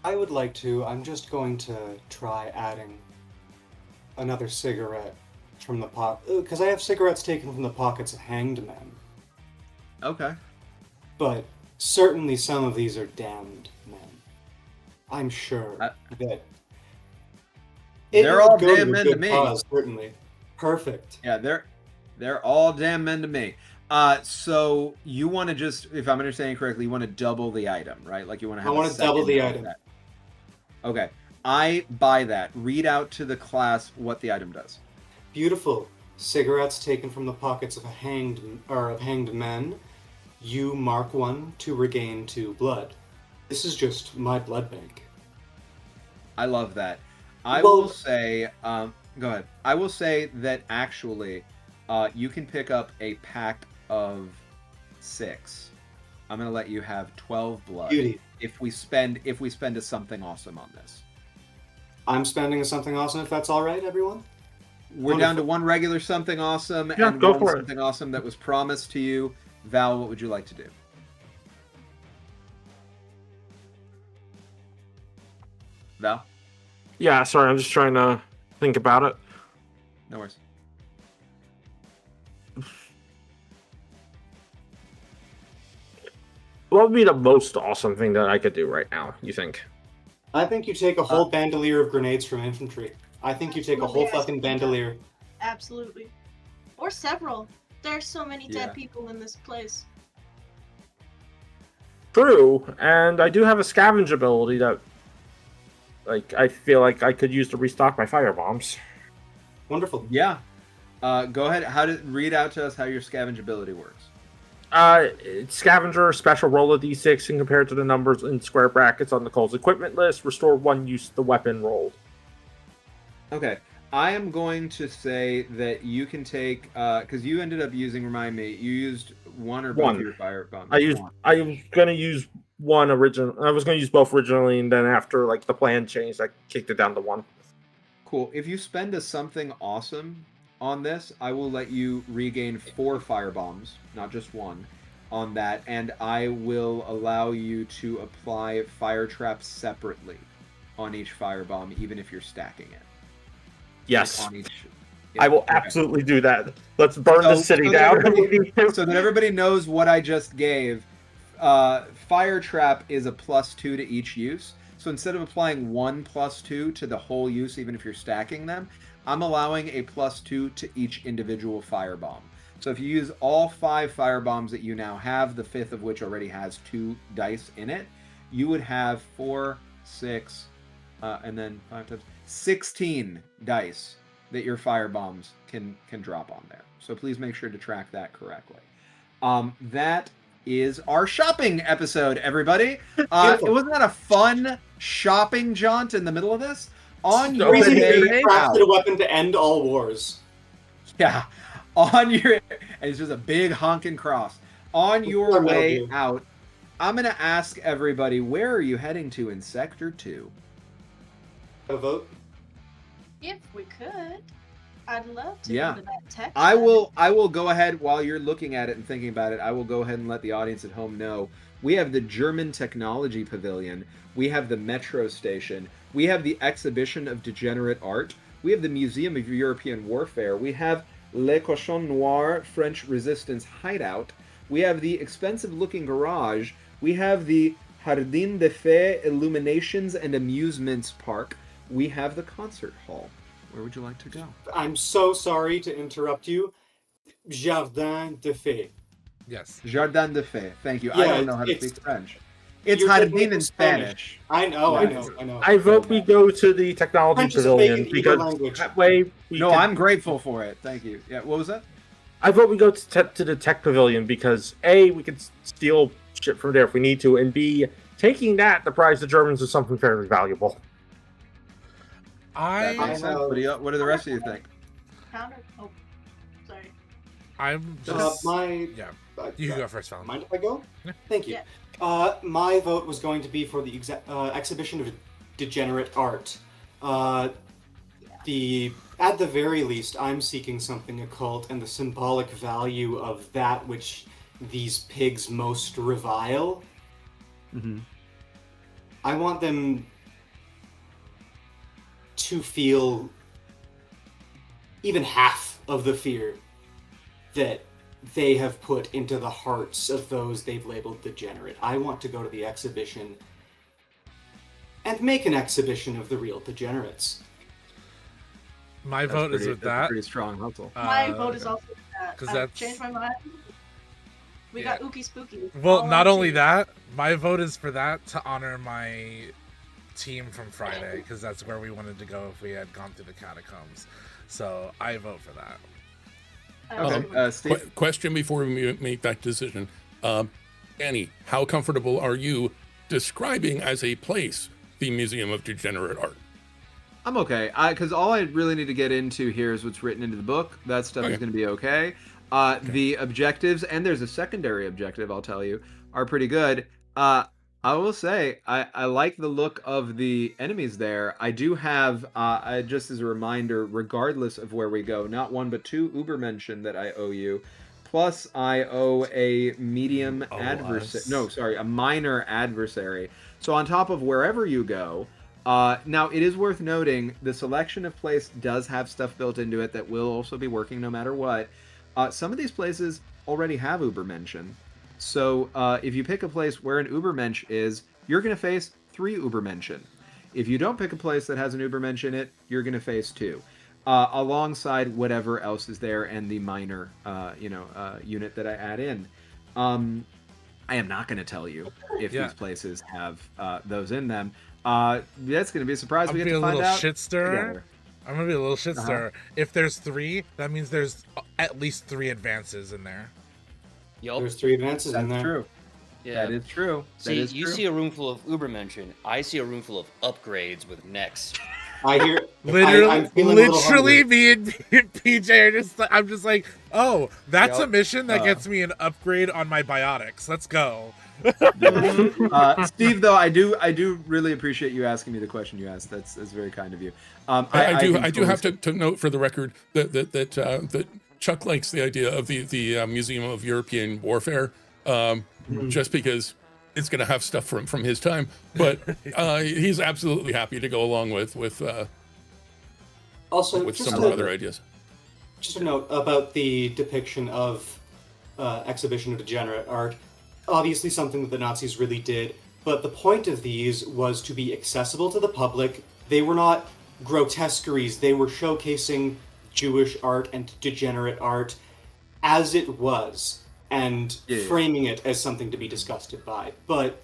I would like to. I'm just going to try adding another cigarette from the because I have cigarettes taken from the pockets of hanged men. Okay. But certainly some of these are damned men. I'm sure that they're all damn men to good me. cause, certainly. Perfect. Yeah, they're all damn men to me. So you want to just, if I'm understanding correctly, you want to double the item, right? Like you want to have. I want to double the item. That. Okay, I buy that. Read out to the class what the item does. Beautiful. Cigarettes taken from the pockets of hanged men. You mark 1 to regain 2 blood. This is just my blood bank. I love that. I will say, go ahead. I will say that actually, you can pick up a pack of 6. I'm gonna let you have 12 blood. Beauty. If we spend a something awesome on this. I'm spending a something awesome if that's all right, everyone. We're down to 1 regular something awesome and go 1 for it. something awesome that was promised to you. Val, what would you like to do? Val? Yeah, sorry, I'm just trying to think about it. No worries. What would be the most awesome thing that I could do right now, you think? I think you take a whole bandolier of grenades from infantry. I think you take a whole fucking bandolier. Absolutely. Or several. There's so many Yeah. dead people in this place. True, and I do have a scavenge ability that, like, I feel like I could use to restock my firebombs. Wonderful. Yeah. Go ahead. Read out to us how your scavenge ability works. Scavenger, special roll of d6 and compared to the numbers in square brackets on Nicole's equipment list, restore 1 use to the weapon rolled. Okay. I am going to say that you can take, because you ended up using, remind me, you used 1 or both One. of your firebombs. I was going to use 1 original. I was going to use both originally, and then after, like, the plan changed, I kicked it down to 1. Cool. If you spend a something awesome on this, I will let you regain 4 firebombs, not just 1, on that, and I will allow you to apply fire traps separately on each firebomb, even if you're stacking it. Yes. Like on each, I will okay. absolutely do that. Let's burn the city down. So that everybody knows what I just gave, fire trap is a +2 to each use. So instead of applying 1 +2 to the whole use, even if you're stacking them, I'm allowing a +2 to each individual firebomb. So if you use all 5 firebombs that you now have, the 5th of which already has 2 dice in it, you would have 4, 6, and then 5 times 16 dice that your firebombs can drop on there. So please make sure to track that correctly. That is our shopping episode, everybody. Wasn't that a fun shopping jaunt in the middle of this? On your way out. A weapon to end all wars. Yeah. And it's just a big honking cross. On your way out, I'm going to ask everybody, where are you heading to in Sector 2? A vote? If we could. I'd love to Yeah. go to that tech. I will go ahead, while you're looking at it and thinking about it, I will go ahead and let the audience at home know. We have the German Technology Pavilion. We have the Metro Station. We have the Exhibition of Degenerate Art. We have the Museum of European Warfare. We have Le Cochon Noir French Resistance Hideout. We have the expensive-looking garage. We have the Jardin des Fées Illuminations and Amusements Park. We have the concert hall. Where would you like to go? I'm so sorry to interrupt you. Jardin des Fées. Yes. Jardin des Fées. Thank you. Yeah, I don't know how to speak French. It's Jardin in Spanish. I know. I vote we go to the technology French is pavilion making because language. that way we No, can- I'm grateful for it. Thank you. Yeah, what was that? I vote we go to the tech pavilion because A, we can steal shit from there if we need to, and B, taking that deprives the Germans of something fairly valuable. That makes sense. What do the rest of you think? Counter. Oh, sorry. I'm just. Yeah. You can go first, Fallon. Mind if I go? Yeah. Thank you. Yeah. My vote was going to be for the Exhibition of Degenerate Art. At the very least, I'm seeking something occult and the symbolic value of that which these pigs most revile. Mm-hmm. I want them to feel even half of the fear that they have put into the hearts of those they've labeled degenerate. I want to go to the exhibition and make an exhibition of the real degenerates. My vote is with that. Pretty strong hustle. My vote is also with that. 'cause I've that's- changed my mind. We got Ookie Spooky. Well, All not on only team. that, my vote is for that to honor my team from Friday, because that's where we wanted to go if we had gone through the catacombs. So I vote for that. Okay, Steve? Question before we make that decision. Annie, how comfortable are you describing as a place the Museum of Degenerate Art? I'm okay, because all I really need to get into here is what's written into the book. That stuff is going to be okay. The objectives, and there's a secondary objective, I'll tell you, are pretty good. I will say, I like the look of the enemies there. I do have, just as a reminder, regardless of where we go, not one but two Ubermenschen that I owe you. Plus, I owe a medium adversary. No, sorry, a minor adversary. So on top of wherever you go, now it is worth noting the selection of place does have stuff built into it that will also be working no matter what. Some of these places already have Ubermenschen. So if you pick a place where an Ubermensch is, you're going to face 3 Ubermenschen. If you don't pick a place that has an Ubermensch in it, you're going to face 2. Alongside whatever else is there and the minor, unit that I add in. I am not going to tell you if these places have those in them. That's going to be a surprise. We get to find out. I'm going to be a little shit stirrer. If there's 3, that means there's at least 3 advances in there. Yup. There's 3 advances in there. That's true. Yeah. That is true. See, you see a room full of Ubermenschen. I see a room full of upgrades with necks. I hear literally me and PJ are just. I'm just like, oh, that's a mission that gets me an upgrade on my biotics. Let's go. Steve, though, I do really appreciate you asking me the question you asked. That's very kind of you. I do have to note for the record that Chuck likes the idea of the Museum of European Warfare, just because it's going to have stuff from his time. But he's absolutely happy to go along with some other ideas. Just a note about the depiction of Exhibition of Degenerate Art. Obviously something that the Nazis really did, but the point of these was to be accessible to the public. They were not grotesqueries. They were showcasing Jewish art and degenerate art as it was, and framing it as something to be disgusted by. But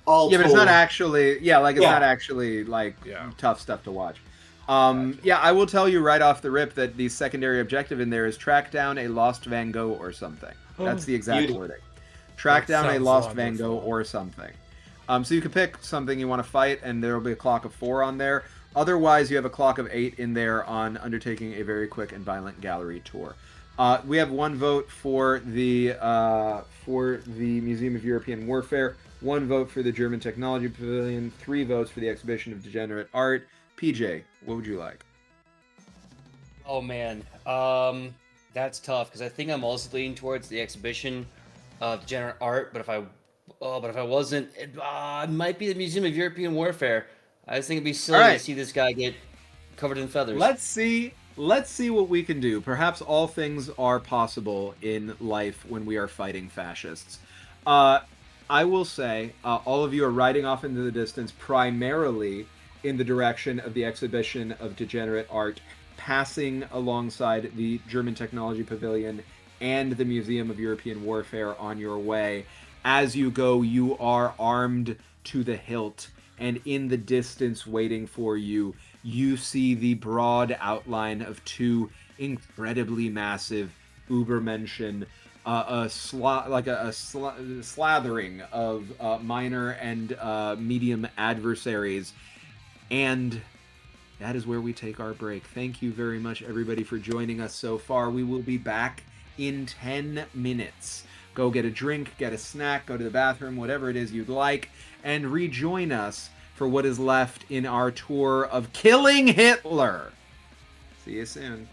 but it's not actually not actually tough stuff to watch. I will tell you right off the rip that the secondary objective in there is track down a lost Van Gogh or something. That's the exact wording. Track That down a sounds lost Van Gogh wonderful. or something. So you can pick something you want to fight, and there will be a clock of 4 on there. Otherwise, you have a clock of 8 in there on undertaking a very quick and violent gallery tour. We have 1 vote for the Museum of European Warfare, 1 vote for the German Technology Pavilion, 3 votes for the Exhibition of Degenerate Art. PJ, what would you like? Oh man, that's tough because I think I'm also leaning towards the exhibition of degenerate art. But if I wasn't, it might be the Museum of European Warfare. I just think it'd be silly to see this guy get covered in feathers. Let's see what we can do. Perhaps all things are possible in life when we are fighting fascists. I will say, all of you are riding off into the distance, primarily in the direction of the Exhibition of Degenerate Art, passing alongside the German Technology Pavilion and the Museum of European Warfare on your way. As you go, you are armed to the hilt, and in the distance waiting for you, you see the broad outline of 2 incredibly massive Ubermenschen, slathering of minor and medium adversaries. And that is where we take our break. Thank you very much, everybody, for joining us so far. We will be back in 10 minutes. Go get a drink, get a snack, go to the bathroom, whatever it is you'd like, and rejoin us for what is left in our tour of killing Hitler. See you soon.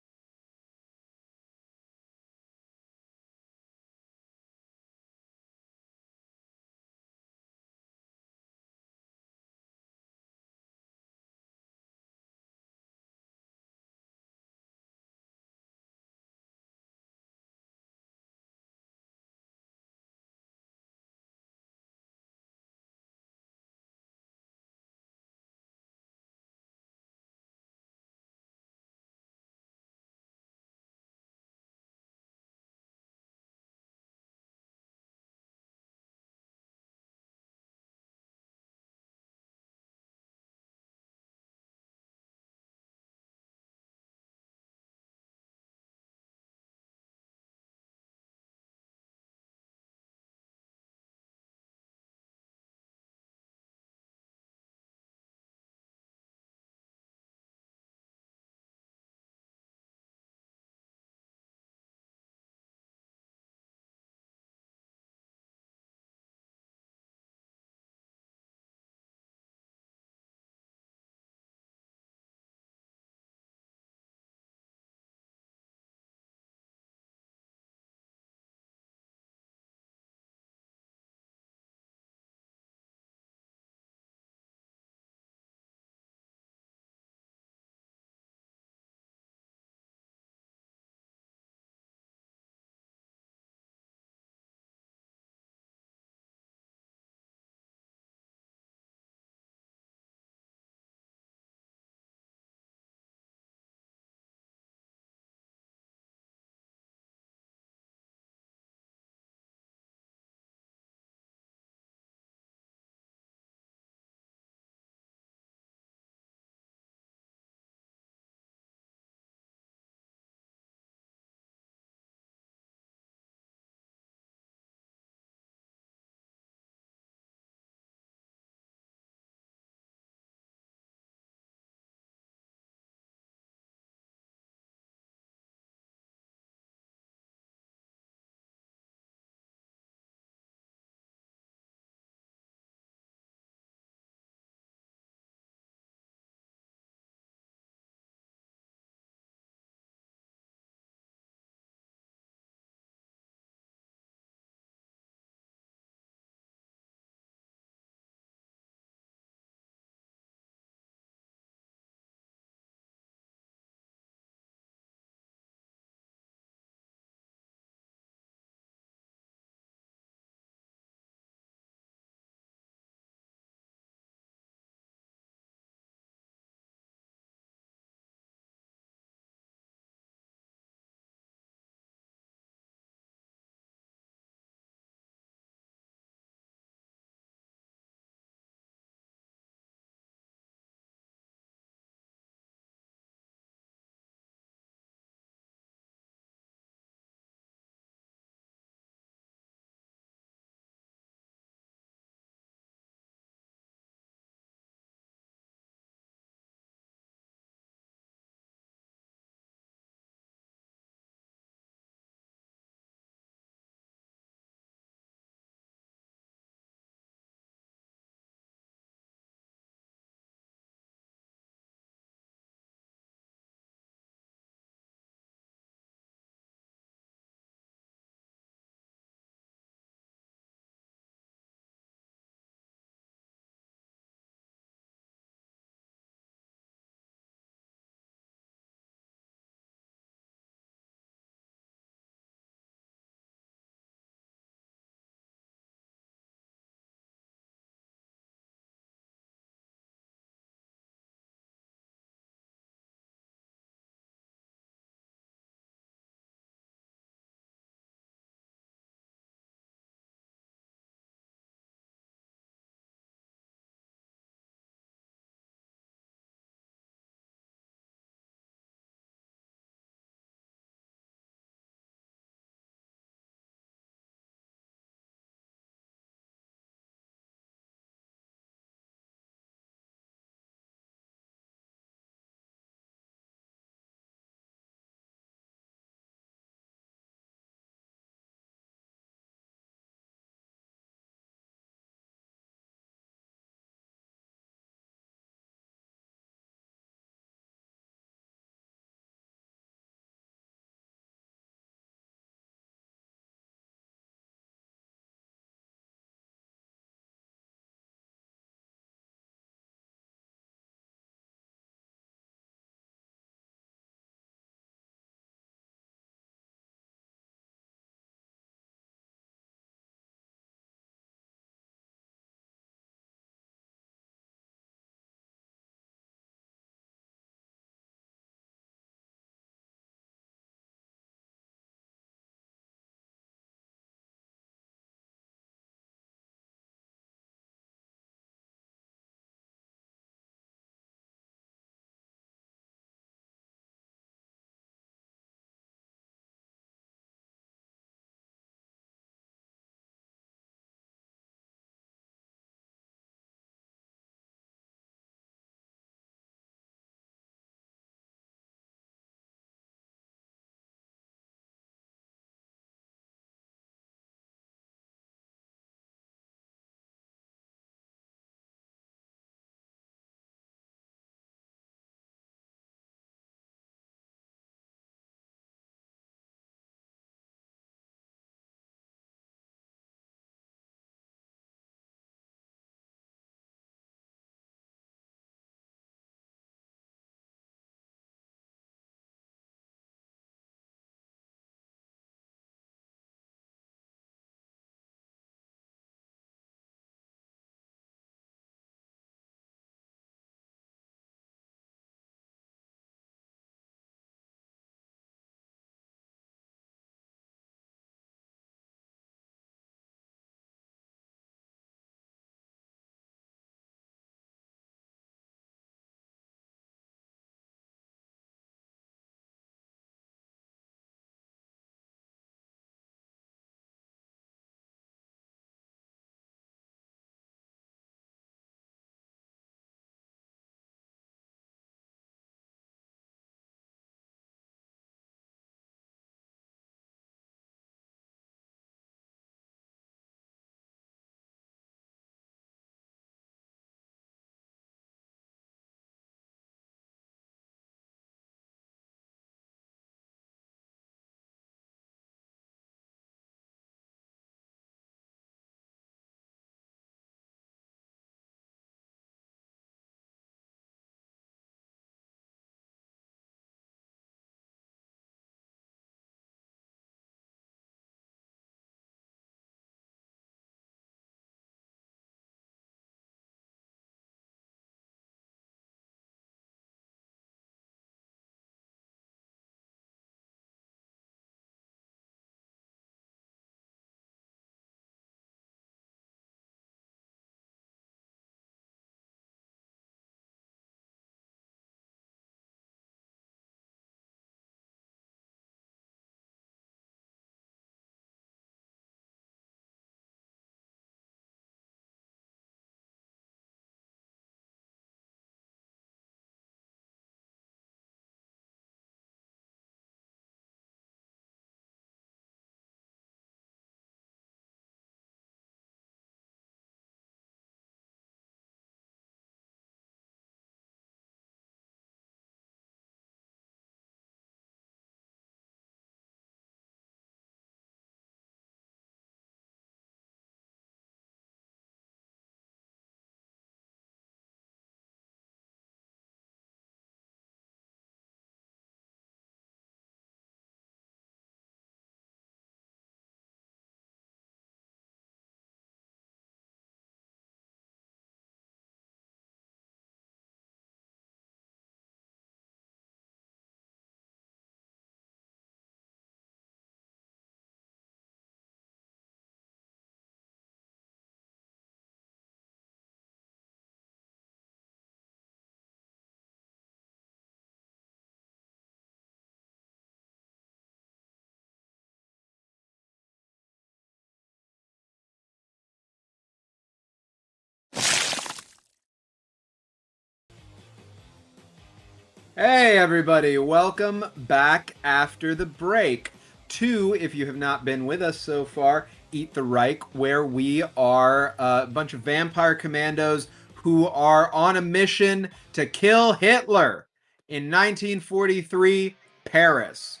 Hey everybody, welcome back after the break to, if you have not been with us so far, Eat the Reich, where we are a bunch of vampire commandos who are on a mission to kill Hitler in 1943 Paris.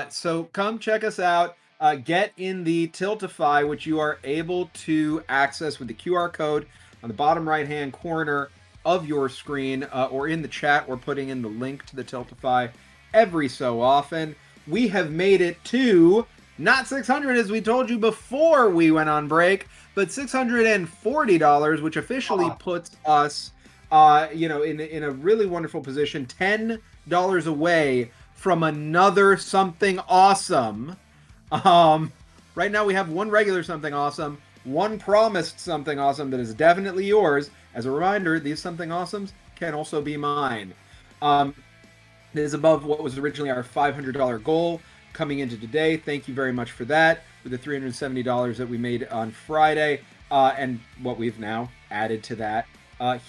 So come check us out. Get in the Tiltify, which you are able to access with the QR code on the bottom right-hand corner of your screen, or in the chat. We're putting in the link to the Tiltify every so often. We have made it to not 600 as we told you before we went on break, but $640, which officially puts us, in a really wonderful position, $10 away from another something awesome. Right now we have one regular something awesome, one promised something awesome that is definitely yours. As a reminder, these something awesomes can also be mine. It is above what was originally our $500 goal coming into today. Thank you very much for that, with the $370 that we made on Friday, and what we've now added to that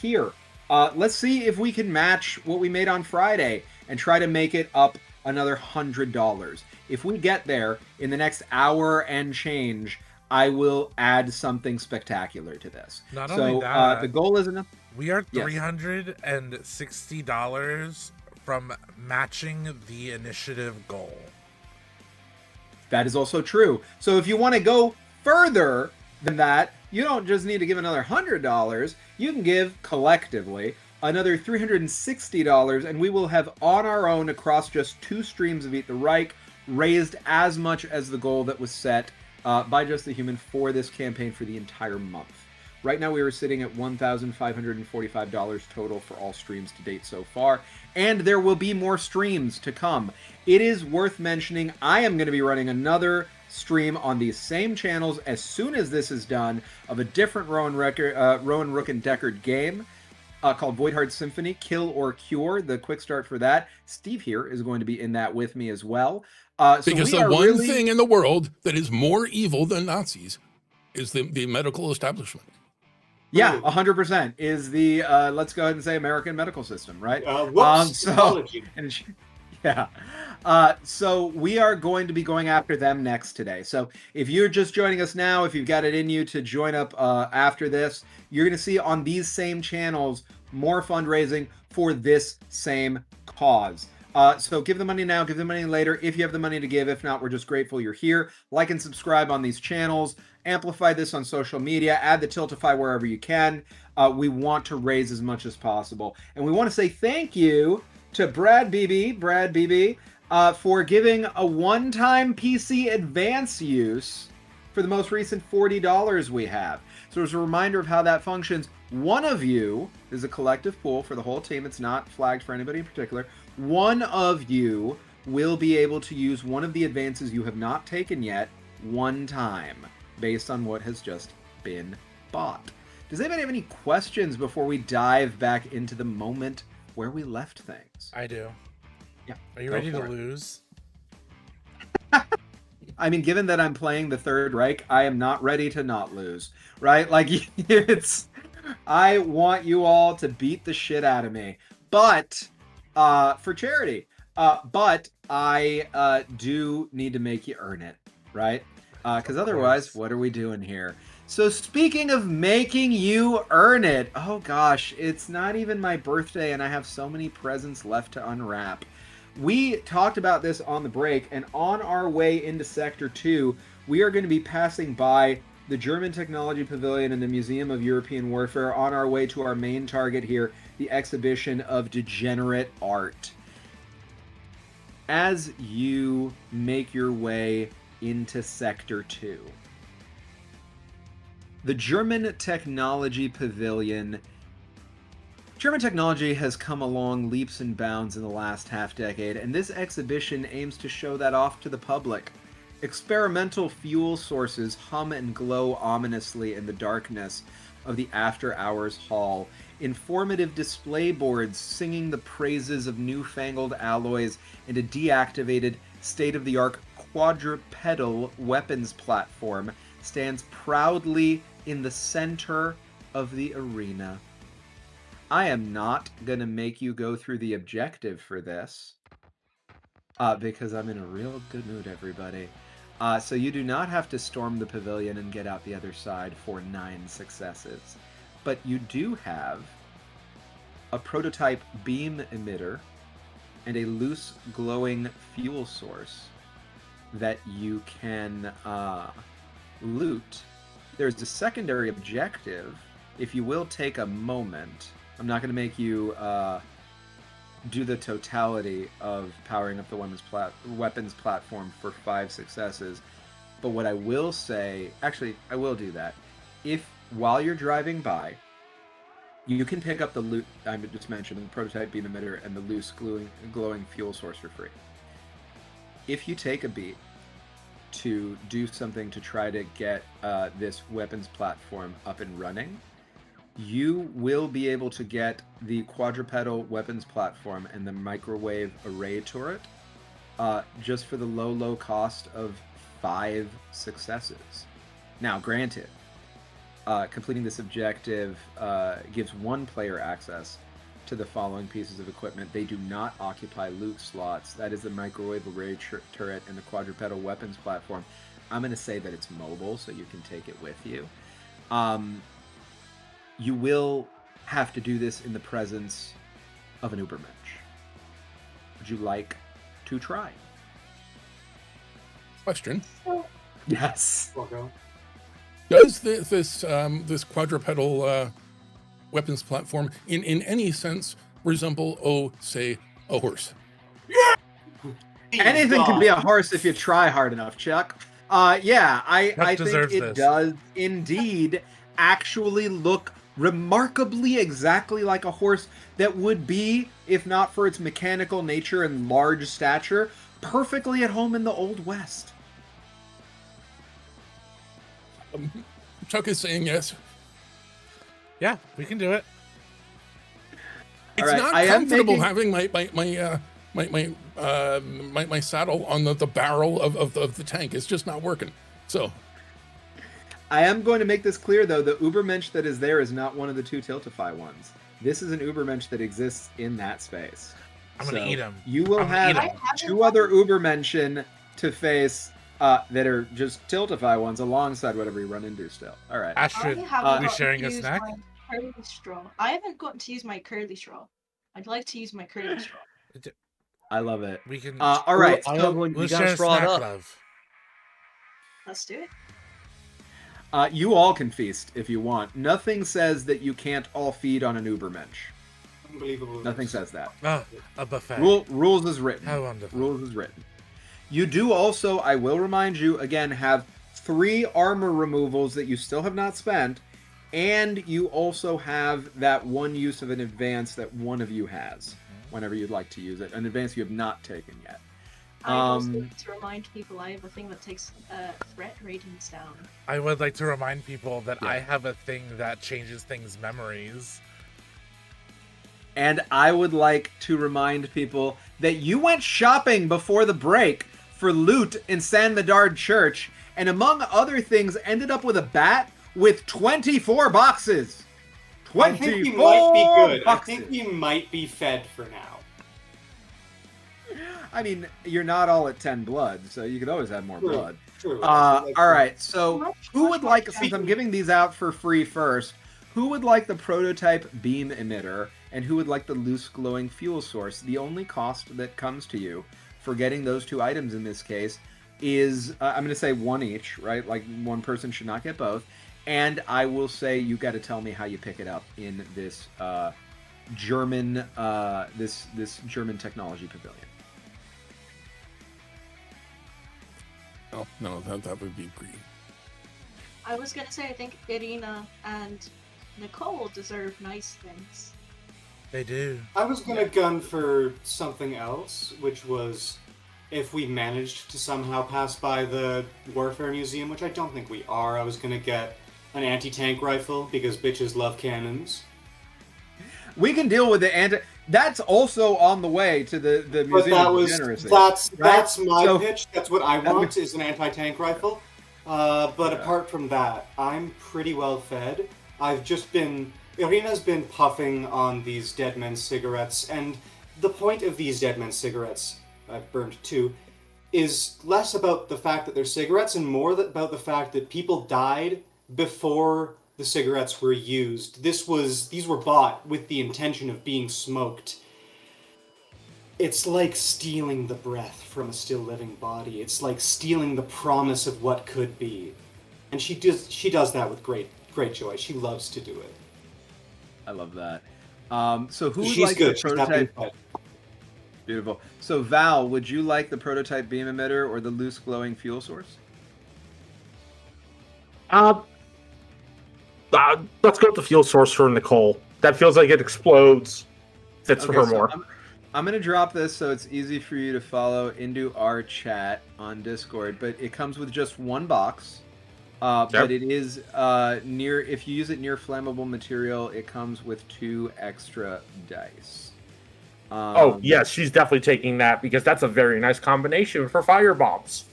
here. Let's see if we can match what we made on Friday and try to make it up another $100. If we get there in the next hour and change, I will add something spectacular to this. Not only that, the goal is enough. We are $360 from matching the initiative goal. That is also true. So if you want to go further than that, you don't just need to give another $100. You can give collectively another $360, and we will have on our own across just 2 streams of Eat the Reich raised as much as the goal that was set by Just the Human for this campaign for the entire month. Right now we are sitting at $1,545 total for all streams to date so far, and there will be more streams to come. It is worth mentioning I am going to be running another stream on these same channels as soon as this is done of a different Rowan Rook and Deckard game called Voidheart Symphony, Kill or Cure. The quick start for that. Steve here is going to be in that with me as well. Because the one thing in the world that is more evil than Nazis is the medical establishment. Yeah, 100% is the, let's go ahead and say American medical system, right? So we are going to be going after them next today. So if you're just joining us now, if you've got it in you to join up after this, you're going to see on these same channels more fundraising for this same cause. So give the money now, give the money later if you have the money to give. If not, we're just grateful you're here. Like and subscribe on these channels. Amplify this on social media. Add the Tiltify wherever you can. We want to raise as much as possible. And we want to say thank you to Brad BB, for giving a one-time PC advance use for the most recent $40 we have. So as a reminder of how that functions, one of you is a collective pool for the whole team. It's not flagged for anybody in particular. One of you will be able to use one of the advances you have not taken yet one time based on what has just been bought. Does anybody have any questions before we dive back into the moment where we left things? I do. Yeah. Are you ready to lose? I mean, given that I'm playing the Third Reich, I am not ready to not lose, right? Like, I want you all to beat the shit out of me, but for charity. But I do need to make you earn it, right? Because otherwise, what are we doing here? So speaking of making you earn it, oh gosh, it's not even my birthday and I have so many presents left to unwrap. We talked about this on the break, and on our way into Sector 2, we are going to be passing by the German Technology Pavilion and the Museum of European Warfare on our way to our main target here, the exhibition of degenerate art. As you make your way into Sector 2, the German Technology Pavilion. German technology has come along leaps and bounds in the last half-decade, and this exhibition aims to show that off to the public. Experimental fuel sources hum and glow ominously in the darkness of the after-hours hall. Informative display boards singing the praises of newfangled alloys and a deactivated, state-of-the-art quadrupedal weapons platform stands proudly in the center of the arena. I am not going to make you go through the objective for this because I'm in a real good mood, everybody. So you do not have to storm the pavilion and get out the other side for 9 successes. But you do have a prototype beam emitter and a loose glowing fuel source that you can loot. There's a secondary objective. If you will take a moment, I'm not going to make you do the totality of powering up the weapons platform for 5 successes. But what I will say, actually, I will do that. If while you're driving by, you can pick up the loot I just mentioned, the prototype beam emitter and the loose glowing fuel source for free. If you take a beat to do something to try to get this weapons platform up and running, you will be able to get the quadrupedal weapons platform and the microwave array turret just for the low cost of 5 successes. Now, granted, completing this objective gives one player access to the following pieces of equipment. They do not occupy loot slots. That is the microwave array turret and the quadrupedal weapons platform. I'm going to say that it's mobile, so you can take it with you. You will have to do this in the presence of an Ubermensch. Would you like to try? Question. Yes. Does this quadrupedal weapons platform in any sense resemble, say, a horse? Anything can be a horse if you try hard enough, Chuck. Yeah, I think it does indeed actually look remarkably exactly like a horse that would be, if not for its mechanical nature and large stature, perfectly at home in the Old West. Chuck is saying yes. Yeah, we can do it. It's right, not comfortable having my saddle on the barrel of the tank. It's just not working. So I am going to make this clear, though. The Ubermensch that is there is not one of the 2 Tiltify ones. This is an Ubermensch that exists in that space. I'm going to eat him. You will have 2 other Ubermenschen to face that are just Tiltify ones alongside whatever you run into still. All right. Astrid, are we sharing a snack? Curly straw. I haven't gotten to use my curly straw. I'd like to use my curly straw. I love it. We can. All right. I have one. You Let's gotta share a straw it snack, up. love. Let's do it. You all can feast if you want. Nothing says that you can't all feed on an Ubermensch. Unbelievable. Nothing says that. Oh, a buffet. Rules is written. How wonderful. Rules is written. You do also, I will remind you, again, have 3 armor removals that you still have not spent, and you also have that 1 use of an advance that one of you has, whenever you'd like to use it. An advance you have not taken yet. I also like to remind people I have a thing that takes threat ratings down. I would like to remind people that I have a thing that changes things' memories. And I would like to remind people that you went shopping before the break for loot in San Medard Church, and among other things, ended up with a bat with 24 boxes. 24 I think he might be good. boxes. I think he might be fed for now. I mean, you're not all at 10 blood, so you could always have more blood. True. All right, so who would like, since I'm giving these out for free first, who would like the prototype beam emitter, and who would like the loose glowing fuel source? The only cost that comes to you for getting those 2 items in this case is, I'm going to say 1 each, right? Like, 1 person should not get both. And I will say you got to tell me how you pick it up in this German this German technology pavilion. Oh, no, that would be greedy. I was gonna say I think Irina and Nicole deserve nice things. They do. I was gonna gun for something else, which was if we managed to somehow pass by the Warfare Museum, which I don't think we are. I was gonna get an anti-tank rifle because bitches love cannons. We can deal with the anti. That's also on the way to the But Museum that of was Degeneracy. that's my So- pitch. That's what I want is an anti-tank rifle. But apart from that, I'm pretty well fed. I've just been Irina's been puffing on these dead men's cigarettes, and the point of these dead men's cigarettes, I've burned two, is less about the fact that they're cigarettes and more about the fact that people died before the cigarettes were used. These were bought with the intention of being smoked. It's like stealing the breath from a still living body. It's like stealing the promise of what could be. And she does that with great joy. She loves to do it. I love that. So who would She's like good. the She's not prototype? being fed. Beautiful. So Val, would you like the prototype beam emitter or the loose glowing fuel source? Let's go with the fuel source for Nicole. That feels like it explodes. Fits for her more. I'm going to drop this so it's easy for you to follow into our chat on Discord, but it comes with just one box. But it is if you use it near flammable material, it comes with 2 extra dice. Yes, she's definitely taking that because that's a very nice combination for fire bombs.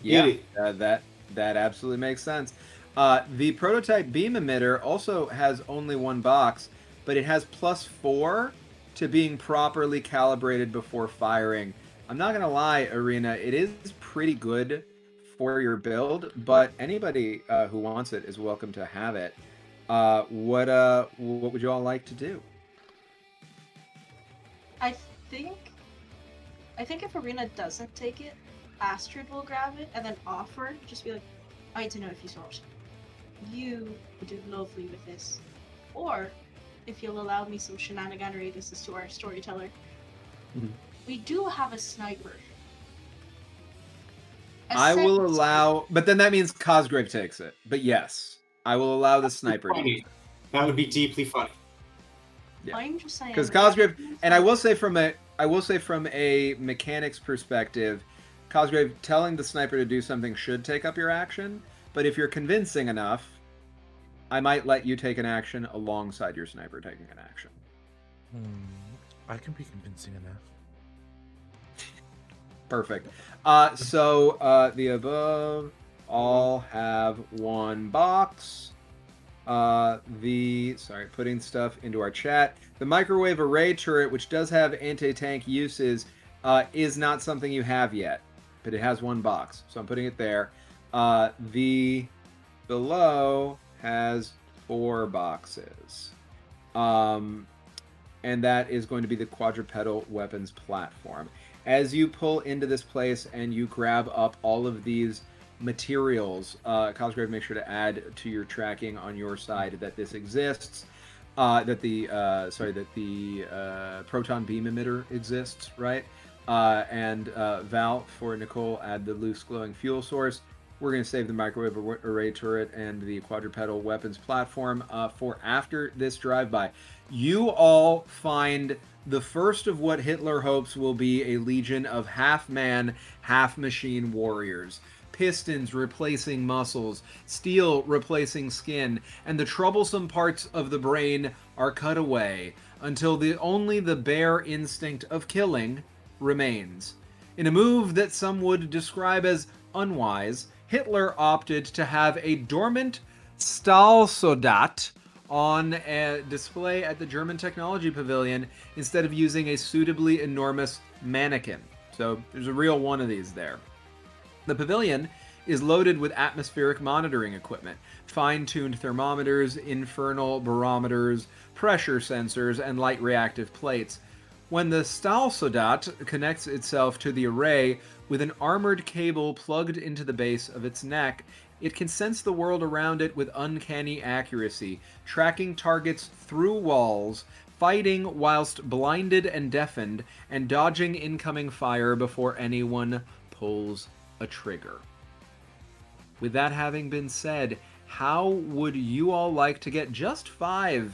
Yeah, that absolutely makes sense. The prototype beam emitter also has only one box, but it has +4 to being properly calibrated before firing. I'm not gonna lie, Irina, it is pretty good for your build, but anybody who wants it is welcome to have it. What would you all like to do? I think if Irina doesn't take it, Astrid will grab it and then offer, just be like, I need to know if you saw it. You would do lovely with this. Or, if you'll allow me some shenaniganery, this is to our storyteller. Mm-hmm. We do have a sniper. I will allow, but then that means Cosgrave takes it. But yes, I will allow the sniper to use it. That would be deeply funny. Yeah. I'm just saying. Because Cosgrave, and I will say from a mechanics perspective, Cosgrave telling the sniper to do something should take up your action. But if you're convincing enough, I might let you take an action alongside your sniper taking an action. I can be convincing enough. Perfect. So the above all have one box. Putting stuff into our chat. The microwave array turret, which does have anti-tank uses, is not something you have yet, but it has one box, so I'm putting it there. The below has 4 boxes, and that is going to be the quadrupedal weapons platform. As you pull into this place and you grab up all of these materials, Cosgrave, make sure to add to your tracking on your side that this exists, that the proton beam emitter exists, right? And Val, for Nicole, add the loose glowing fuel source. We're going to save the microwave array turret and the quadrupedal weapons platform for after this drive-by. You all find the first of what Hitler hopes will be a legion of half-man, half-machine warriors. Pistons replacing muscles, steel replacing skin, and the troublesome parts of the brain are cut away until only the bare instinct of killing remains. In a move that some would describe as unwise, Hitler opted to have a dormant Stahlsoldat on a display at the German Technology Pavilion instead of using a suitably enormous mannequin. So there's a real one of these there. The pavilion is loaded with atmospheric monitoring equipment, fine-tuned thermometers, infernal barometers, pressure sensors, and light reactive plates. When the Stahlsoldat connects itself to the array with an armored cable plugged into the base of its neck, it can sense the world around it with uncanny accuracy, tracking targets through walls, fighting whilst blinded and deafened, and dodging incoming fire before anyone pulls a trigger. With that having been said, how would you all like to get just five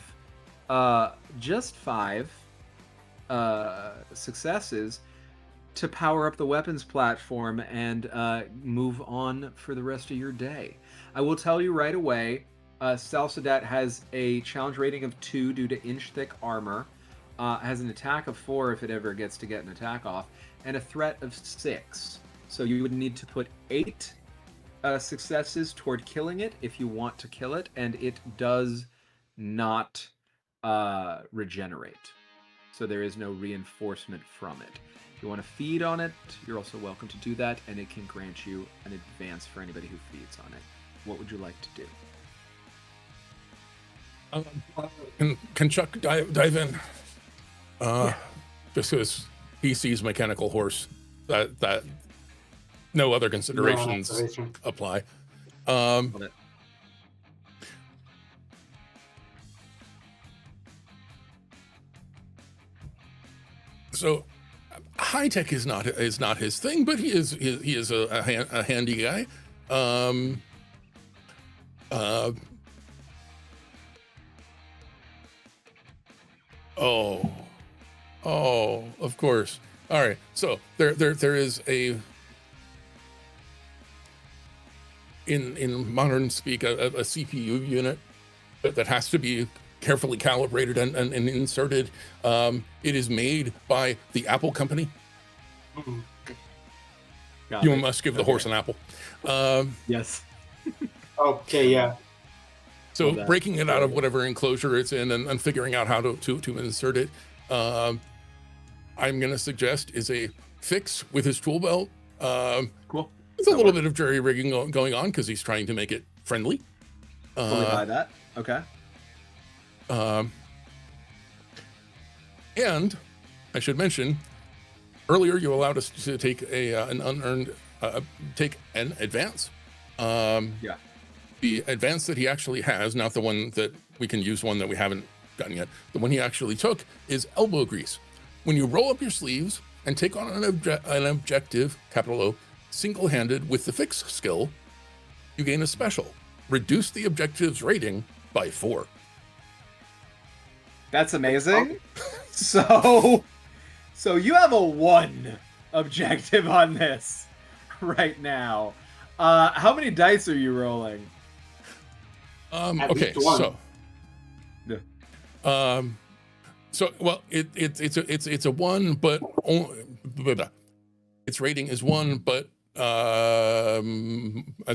successes to power up the weapons platform and move on for the rest of your day? I will tell you right away, Stahlsoldat has a challenge rating of 2 due to inch-thick armor, has an attack of 4 if it ever gets to get an attack off, and a threat of 6. So you would need to put 8 successes toward killing it if you want to kill it, and it does not regenerate. So there is no reinforcement from it. If you want to feed on it, you're also welcome to do that, and it can grant you an advance for anybody who feeds on it. What would you like to do? Can Chuck dive in? Just because he sees mechanical horse, that no other considerations apply. So high tech is not his thing, but he is a handy guy. Oh, of course. All right. So there is a in modern speak a CPU unit that has to be carefully calibrated and inserted. It is made by the Apple company. You must give the horse an apple. Yes. Okay, yeah. So breaking it out of whatever enclosure it's in and figuring out how to insert it, I'm going to suggest is a fix with his tool belt. Cool. There's a little bit of jury rigging going on because he's trying to make it friendly. Fully buy that. Okay. And I should mention, earlier you allowed us to take an unearned, take an advance. Yeah. The advance that he actually has, not the one that we can use, one that we haven't gotten yet. The one he actually took is elbow grease. When you roll up your sleeves and take on an objective, capital O, single-handed with the fix skill, you gain a special. Reduce the objective's rating by 4. That's amazing. So you have a 1 objective on this right now. How many dice are you rolling? Okay, so yeah. So well, it's a 1, but its rating is 1, but as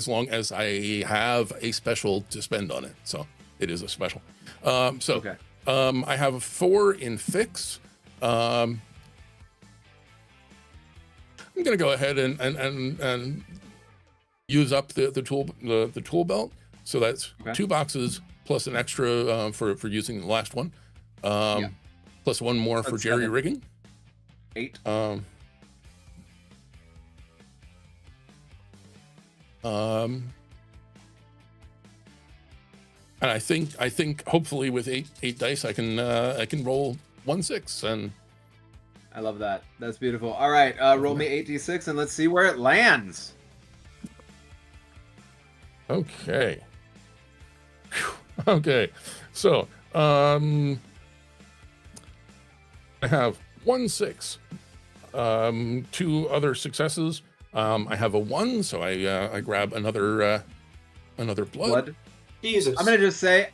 long as I have a special to spend on it, so it is a special. Okay. I have a 4 in fix. I'm gonna go ahead and use up the tool belt. So that's 2 boxes plus an extra for using the last one. Plus 1 more for jerry rigging. 8. And I think hopefully with 8 dice I can roll 1/6, and I love that. That's beautiful. All right, roll me 8d6 and let's see where it lands. Okay. Okay. So I have 1 6. 2 other successes. I have a 1, so I grab another blood. Jesus. I'm gonna just say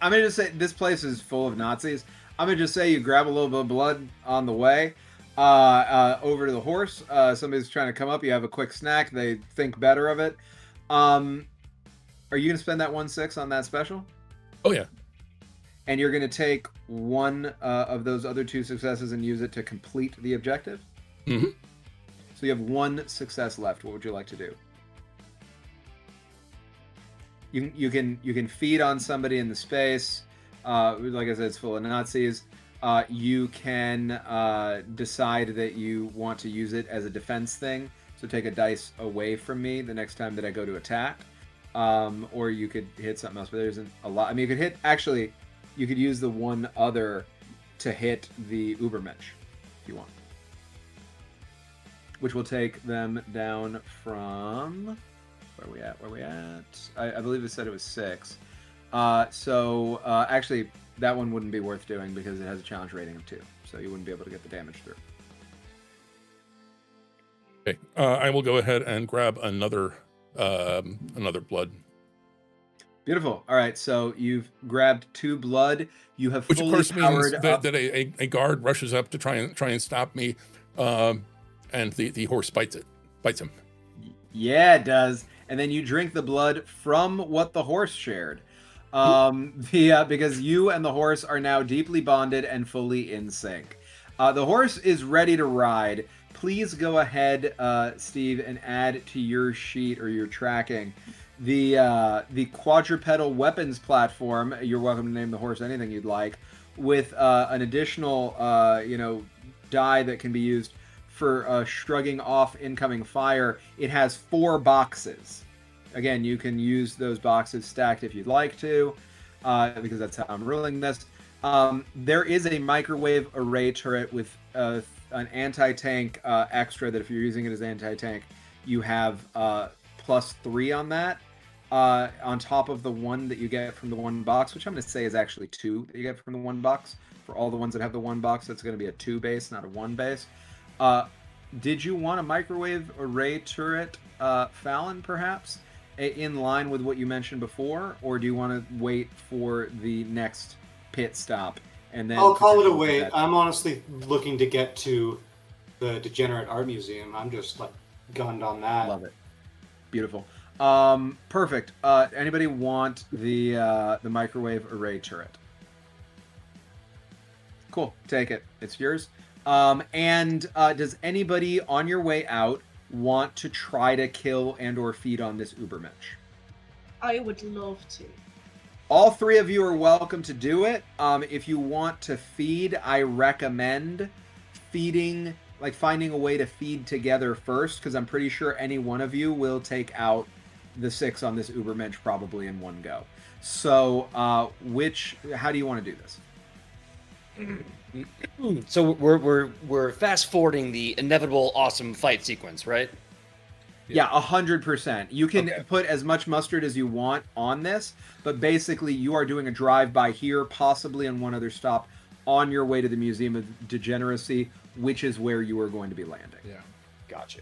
this place is full of Nazis. I'm gonna just say you grab a little bit of blood on the way over to the horse. Somebody's trying to come up. You have a quick snack. They think better of it. Are you gonna spend that 1/6 on that special? Oh yeah. And you're gonna take 1 of those other 2 successes and use it to complete the objective. Mm-hmm. So you have 1 success left. What would you like to do? You can feed on somebody in the space. Like I said, it's full of Nazis. You can decide that you want to use it as a defense thing. So take a dice away from me the next time that I go to attack. Or you could hit something else, but there isn't a lot. I mean, you could use the 1 other to hit the Ubermensch if you want. Which will take them down from... Where are we at? I believe it said it was 6. Actually, that one wouldn't be worth doing because it has a challenge rating of 2. So you wouldn't be able to get the damage through. Okay. I will go ahead and grab another blood. Beautiful. All right, so you've grabbed 2 blood. You have which fully of course means powered that a guard rushes up to try and stop me, and the horse bites him. Yeah, it does. And then you drink the blood from what the horse shared. Because you and the horse are now deeply bonded and fully in sync. The horse is ready to ride. Please go ahead, Steve, and add to your sheet or your tracking the quadrupedal weapons platform. You're welcome to name the horse anything you'd like, with an additional die that can be used for shrugging off incoming fire. It has 4 boxes. Again, you can use those boxes stacked if you'd like to, because that's how I'm ruling this. There is a microwave array turret with an anti-tank extra that if you're using it as anti-tank, you have +3 on that, on top of the 1 that you get from the 1 box, which I'm going to say is actually 2 that you get from the 1 box. For all the ones that have the 1 box, that's going to be a 2 base, not a 1 base. Did you want a microwave array turret, Fallon, perhaps? In line with what you mentioned before, or do you want to wait for the next pit stop and then? I'll call it a wait. I'm honestly looking to get to the Degenerate Art Museum. I'm just like gunned on that. Love it. Beautiful. Perfect. Anybody want the microwave array turret? Cool. Take it. It's yours. And does anybody on your way out want to try to kill and or feed on this Ubermensch? I would love to. All 3 of you are welcome to do it. If you want to feed, I recommend feeding, like finding a way to feed together first, because I'm pretty sure any one of you will take out the 6 on this Ubermensch probably in one go. So, how do you want to do this? So we're fast forwarding the inevitable awesome fight sequence, right? Yeah, 100%. You can put as much mustard as you want on this, but basically you are doing a drive-by here, possibly on one other stop, on your way to the Museum of Degeneracy, which is where you are going to be landing. Yeah. Gotcha.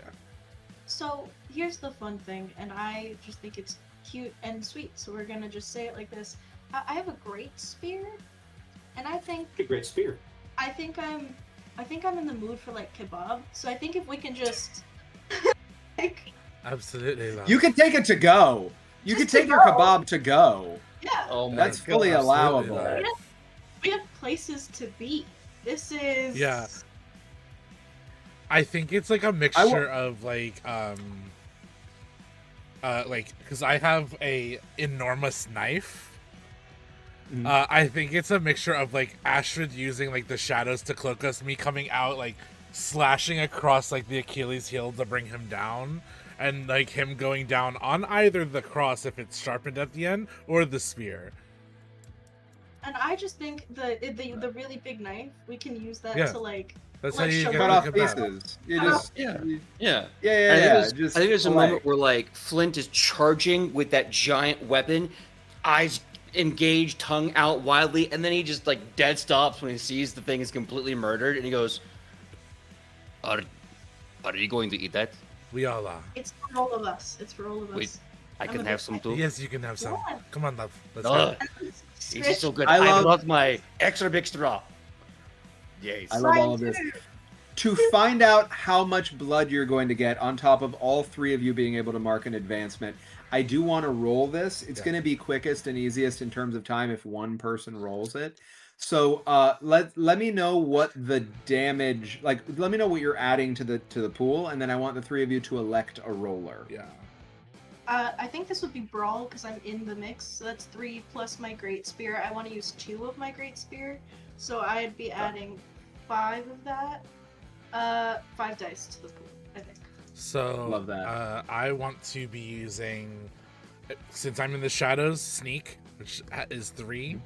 So here's the fun thing, and I just think it's cute and sweet, so we're gonna just say it like this. I have a great spear, and I think A great spear. I think I'm in the mood for like kebab. So I think if we can just like Absolutely. Love. You can take it to go. You can Just to take your go. kebab to go. yeah, Oh my That's God. fully Absolutely. allowable. we have places to be. This is Yeah. I think it's like a mixture of like because I have a enormous knife. I think it's a mixture of like Astrid using like the shadows to cloak us, me coming out like slashing across like the Achilles heel to bring him down, and like him going down on either the cross if it's sharpened at the end or the spear. And I just think the really big knife, we can use that Yeah. to like That's Like, how you shove get Cut the off kebab. pieces. You just Yeah. yeah. I Just think there's a fillet. moment where like Flint is charging with that giant weapon, eyes engaged, tongue out wildly, and then he just like dead stops when he sees the thing is completely murdered, and he goes, "Are you going to eat that? We all are. it's for all of us. It's for all of us. Wait, I I'm can a have big some fan. too." Yes, you can have some. Yeah. Come on, love. Let's Ugh, go. this is so good. I I love- brought my extra big straw. Yes. I love all of this. To find out how much blood you're going to get on top of all 3 of you being able to mark an advancement, I do want to roll this. It's going to be quickest and easiest in terms of time if one person rolls it. So let me know what the damage, like let me know what you're adding to the pool, and then I want the 3 of you to elect a roller. Yeah. I think this would be brawl because I'm in the mix. So that's 3 plus my great spear. I want to use 2 of my great spear, so I'd be adding 5 of that. 5 dice to the pool, I think. So Love that. I want to be using, since I'm in the shadows, sneak, which is 3,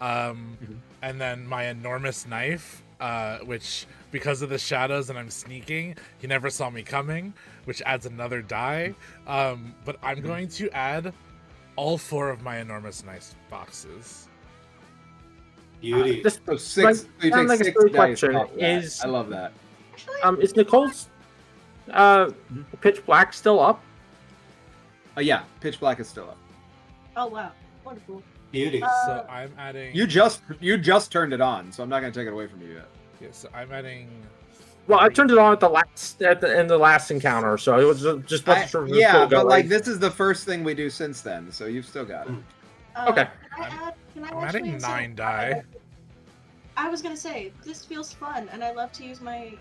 and then my enormous knife, which because of the shadows and I'm sneaking, he never saw me coming, which adds another die. But I'm going to add all 4 of my enormous knife boxes. Beauty. Just So 6. You sound take like a 6 silly dice question. off that. Is I love that. Actually, is Nicole's pitch black still up? Yeah, pitch black is still up. oh wow, wonderful. Beauty. So I'm adding. You just turned it on, so I'm not going to take it away from you yet. Yeah, so I'm adding. Well, I turned it on at the end of the last encounter, so it was just wasn't sure if it was Yeah, still but going. like this is the first thing we do since then, so you've still got it. Okay. Can I I'm actually adding instead 9 of- die. I was gonna say, this feels fun, and I love to use my...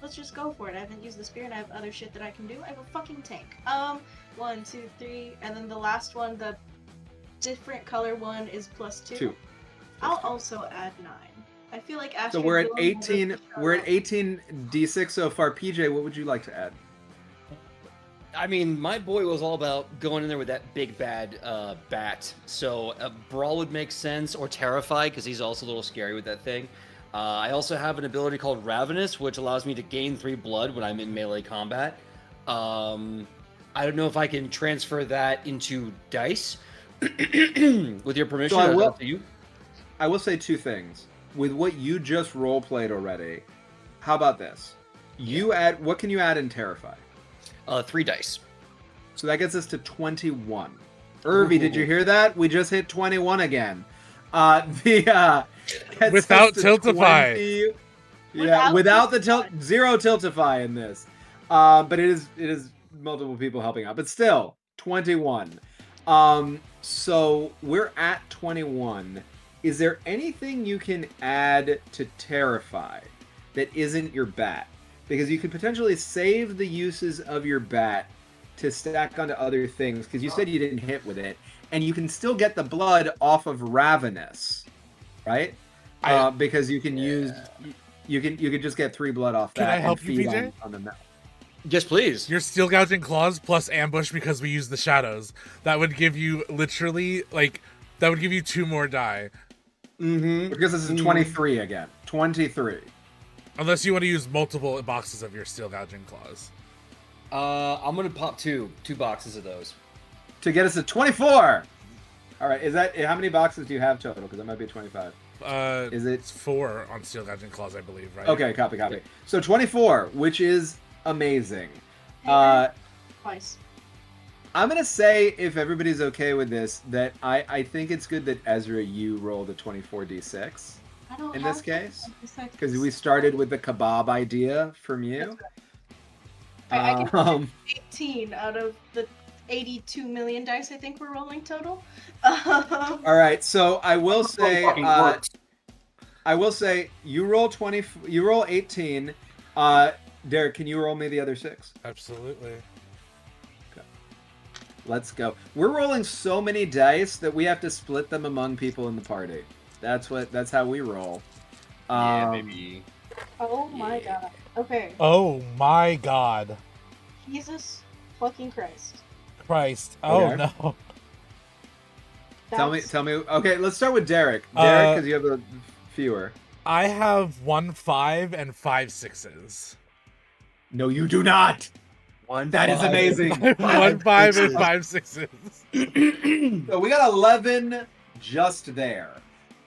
Let's just go for it. I haven't used the spear, and I have other shit that I can do. I have a fucking tank. 1, 2, 3, and then the last one, the different color one, is +2. 2. I'll also add 9. I feel like Astrid So we're at will 18. never We're at show up. 18 d6 so far. PJ, what would you like to add? I mean, my boy was all about going in there with that big bad bat. So a brawl would make sense, or terrify, because he's also a little scary with that thing. I also have an ability called Ravenous, which allows me to gain 3 blood when I'm in melee combat. I don't know if I can transfer that into dice. With your permission, So I that's will- up to you. I will say 2 things. With what you just role played already, how about this? You add what can you add in Terrify? 3 dice. So that gets us to 21. Irby, did you hear that? We just hit 21 again. Gets Without us to Tiltify. 20. Yeah, without the zero Tiltify in this. But it is multiple people helping out. But still, 21. So we're at 21. Is there anything you can add to Terrify that isn't your bat? Because you could potentially save the uses of your bat to stack onto other things, because you said you didn't hit with it, and you can still get the blood off of Ravenous, right? Because you can use you could just get 3 blood off Can that I help and you, feed PJ? on the mouth. Yes, please. Your steel gouging claws plus ambush because we use the shadows. That would give you literally that would give you 2 more die. Mm-hmm. Because this is 23 again. 23. Unless you want to use multiple boxes of your steel gouging claws. I'm gonna pop 2 boxes of those. To get us to 24! Alright, is that how many boxes do you have total? Because that might be 25. Is it It's 4 on steel gouging claws, I believe, right? Okay, copy. So 24, which is amazing. Twice. I'm gonna say, if everybody's okay with this, that I think it's good that Ezra, you rolled a 24d6 I don't in have this case, 26. because we started with the kebab idea from you. I can 18 out of the 82 million dice I think we're rolling total. All right, so I will say, you roll 20, you roll 18. Derek, can you roll me the other 6? Absolutely. Let's go. We're rolling so many dice that we have to split them among people in the party. That's how we roll. Yeah, maybe. Oh my god. Okay. Oh my god. Jesus fucking Christ. Christ. Oh Okay. no. Tell me. Okay, let's start with Derek. Derek, because you have fewer. I have 1 5 and 5 6s. No, you do not. That is amazing. 1 5 and 5 6s. So we got 11 just there.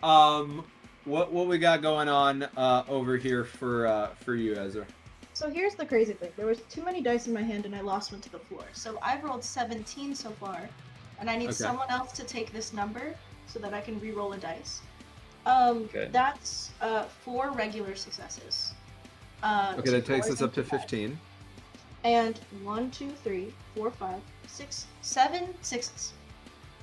What we got going on over here for you, Ezra? So here's the crazy thing. There was too many dice in my hand and I lost one to the floor. So I've rolled 17 so far. And I need someone else to take this number so that I can re-roll a dice. That's 4 regular successes. Okay, that takes us up to 15. And 1, 2, 3, 4, 5, 6, 7 sixes.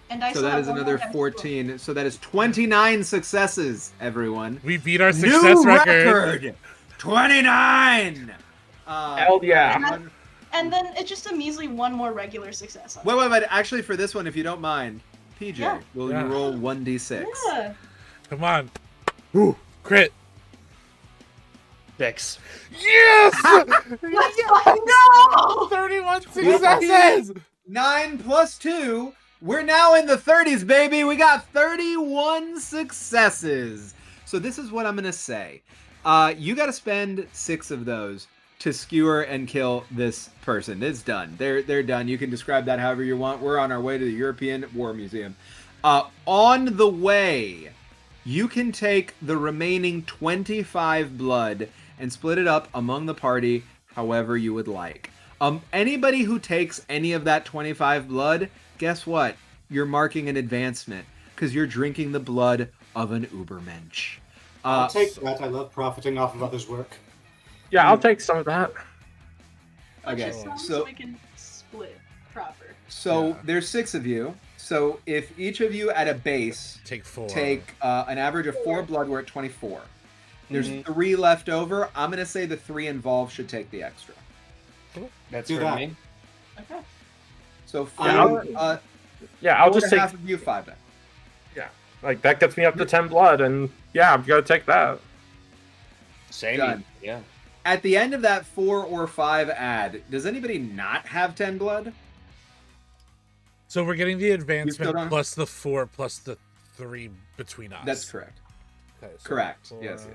And I So still that have is one another more dice to 14. So that is 29 successes, everyone. We beat our success New record. 29! Hell yeah. roll. And then it's just a measly 1 more regular success. Wait. Actually, for this one, if you don't mind, PJ, Yeah. will Yeah. you roll 1d6? Yeah. Come on. Ooh, crit. 6. Yes! No! 31 successes! 9 plus 2. We're now in the 30s, baby. We got 31 successes. So this is what I'm going to say. You got to spend 6 of those to skewer and kill this person. It's done. They're done. You can describe that however you want. We're on our way to the European War Museum. On the way, you can take the remaining 25 blood and split it up among the party however you would like. Anybody who takes any of that 25 blood, guess what? You're marking an advancement because you're drinking the blood of an Ubermensch. I'll take that. I love profiting off of others' work. Yeah, I'll take some of that. Okay, so so we can split proper. there's 6 of you. So if each of you at a base Take 4. take an average of 4 blood, we're at 24. There's 3 left over. I'm going to say the 3 involved should take the extra. That's Do for that. me. Okay. So 4, I'll 4 just to take. half of you, 5 then. Like that gets me up to 10 blood, and yeah, I'm gonna take that. Same. Done. Yeah. At the end of that 4 or 5 ad, does anybody not have 10 blood? So we're getting the still advancement don't- plus the 4 plus the 3 between us. That's correct. Okay, so Correct. 4. Yes.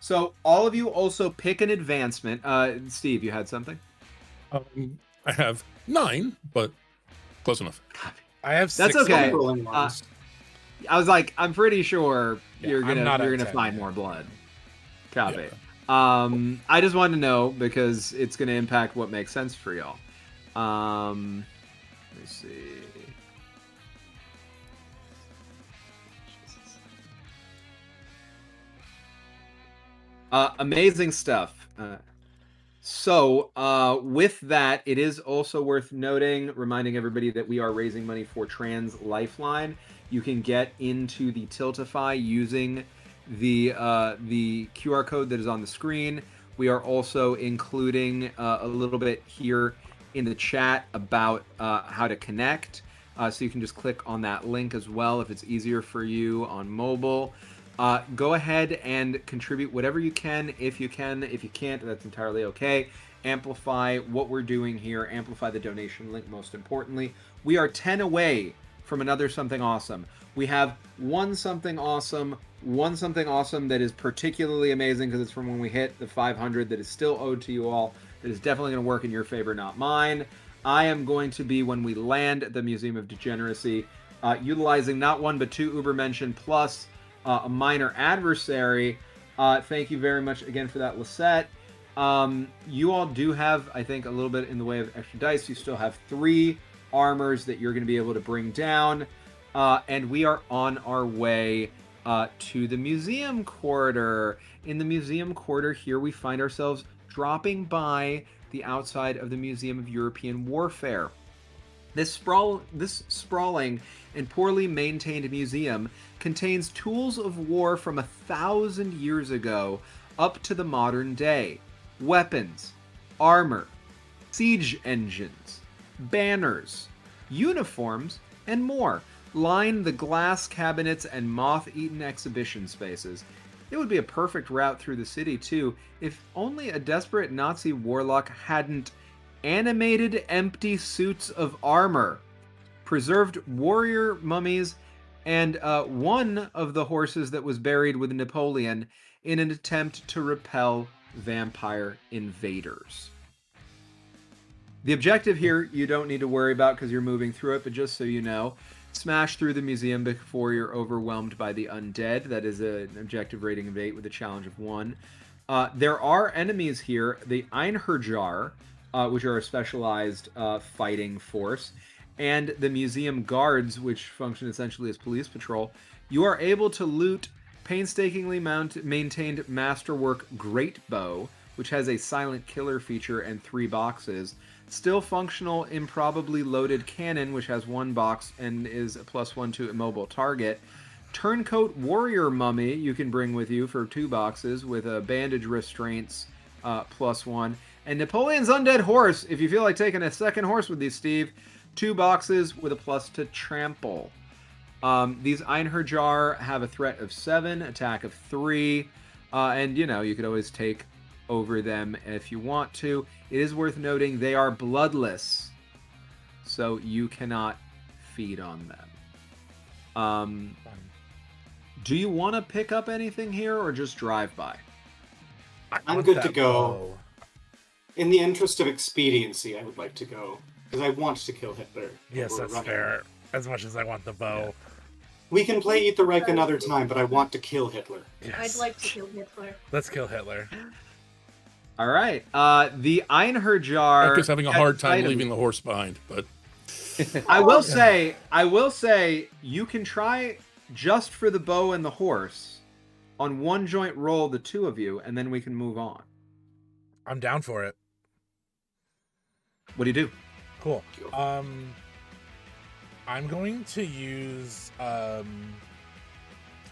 So all of you also pick an advancement. Steve, you had something? I have 9, but close enough. I have 6. That's okay. Rolling ones. I was like, I'm pretty sure Yeah, you're I'm gonna not at 10 find yet. more blood. Copy. Yeah. I just wanted to know because it's gonna impact what makes sense for y'all. Let me see. Amazing stuff. So, with that, it is also worth noting, reminding everybody that we are raising money for Translifeline. You can get into the Tiltify using the QR code that is on the screen. We are also including a little bit here in the chat about how to connect. So you can just click on that link as well if it's easier for you on mobile. Go ahead and contribute whatever you can, if you can. If you can't, that's entirely okay. Amplify what we're doing here. Amplify the donation link, most importantly. We are 10 away from another something awesome. We have one something awesome that is particularly amazing because it's from when we hit the 500 that is still owed to you all. That is definitely going to work in your favor, not mine. I am going to be, when we land at the Museum of Degeneracy, utilizing not one but 2 Ubermenschen plus a minor adversary. Thank you very much again for that, Lisette. You all do have, I think, a little bit in the way of extra dice. You still have 3 armors that you're going to be able to bring down. And we are on our way to the museum quarter. In the museum quarter here, we find ourselves dropping by the outside of the Museum of European Warfare. This sprawling and poorly maintained museum contains tools of war from 1,000 years ago up to the modern day. Weapons, armor, siege engines, banners, uniforms, and more line the glass cabinets and moth-eaten exhibition spaces. It would be a perfect route through the city, too, if only a desperate Nazi warlock hadn't animated empty suits of armor, preserved warrior mummies, and one of the horses that was buried with Napoleon in an attempt to repel vampire invaders. The objective here you don't need to worry about because you're moving through it, but just so you know, smash through the museum before you're overwhelmed by the undead. That is an objective rating of 8 with a challenge of 1. There are enemies here, the Einherjar, which are a specialized fighting force, and the museum guards, which function essentially as police patrol. You are able to loot painstakingly maintained masterwork Great Bow, which has a silent killer feature and 3 boxes. Still functional, improbably loaded cannon, which has 1 box and is a +1 to immobile target. Turncoat warrior mummy you can bring with you for 2 boxes with a bandage restraints +1. And Napoleon's undead horse, if you feel like taking a second horse with you, Steve, 2 boxes with a + to trample. These Einherjar have a threat of 7, attack of 3, and you could always take over them if you want to. It is worth noting they are bloodless, so you cannot feed on them. Do you want to pick up anything here or just drive by? I'm good to go. In the interest of expediency, I would like to go, because I want to kill Hitler. Yes, We're that's running. fair. As much as I want the bow. We can play Eat the Reich another time, but I want to kill Hitler. Yes. I'd like to kill Hitler. Let's kill Hitler. All right. The Einherjar. Becca's having a hard time item. leaving the horse behind, but I will say, you can try just for the bow and the horse on one joint roll, the 2 of you, and then we can move on. I'm down for it. What do you do? Cool. I'm going to use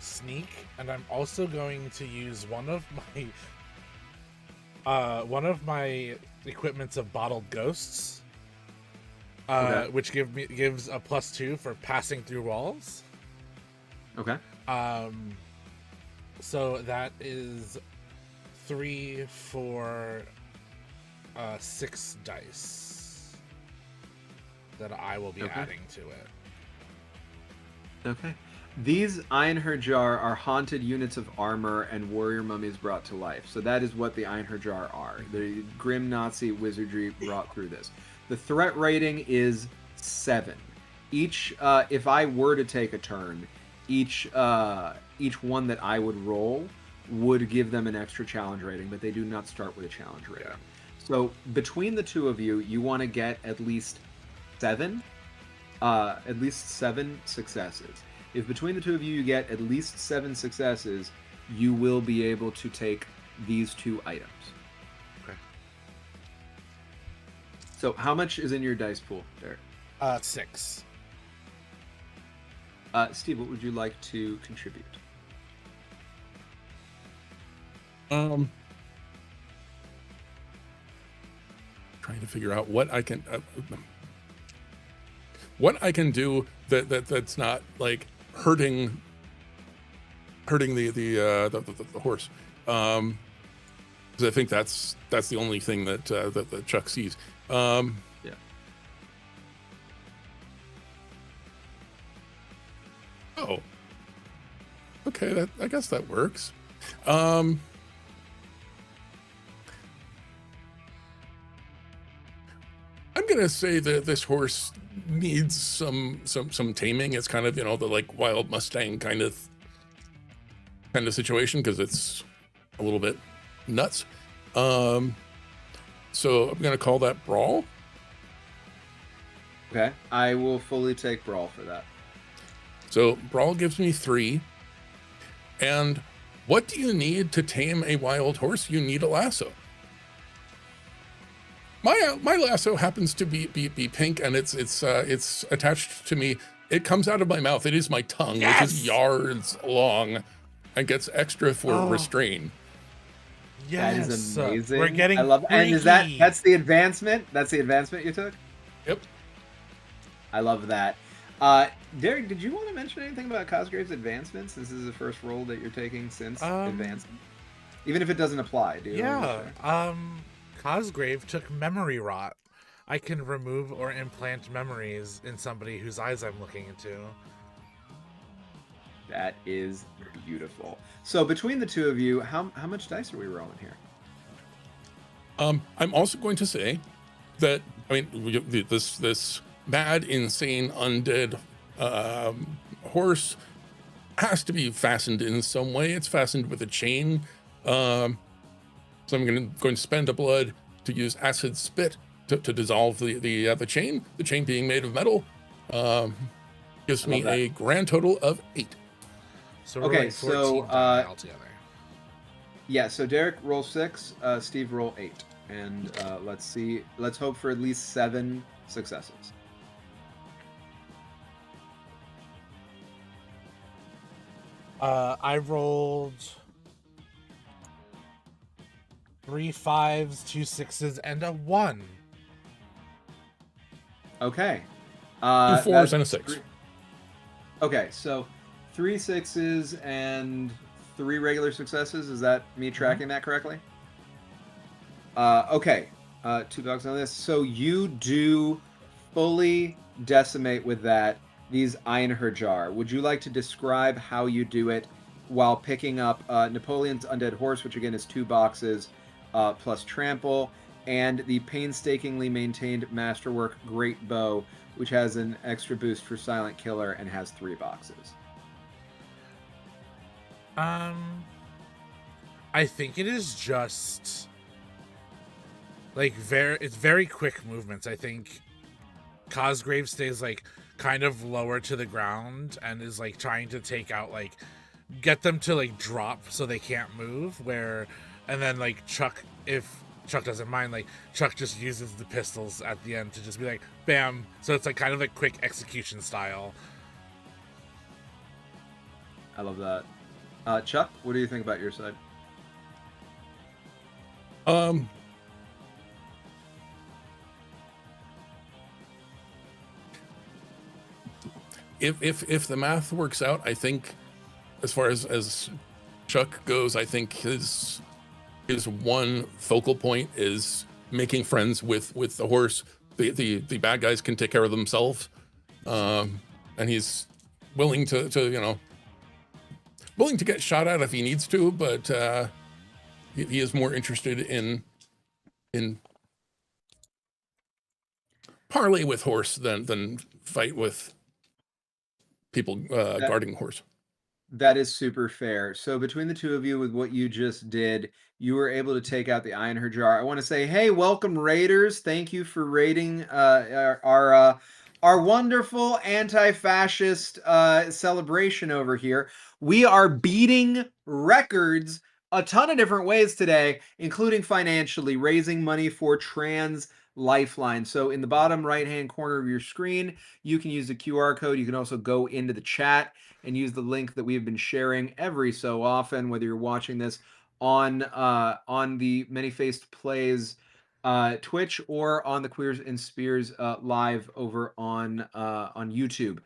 sneak, and I'm also going to use one of my equipments of bottled ghosts, which gives a +2 for passing through walls. Okay. So that is 3, 4, 6 dice that I will be adding to it. Okay. These Einherjar are haunted units of armor and warrior mummies brought to life. So that is what the Einherjar are. The grim Nazi wizardry brought through this. The threat rating is 7. Each, if I were to take a turn, each one that I would roll would give them an extra challenge rating, but they do not start with a challenge rating. Yeah. So between the two of you, you want to get at least 7 successes. If between the two of you get at least 7 successes, you will be able to take these 2 items. Okay. So how much is in your dice pool, Derek? 6. Steve, what would you like to contribute? Trying to figure out what I can do that's not like hurting the horse, because I think that's the only thing that Chuck sees. Yeah. Oh, okay. I guess that works. I'm gonna say that this horse needs some taming. It's kind of, the like wild Mustang kind of situation, because it's a little bit nuts. So I'm gonna call that brawl. Okay, I will fully take brawl for that. So brawl gives me 3. And what do you need to tame a wild horse? You need a lasso. My lasso happens to be pink, and it's attached to me. It comes out of my mouth. It is my tongue, which is yards long, and gets extra for restrain. Yes, that is amazing. We're getting. I love. And is that's the advancement? That's the advancement you took? Yep. I love that. Derek, did you want to mention anything about Cosgrave's advancements? This is the first role that you're taking since advancement, even if it doesn't apply. Do you? Yeah. Cosgrave took memory rot. I can remove or implant memories in somebody whose eyes I'm looking into. That is beautiful. So between the two of you, how much dice are we rolling here? I'm also going to say that, this mad, insane, undead horse has to be fastened in some way. It's fastened with a chain. So I'm going to spend a blood to use acid spit to dissolve the chain. The chain being made of metal gives me a grand total of 8. So okay, so altogether. Yeah, so Derek roll 6, Steve roll 8, and let's see. Let's hope for at least 7 successes. I rolled 3 5s, 2 6s, and a 1. Okay. 2 4s and a 6. Okay, so 3 6s and 3 regular successes. Is that me tracking that correctly? Okay. 2 bucks on this. So you do fully decimate with that these Einherjar. Would you like to describe how you do it while picking up Napoleon's Undead Horse, which again is 2 boxes plus trample, and the painstakingly maintained Masterwork Great Bow, which has an extra boost for Silent Killer and has 3 boxes? I think it is just like it's very quick movements. I think Cosgrave stays like kind of lower to the ground and is like trying to take out, like get them to like drop so they can't move, and then like Chuck, if Chuck doesn't mind. Like, Chuck just uses the pistols at the end to just be like, bam. So it's like kind of like quick execution style. I love that. Chuck, what do you think about your side? If the math works out, I think, as far as Chuck goes, I think his one focal point is making friends with the horse. The bad guys can take care of themselves, and he's willing to get shot at if he needs to, but he is more interested in parley with horse than fight with people guarding horse. That is super fair. So between the two of you, with what you just did, you were able to take out the eye in her jar. I want to say, hey, welcome raiders. Thank you for raiding our wonderful anti-fascist celebration over here. We are beating records a ton of different ways today, including financially, raising money for Translifeline. So in the bottom right-hand corner of your screen, you can use the QR code. You can also go into the chat and use the link that we have been sharing every so often, whether you're watching this on the Many Faced Plays Twitch or on the Queers and Spears live over on YouTube.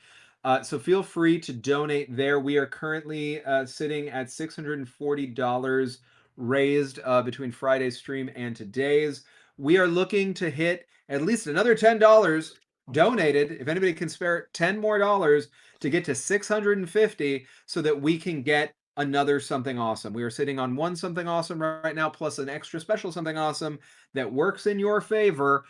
So feel free to donate there. We are currently sitting at $640 raised between Friday's stream and today's. We are looking to hit at least another $10 donated. If anybody can spare $10 more to get to 650 so that we can get another something awesome. We are sitting on one something awesome right now, plus an extra special something awesome that works in your favor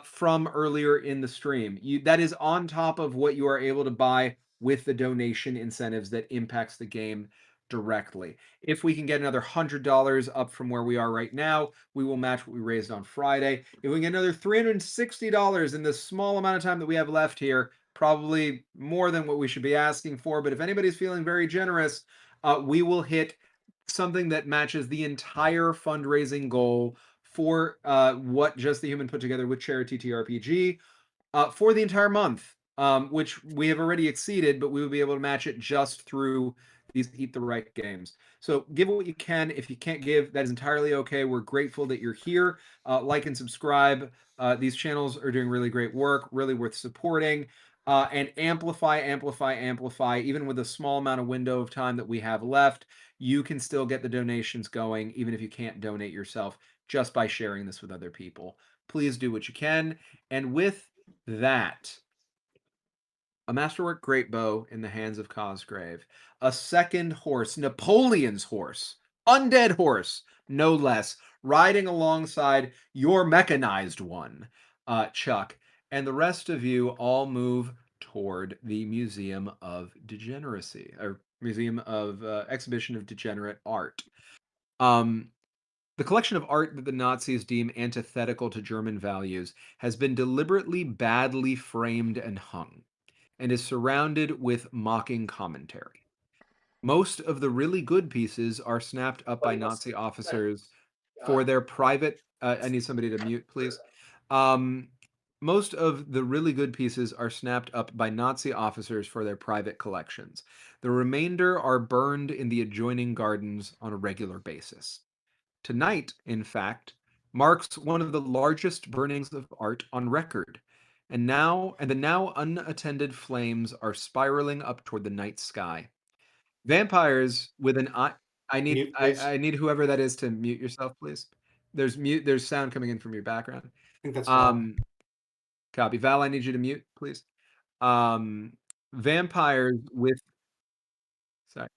from earlier in the stream. That is on top of what you are able to buy with the donation incentives that impacts the game directly. If we can get another $100 up from where we are right now, we will match what we raised on Friday. If we can get another $360 in the small amount of time that we have left here, probably more than what we should be asking for, but if anybody's feeling very generous, we will hit something that matches the entire fundraising goal for what Just the Human put together with Charity TRPG for the entire month, which we have already exceeded, but we will be able to match it just through these Eat the Right games. So give what you can. If you can't give, that is entirely okay. We're grateful that you're here. Like and subscribe. These channels are doing really great work, really worth supporting. And amplify. Even with a small amount of window of time that we have left, you can still get the donations going, even if you can't donate yourself, just by sharing this with other people. Please do what you can. And with that, a masterwork great bow in the hands of Cosgrave, a second horse, Napoleon's horse, undead horse, no less, riding alongside your mechanized one, Chuck, and the rest of you all move toward the Museum of Degeneracy, or Museum of Exhibition of Degenerate Art. The collection of art that the Nazis deem antithetical to German values has been deliberately badly framed and hung, and is surrounded with mocking commentary. Most of the really good pieces are snapped up by Nazi officers for their private. I need somebody to mute, please. Most of the really good pieces are snapped up by Nazi officers for their private collections. The remainder are burned in the adjoining gardens on a regular basis. Tonight, in fact, marks one of the largest burnings of art on record. And the now unattended flames are spiraling up toward the night sky. Vampires with an eye. I need whoever that is to mute yourself, please. There's sound coming in from your background. I think that's fine. Copy. Val, I need you to mute, please. Vampires with. Sorry.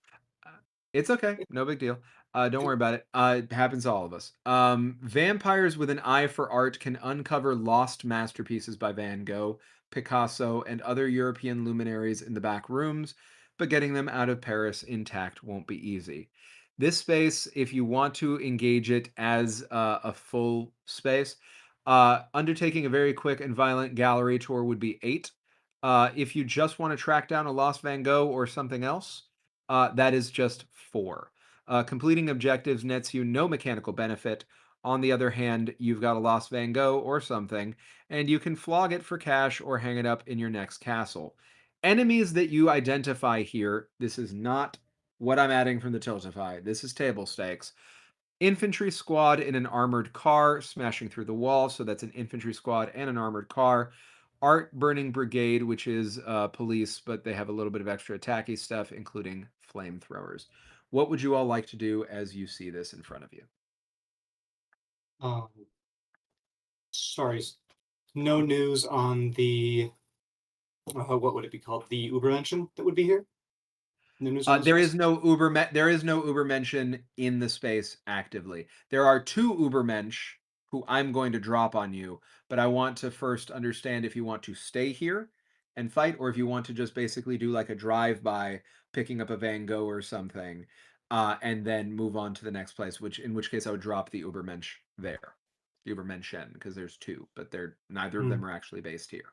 It's okay. No big deal. Don't worry about it. It happens to all of us. Vampires with an eye for art can uncover lost masterpieces by Van Gogh, Picasso, and other European luminaries in the back rooms, but getting them out of Paris intact won't be easy. This space, if you want to engage it as a full space, undertaking a very quick and violent gallery tour would be 8. If you just want to track down a lost Van Gogh or something else, that is just 4. Completing objectives nets you no mechanical benefit On the other hand, you've got a lost Van Gogh or something, and you can flog it for cash or hang it up in your next castle. Enemies that you identify here, this is not what I'm adding from the Tiltify. This is table stakes. Infantry squad in an armored car smashing through the wall, so that's an infantry squad and an armored car. Art burning brigade, which is police, but they have a little bit of extra attacky stuff, including flamethrowers. What would you all like to do as you see this in front of you? Sorry, no news on the what would it be called? The Ubermenschen that would be here. No news on There is no Ubermenschen in the space actively. There are 2 Ubermensch who I'm going to drop on you, but I want to first understand if you want to stay here and fight, or if you want to just basically do like a drive-by, picking up a Van Gogh or something, and then move on to the next place. In which case I would drop the Ubermensch there, the Ubermenschen, because there's 2, but neither of them are actually based here.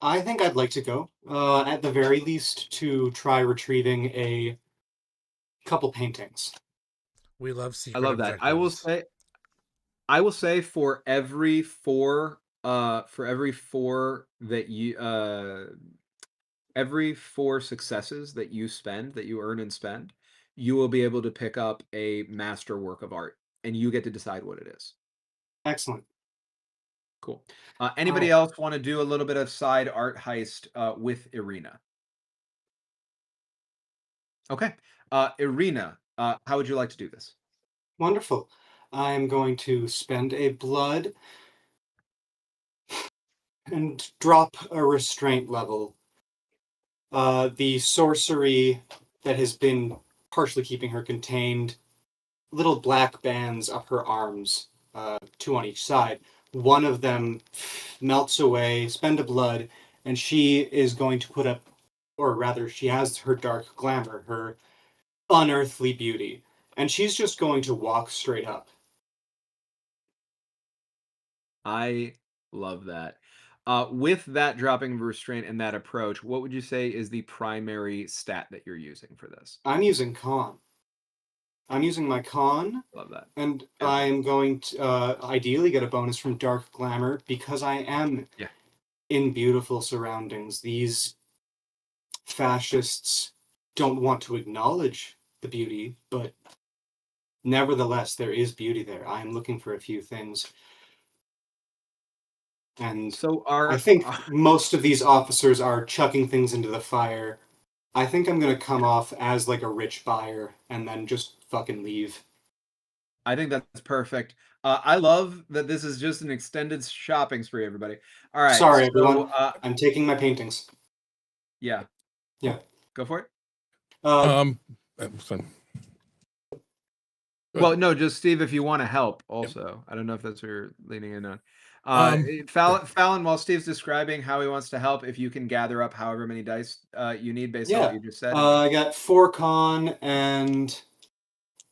I think I'd like to go, at the very least, to try retrieving a couple paintings. We love secret I love that. objectives. I will say for every 4 that you every 4 successes that you earn and spend, you will be able to pick up a master work of art, and you get to decide what it is. Excellent. Cool. Anybody else want to do a little bit of side art heist with Irina? Okay. Irina, how would you like to do this? Wonderful. I'm going to spend a blood and drop a restraint level. The sorcery that has been partially keeping her contained, little black bands up her arms, 2 on each side. One of them melts away, spend a blood, and she is going to put up, or rather, she has her dark glamour, her unearthly beauty, and she's just going to walk straight up. I love that. With that dropping of restraint and that approach, what would you say is the primary stat that you're using for this? I'm using con. I'm using my con. Love that. And I'm going to ideally get a bonus from Dark Glamour because I am in beautiful surroundings. These fascists don't want to acknowledge the beauty, but nevertheless, there is beauty there. I'm looking for a few things. And so I think most of these officers are chucking things into the fire. I think I'm going to come off as like a rich buyer and then just fucking leave. I think that's perfect. I love that this is just an extended shopping spree, everybody. All right. Sorry, everyone. I'm taking my paintings. Yeah. Yeah. Go for it. Well, no, just Steve, if you want to help also. I don't know if that's what you're leaning in on. Fallon, while Steve's describing how he wants to help, if you can gather up however many dice you need based on what you just said. I got 4 con, and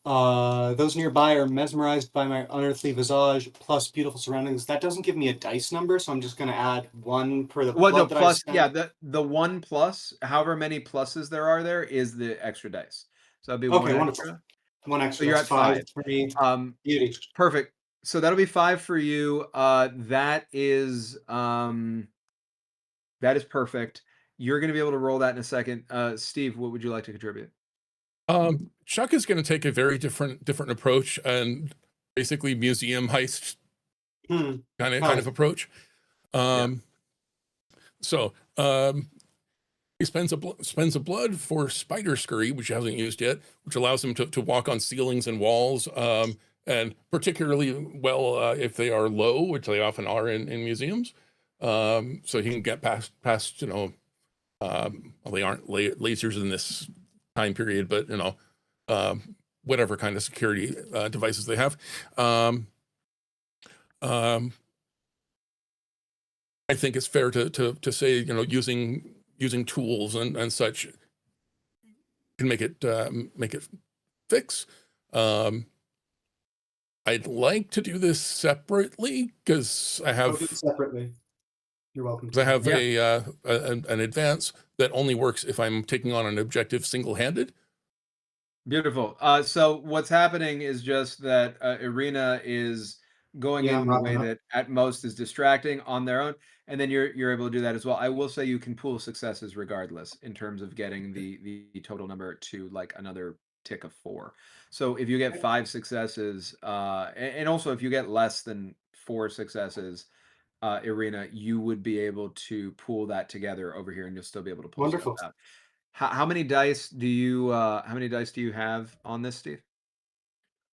those nearby are mesmerized by my unearthly visage plus beautiful surroundings. That doesn't give me a dice number, so I'm just going to add 1 per the blood that I spent. The 1 plus, however many pluses there are there, is the extra dice. So that'd be 1 extra. 1 extra. So you're at 5 for me. Beauty. Perfect. So that'll be 5 for you. That is perfect. You're going to be able to roll that in a second. Steve, what would you like to contribute? Chuck is going to take a very different approach and basically museum heist kind of approach. So he spends a blood for spider scurry, which he hasn't used yet, which allows him to walk on ceilings and walls, and particularly well if they are low, which they often are in museums. So he can get past well, they aren't lasers in this time period, but whatever kind of security devices they have. I think it's fair to say using tools and such can make it fix. I'd like to do this separately because I have separately. You're welcome. I have an advance that only works if I'm taking on an objective single-handed. Beautiful. So what's happening is just that Irina is going in a way that at most is distracting on their own, and then you're able to do that as well. I will say you can pool successes regardless in terms of getting the total number to like another tick of 4. So if you get 5 successes, and also if you get less than 4 successes, Irina, you would be able to pool that together over here, and you'll still be able to pull stuff out. How many dice do you have on this, Steve?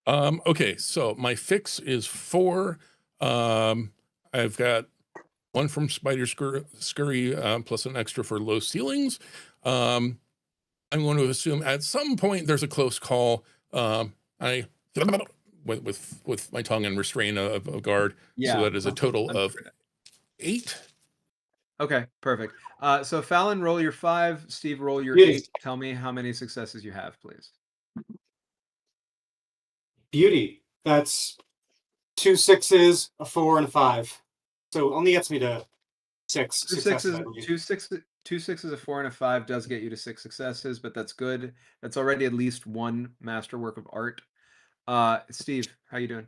Okay, so my fix is 4. I've got 1 from Spider Scurry, plus an extra for low ceilings. I'm going to assume at some point there's a close call. I with my tongue and restrain a guard. Yeah. So that is a total of 8. Okay, perfect. So Fallon, roll your 5. Steve, roll your 8. Tell me how many successes you have, please. Beauty. That's 2 6s, a 4, and a 5. So only gets me to 6 successes. 2 6s, a 4, and a 5 does get you to 6 successes, but that's good. That's already at least 1 masterwork of art. Steve, how you doing?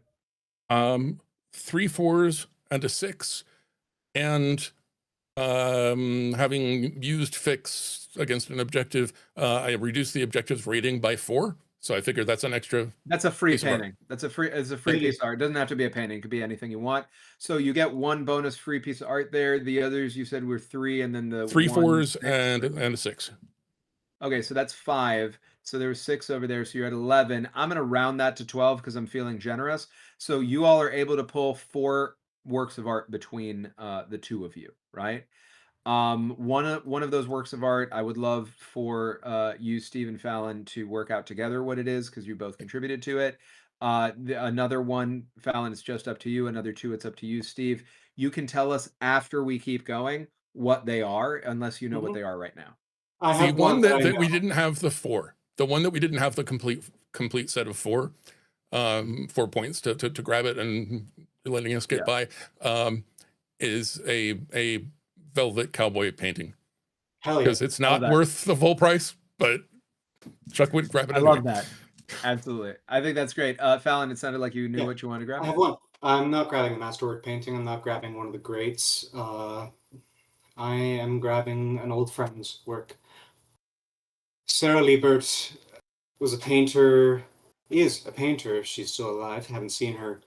3 4s and a 6, and having used fix against an objective, I reduced the objective's rating by 4. So I figured that's an extra. That's a free painting. It's a free piece of art. It doesn't have to be a painting. It could be anything you want. So you get 1 bonus free piece of art there. The others you said were 3, and then the 3 4s and a 6. Okay, so that's 5. So there was 6 over there. So you're at 11. I'm going to round that to 12 because I'm feeling generous. So you all are able to pull 4 works of art between the 2 of you, right? One of those works of art, I would love for you, Steve and Fallon, to work out together what it is, because you both contributed to it. Another one, Fallon, it's just up to you. Another 2, it's up to you, Steve. You can tell us after we keep going what they are, unless you know what they are right now. The one that we didn't have the 4. The one that we didn't have the complete set of 4 points to grab it and letting us get by, is a velvet cowboy painting. Hell yeah. Because it's not worth the full price, but Chuck would grab it anyway. I love that. Absolutely. I think that's great. Fallon, it sounded like you knew what you wanted to grab. I have 1. I'm not grabbing a masterwork painting. I'm not grabbing one of the greats. I am grabbing an old friend's work. Sarah Liebert was a painter, is a painter if she's still alive. Haven't seen her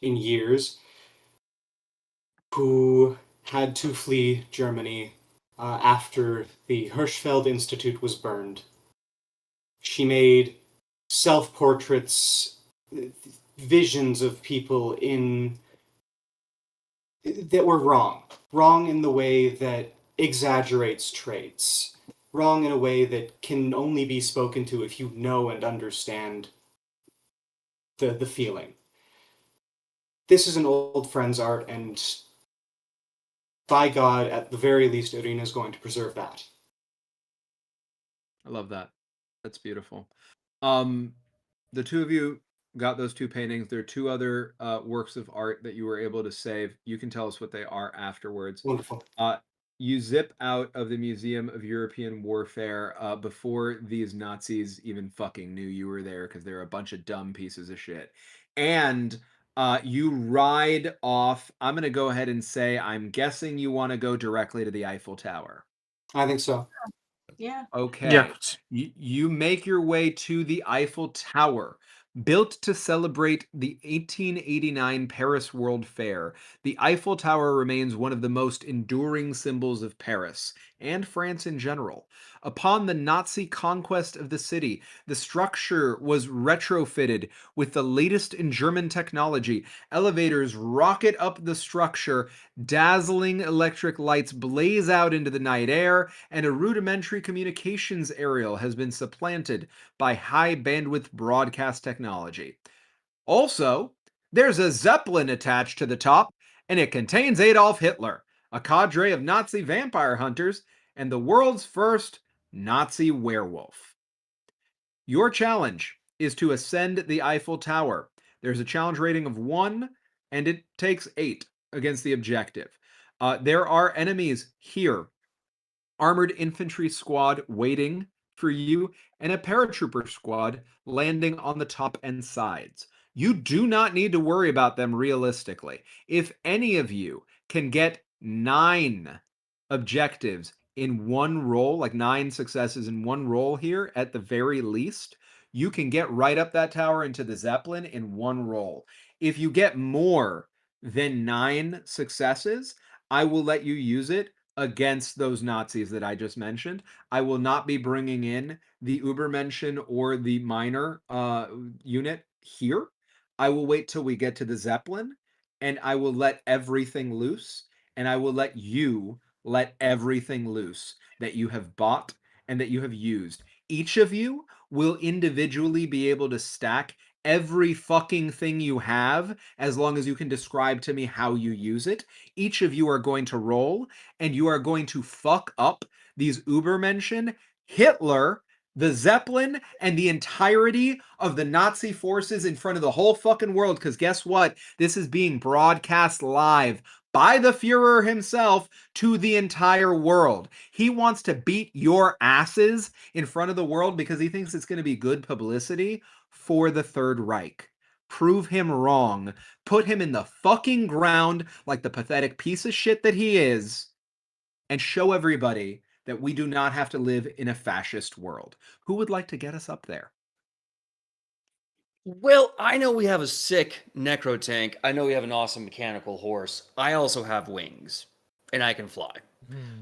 in years. Who had to flee Germany after the Hirschfeld Institute was burned. She made self-portraits, visions of people that were wrong. Wrong in the way that exaggerates traits. Wrong in a way that can only be spoken to if you know and understand the feeling. This is an old friend's art, and by God, at the very least, Irina is going to preserve that. I love that. That's beautiful. The 2 of you got those 2 paintings. There are 2 other works of art that you were able to save. You can tell us what they are afterwards. Wonderful. You zip out of the Museum of European Warfare before these Nazis even fucking knew you were there, because they're a bunch of dumb pieces of shit. And you ride off. I'm going to go ahead and say, I'm guessing you want to go directly to the Eiffel Tower. I think so. Yeah. Okay. Yeah. You make your way to the Eiffel Tower. Built to celebrate the 1889 Paris World Fair, the Eiffel Tower remains one of the most enduring symbols of Paris and France in general. Upon the Nazi conquest of the city, the structure was retrofitted with the latest in German technology. Elevators rocket up the structure, dazzling electric lights blaze out into the night air, and a rudimentary communications aerial has been supplanted by high bandwidth broadcast technology. Also, there's a Zeppelin attached to the top, and it contains Adolf Hitler, a cadre of Nazi vampire hunters, and the world's first Nazi werewolf. Your challenge is to ascend the Eiffel Tower. There's a challenge rating of 1, and it takes 8 against the objective. There are enemies here armored infantry squad waiting for you, and a paratrooper squad landing on the top and sides. You do not need to worry about them realistically. If any of you can get 9 objectives in one roll, like 9 successes in one roll here at the very least, you can get right up that tower into the Zeppelin in one roll. If you get more than 9 successes, I will let you use it against those Nazis that I just mentioned. I will not be bringing in the Übermenschen or the minor unit here. I will wait till we get to the Zeppelin, and I will let everything loose, and I will let you let everything loose that you have bought and that you have used. Each of you will individually be able to stack every fucking thing you have as long as you can describe to me how you use it. Each of you are going to roll, and you are going to fuck up these Übermenschen, Hitler, the Zeppelin, and the entirety of the Nazi forces in front of the whole fucking world. Because guess what? This is being broadcast live by the Fuhrer himself to the entire world. He wants to beat your asses in front of the world because he thinks it's going to be good publicity for the Third Reich. Prove him wrong. Put him in the fucking ground like the pathetic piece of shit that he is, and show everybody that we do not have to live in a fascist world. Who would like to get us up there? Well, I know we have a sick necro tank. I know we have an awesome mechanical horse. I also have wings, and I can fly.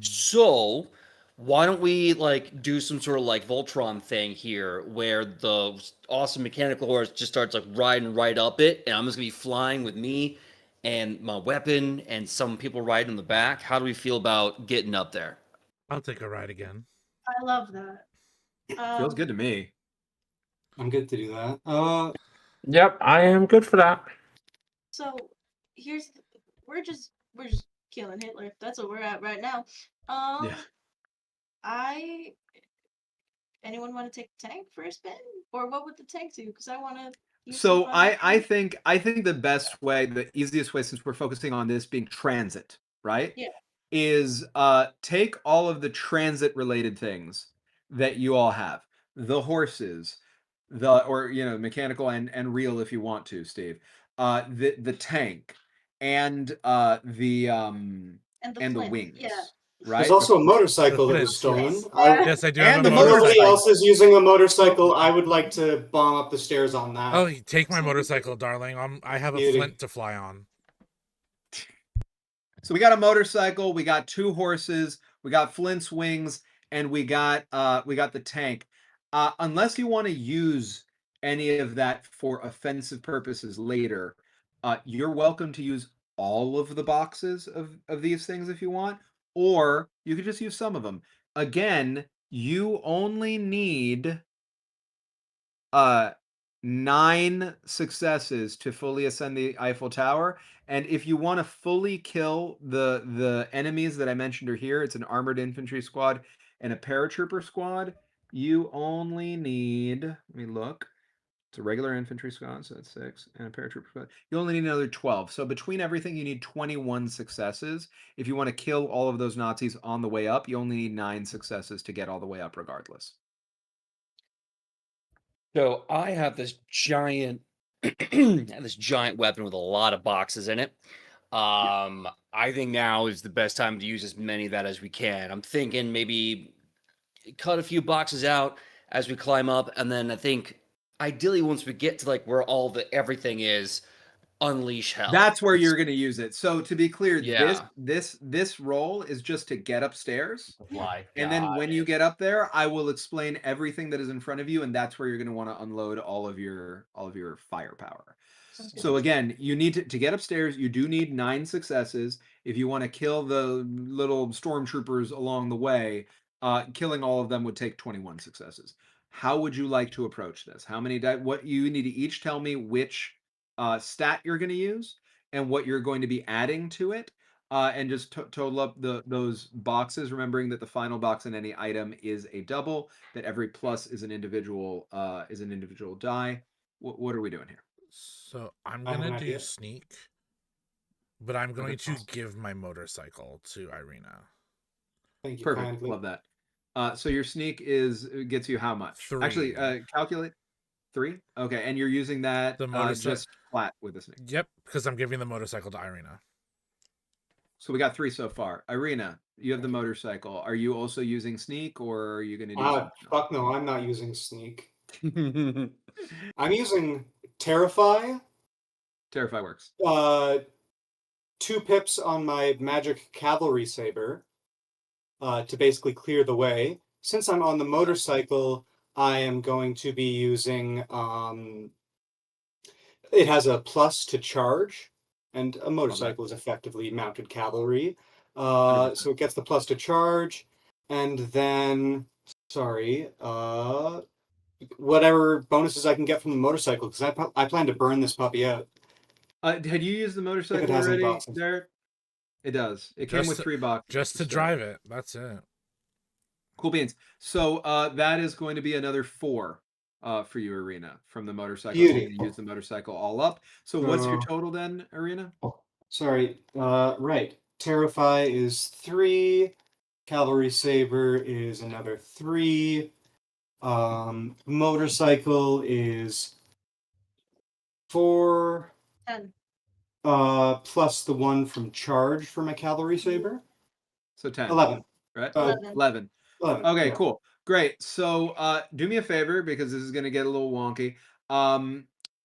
So, why don't we like do some sort of like Voltron thing here, where the awesome mechanical horse just starts like riding right up it, and I'm just gonna be flying with me and my weapon, and some people riding in the back. How do we feel about getting up there? I'll take a ride again. I love that. Feels good to me. I'm good to do that. Yep, I am good for that. So we're just killing Hitler. That's what we're at right now. Yeah. Anyone want to take the tank for a spin, or what would the tank do? Because I want to. So I think the best way, the easiest way, since we're focusing on this being transit, right? Yeah. Is take all of the transit related things that you all have. The horses, mechanical and real if you want to, Steve. The tank and the wings. Yeah. Right? There's also a motorcycle that was Yes. stolen. Yes, I do have And a the If nobody motorcycle. else is using a motorcycle, I would like to bomb up the stairs on that. Oh, take my motorcycle, darling. I have a Beauty. flint to fly on. So we got a motorcycle, we got 2 horses, we got Flint's wings, and we got the tank. Unless you want to use any of that for offensive purposes later, you're welcome to use all of the boxes of these things if you want, or you could just use some of them. Again, you only need 9 successes to fully ascend the Eiffel Tower. And if you want to fully kill the enemies that I mentioned are here, it's an armored infantry squad and a paratrooper squad. You only need, let me look. It's a regular infantry squad, so that's 6, and a paratrooper squad. You only need another 12. So between everything, you need 21 successes. If you want to kill all of those Nazis on the way up, you only need 9 successes to get all the way up regardless. So I have this giant, weapon with a lot of boxes in it. I think now is the best time to use as many of that as we can. I'm thinking maybe cut a few boxes out as we climb up, and then I think ideally once we get to like where all the everything is, unleash hell. That's where you're going to use it. So to be clear, Yeah. this roll is just to get upstairs. Fly. And then when you get up there, I will explain everything that is in front of you, and that's where you're going to want to unload all of your firepower. So again, you need to get upstairs. You do need 9 successes. If you want to kill the little stormtroopers along the way, killing all of them would take 21 successes. How would you like to approach this? How many what you need to each tell me which stat you're going to use and what you're going to be adding to it, and just total up those boxes, remembering that the final box in any item is a double, that every plus is an individual die. What are we doing here? So I'm gonna do sneak, but I'm going to give my motorcycle to Irina. Thank you Perfect. kindly. Love that. So your sneak gets you how much? 3. Actually, calculate 3. Okay, and you're using that The motorcycle. just flat with the sneak. Yep, because I'm giving the motorcycle to Irina. So we got 3 so far. Irina, you have the motorcycle. Are you also using sneak, or are you going to do something Fuck no, I'm not using sneak. I'm using Terrify. Terrify works. 2 pips on my magic cavalry saber to basically clear the way. Since I'm on the motorcycle, I am going to be using. It has a plus to charge, and a motorcycle is effectively mounted cavalry. So it gets the plus to charge, and then whatever bonuses I can get from the motorcycle, because I plan to burn this puppy out. Had you used the motorcycle has any already, boxes. Derek? It does. It came with 3 boxes. Just to drive it. That's it. Cool beans. So that is going to be another 4 for you, Irina, from the motorcycle. Beauty. You use the motorcycle all up. So what's your total then, Irina? Right. Terrify is 3. Cavalry Saber is another 3. Motorcycle is 4. 10. Plus the 1 from charge for my Cavalry Saber. So 10. 11. Right? 11. 11. Okay, yeah. cool. Great. So do me a favor, because this is going to get a little wonky.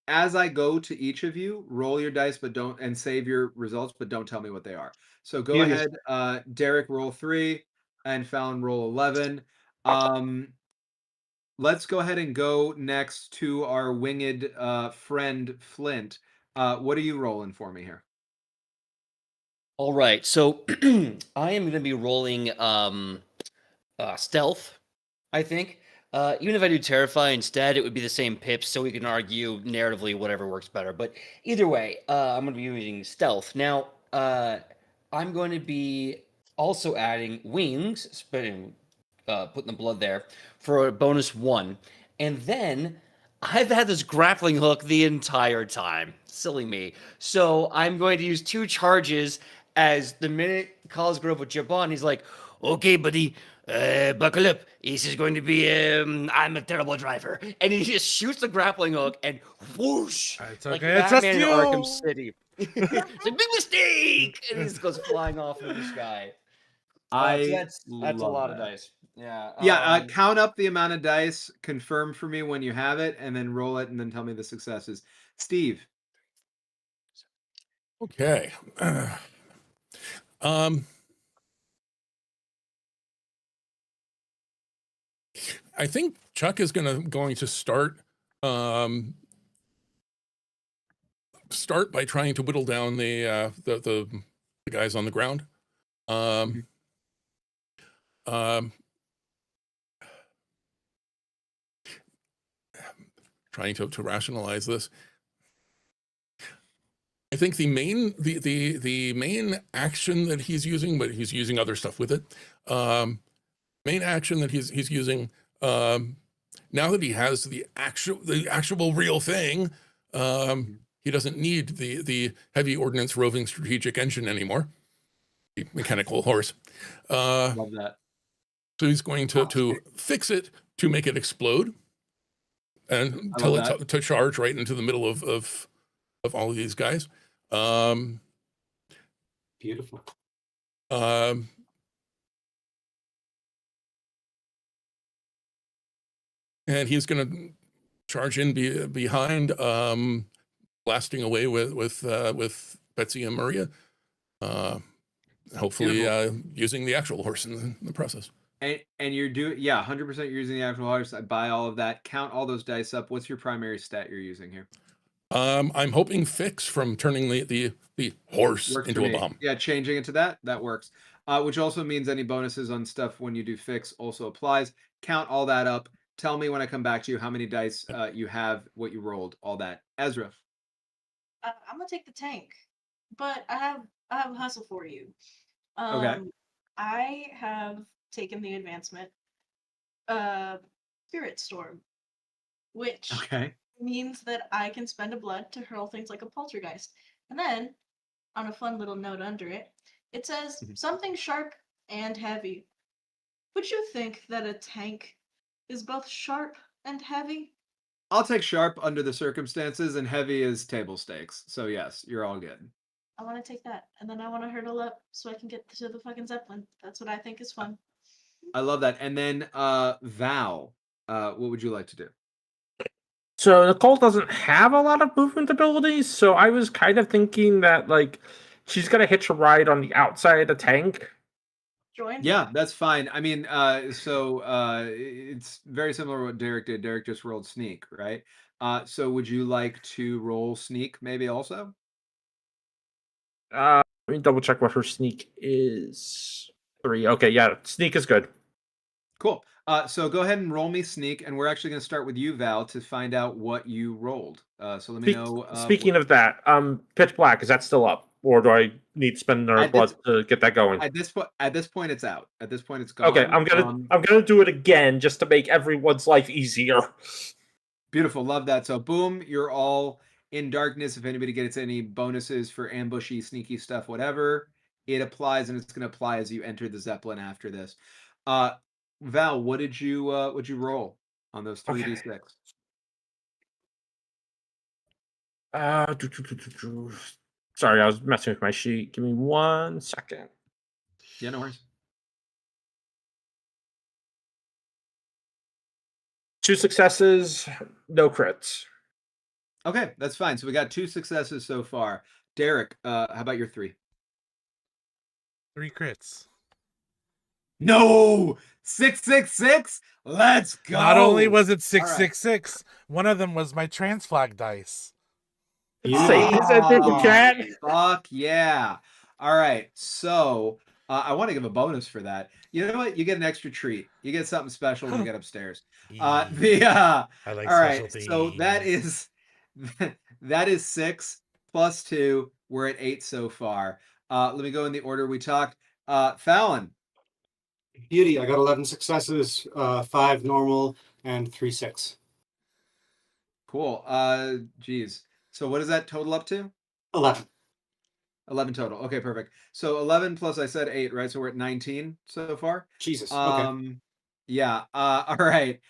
As I go to each of you, roll your dice, and save your results, but don't tell me what they are. So go ahead, Derek, roll 3, and Fallon, roll 11. Let's go ahead and go next to our winged friend, Flint. What are you rolling for me here? All right, so I am going to be rolling stealth, I think. Even if I do Terrify instead, it would be the same pips, so we can argue narratively whatever works better. But either way, I'm going to be using stealth. Now, I'm going to be also adding wings, putting the blood there, for a bonus 1. And then I've had this grappling hook the entire time. Silly me. So I'm going to use 2 charges as the minute Calls Grove would jump on, he's like, okay, buddy, buckle up. This is going to be, I'm a terrible driver. And he just shoots the grappling hook and whoosh. It's like okay, Batman in you. Arkham City. It's like, big mistake! And he just goes flying off into the sky. That's a lot of dice. Yeah. Count up the amount of dice, confirm for me when you have it, and then roll it, and then tell me the successes. Steve. Okay. I think Chuck is going to start by trying to whittle down the guys on the ground. Trying to rationalize this. I think the main action that he's using, but he's using other stuff with it. Main action that he's using now that he has the actual real thing. He doesn't need the heavy ordnance roving strategic engine anymore. The mechanical horse. Love that. So he's going to fix it to make it explode and tell it to charge right into the middle of all of these guys. Beautiful. And he's going to charge in behind, blasting away with Betsy and Maria. Hopefully, using the actual horse in the process. And you're 100% you're using the actual horse. I buy all of that. Count all those dice up. What's your primary stat you're using here? I'm hoping fix from turning the horse Works into a bomb. Yeah, changing it to that works. Which also means any bonuses on stuff when you do fix also applies. Count all that up. Tell me when I come back to you how many dice you have, what you rolled, all that. Ezra. I'm gonna take the tank, but I have a hustle for you. Okay. I have taken the advancement, Spirit Storm, which means that I can spend a blood to hurl things like a poltergeist. And then, on a fun little note under it, it says something sharp and heavy. Would you think that a tank is both sharp and heavy? I'll take sharp under the circumstances, and heavy is table stakes. So yes, you're all good. I want to take that, and then I want to hurdle up so I can get to the fucking Zeppelin. That's what I think is fun. I love that. And then Val, what would you like to do? So Nicole doesn't have a lot of movement abilities, so I was kind of thinking that like she's gonna hitch a ride on the outside of the tank. Join? Yeah, that's fine. I mean, it's very similar to what Derek did. Derek just rolled sneak, right? So would you like to roll sneak maybe also? Let me double check what her sneak is. 3. Okay, yeah, sneak is good. Cool. So go ahead and roll me sneak, and we're actually going to start with you, Val, to find out what you rolled. So let me know. Speaking of that, pitch black, is that still up, or do I need to spend another blood to get that going? At this point, it's out. At this point, it's gone. Okay, I'm gonna do it again just to make everyone's life easier. Beautiful, love that. So boom, you're all in darkness. If anybody gets any bonuses for ambushy, sneaky stuff, whatever, it applies, and it's going to apply as you enter the Zeppelin after this. Val, what did you roll on those 3d6? Sorry, I was messing with my sheet. Give me 1 second. Yeah, no worries. 2 successes, no crits. Okay, that's fine. So we got 2 successes so far. Derek, how about your 3? 3 crits. No! 666? Let's go! Not only was it 666, one of them was my transflag dice. Fuck yeah. All right, so I want to give a bonus for that. You know what? You get an extra treat. You get something special when you get upstairs. I like all right, special so things. that is 6 plus 2. We're at 8 so far. Let me go in the order we talked. Fallon. Beauty, I got 11 successes, 5 normal, and 3 6. Cool. Geez. So what does that total up to? 11. 11 total. Okay, perfect. So 11 plus I said 8, right? So we're at 19 so far. Jesus. Okay. Yeah. All right.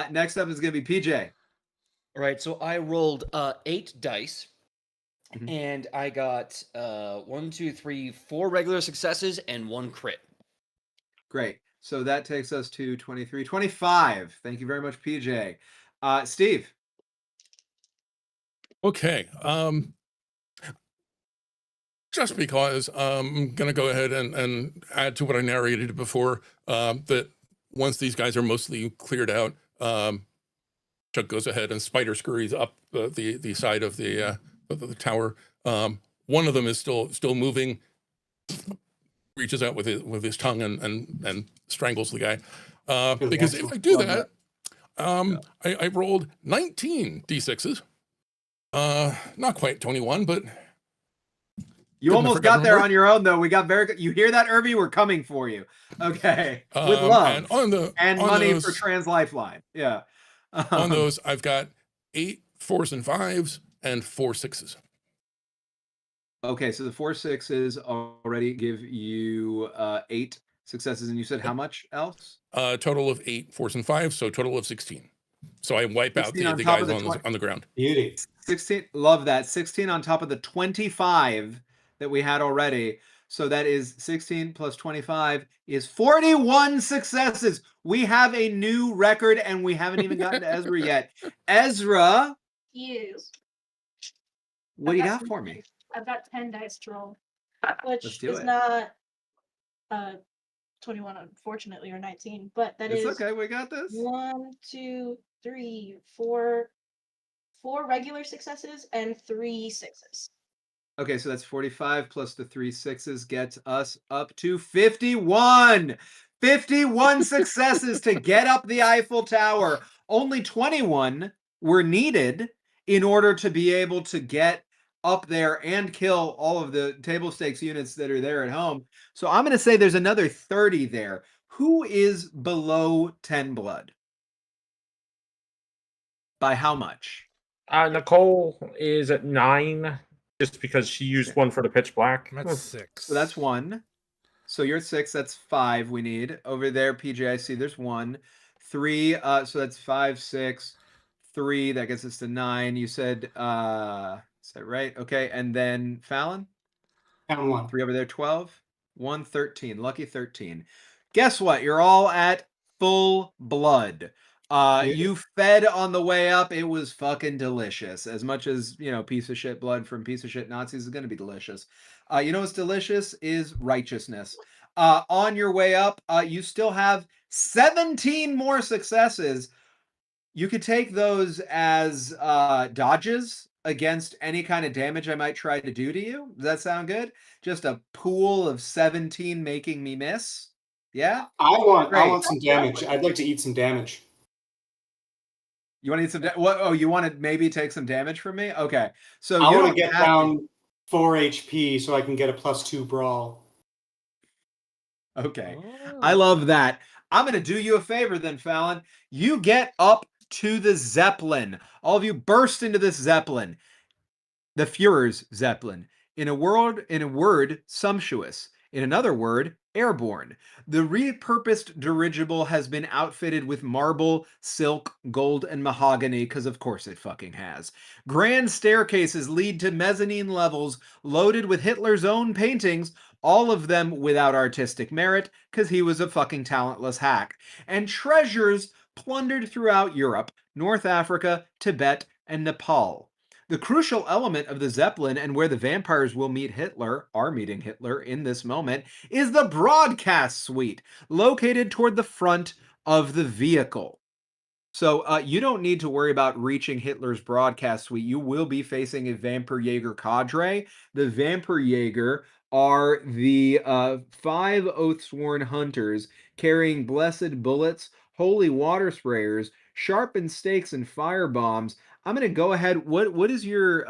Next up is going to be PJ. All right. So I rolled 8 dice, Mhm. and I got 1, 2, 3, 4 regular successes and 1 crit. Great. So that takes us to 23, 25. Thank you very much, PJ. Steve. Okay. Just because I'm going to go ahead and add to what I narrated before, that once these guys are mostly cleared out, Chuck goes ahead and spider scurries up the side of the tower. One of them is still moving, reaches out with his tongue and strangles the guy. Because if I do that, I rolled 19 d6s. Not quite 21, but you almost got there on your own, though. We got very good. You hear that, Irby? We're coming for you. Okay. With love and money for Translifeline. Yeah. On those, I've got 8 4s and 5s and 4 6s. Okay, so the 4 6s already give you 8 successes, and you said how much else? Total of 8 4s and 5s, so total of 16. So I wipe out the guys on the ground. Beauty. 16, love that. 16 on top of the 25 that we had already. So that is 16 plus 25 is 41 successes. We have a new record, and we haven't even gotten to Ezra yet. Ezra. Yes. What do you got for me? I've got 10 dice to roll, which is it. not 21, unfortunately, or 19, but that is okay. We got this. 1, 2, 3, 4 regular successes and 3 6s. Okay, so that's 45 plus the 3 6s gets us up to 51. 51 successes to get up the Eiffel Tower. Only 21 were needed in order to be able to get up there and kill all of the table stakes units that are there at home. So I'm going to say there's another 30 there. Who is below 10 blood? By how much? Nicole is at 9, just because she used one for the pitch black. That's 6. So that's 1. So you're at 6. That's 5 we need. Over there, PJ, I see there's 1. 3, so that's 5, 6, 3. That gets us to 9. You said, is that right? Okay, and then Fallon? Down 1. 3 over there, 12. 1, 13. Lucky 13. Guess what? You're all at full blood. You fed on the way up. It was fucking delicious. As much as, piece of shit blood from piece of shit Nazis is going to be delicious. You know what's delicious is righteousness. On your way up, you still have 17 more successes. You could take those as dodges against any kind of damage I might try to do to you. Does that sound good? Just a pool of 17 making me miss. Yeah? I want some damage. I'd like to eat some damage. You want to eat some you want to maybe take some damage from me? Okay. So I want to get down 4 HP so I can get a +2 brawl. Okay. I love that. I'm going to do you a favor then, Fallon. You get up to the Zeppelin. All of you burst into this Zeppelin. The Führer's Zeppelin. In a word, sumptuous. In another word, airborne. The repurposed dirigible has been outfitted with marble, silk, gold, and mahogany, because of course it fucking has. Grand staircases lead to mezzanine levels loaded with Hitler's own paintings, all of them without artistic merit, because he was a fucking talentless hack. And treasures plundered throughout Europe, North Africa, Tibet, and Nepal. The crucial element of the Zeppelin and where the vampires will meet Hitler, are meeting Hitler in this moment, is the broadcast suite, located toward the front of the vehicle. So you don't need to worry about reaching Hitler's broadcast suite. You will be facing a Vampirjäger cadre. The Vampirjäger are the 5 oath-sworn hunters carrying blessed bullets, holy water sprayers, sharpened stakes, and fire bombs. I'm gonna go ahead. What is your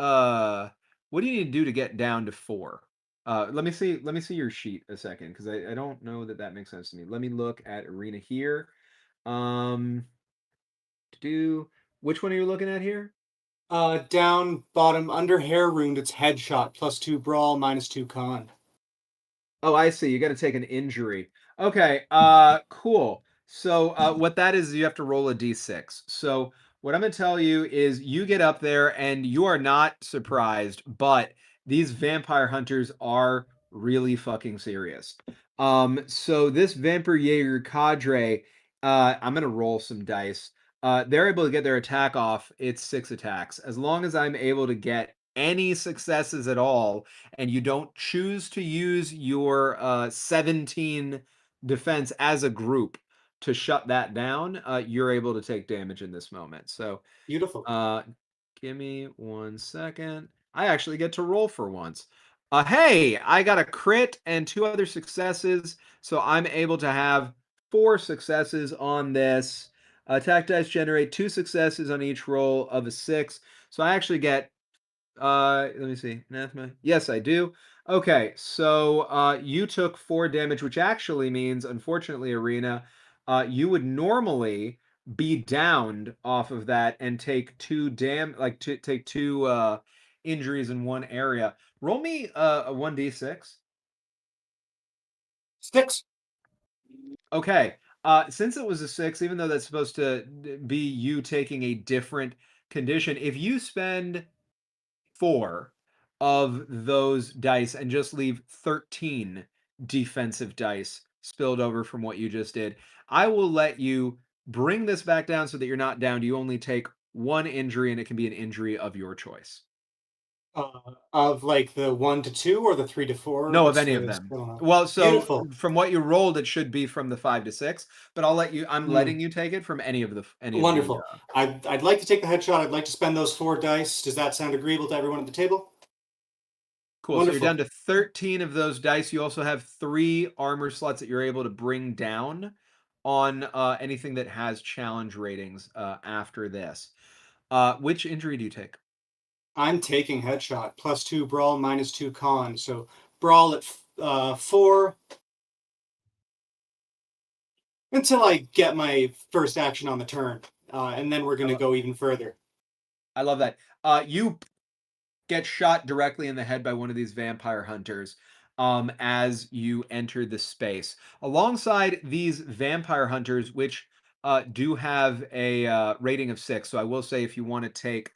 what do you need to do to get down to 4? Let me see your sheet a second, because I don't know that makes sense to me. Let me look at arena here. Which one are you looking at here? Down bottom under hair wound, it's headshot +2 brawl -2 con. Oh, I see. You got to take an injury. Okay. Cool. So what that is you have to roll a d6. So what I'm going to tell you is you get up there and you are not surprised, but these vampire hunters are really fucking serious. So this Vampirjäger cadre, I'm going to roll some dice. They're able to get their attack off. It's 6 attacks. As long as I'm able to get any successes at all, and you don't choose to use your 17 defense as a group to shut that down, you're able to take damage in this moment. So beautiful. Give me 1 second. I actually get to roll for once. Hey, I got a crit and 2 other successes, so I'm able to have 4 successes on this. Attack dice generate 2 successes on each roll of a 6. So I actually get let me see. Anathema. Yes, I do. Okay, so you took 4 damage, which actually means, unfortunately, Arena, you would normally be downed off of that and take 2 take 2 injuries in one area. Roll me a 1d6. 6. Okay. Since it was a 6, even though that's supposed to be you taking a different condition, if you spend 4 of those dice and just leave 13 defensive dice spilled over from what you just did, I will let you bring this back down so that you're not down. You only take 1 injury, and it can be an injury of your choice. Of like the 1 to 2 or the 3 to 4? No, of any of them. Well, so beautiful. From what you rolled, it should be from the 5 to 6, but I'm letting you take it from any of the. Wonderful. I'd like to take the headshot. I'd like to spend those 4 dice. Does that sound agreeable to everyone at the table? Cool. Wonderful. So you're down to 13 of those dice. You also have 3 armor slots that you're able to bring down on anything that has challenge ratings after this. Which injury do you take? I'm taking headshot +2 brawl -2 con. So brawl at 4 until I get my first action on the turn, and then we're going to go even further. I love that. You get shot directly in the head by one of these vampire hunters. as you enter the space. Alongside these vampire hunters, which do have a rating of 6. So I will say, if you want to take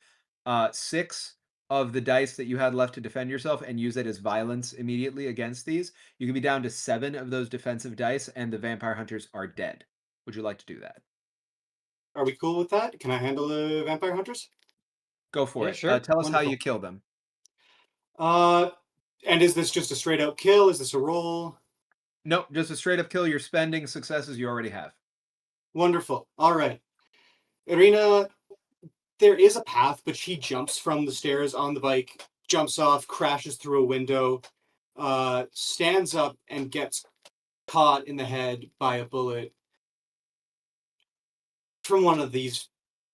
6 of the dice that you had left to defend yourself and use it as violence immediately against these, you can be down to 7 of those defensive dice, and the vampire hunters are dead. Would you like to do that? Are we cool with that? Can I handle the vampire hunters? Go for Yeah, it. sure. Tell us how Wonderful. you kill them. And is this just a straight out kill? Is this a roll? Nope, just a straight up kill. You're spending successes you already have. Wonderful. All right. Irina, there is a path, but she jumps from the stairs on the bike, jumps off, crashes through a window, stands up and gets caught in the head by a bullet from one of these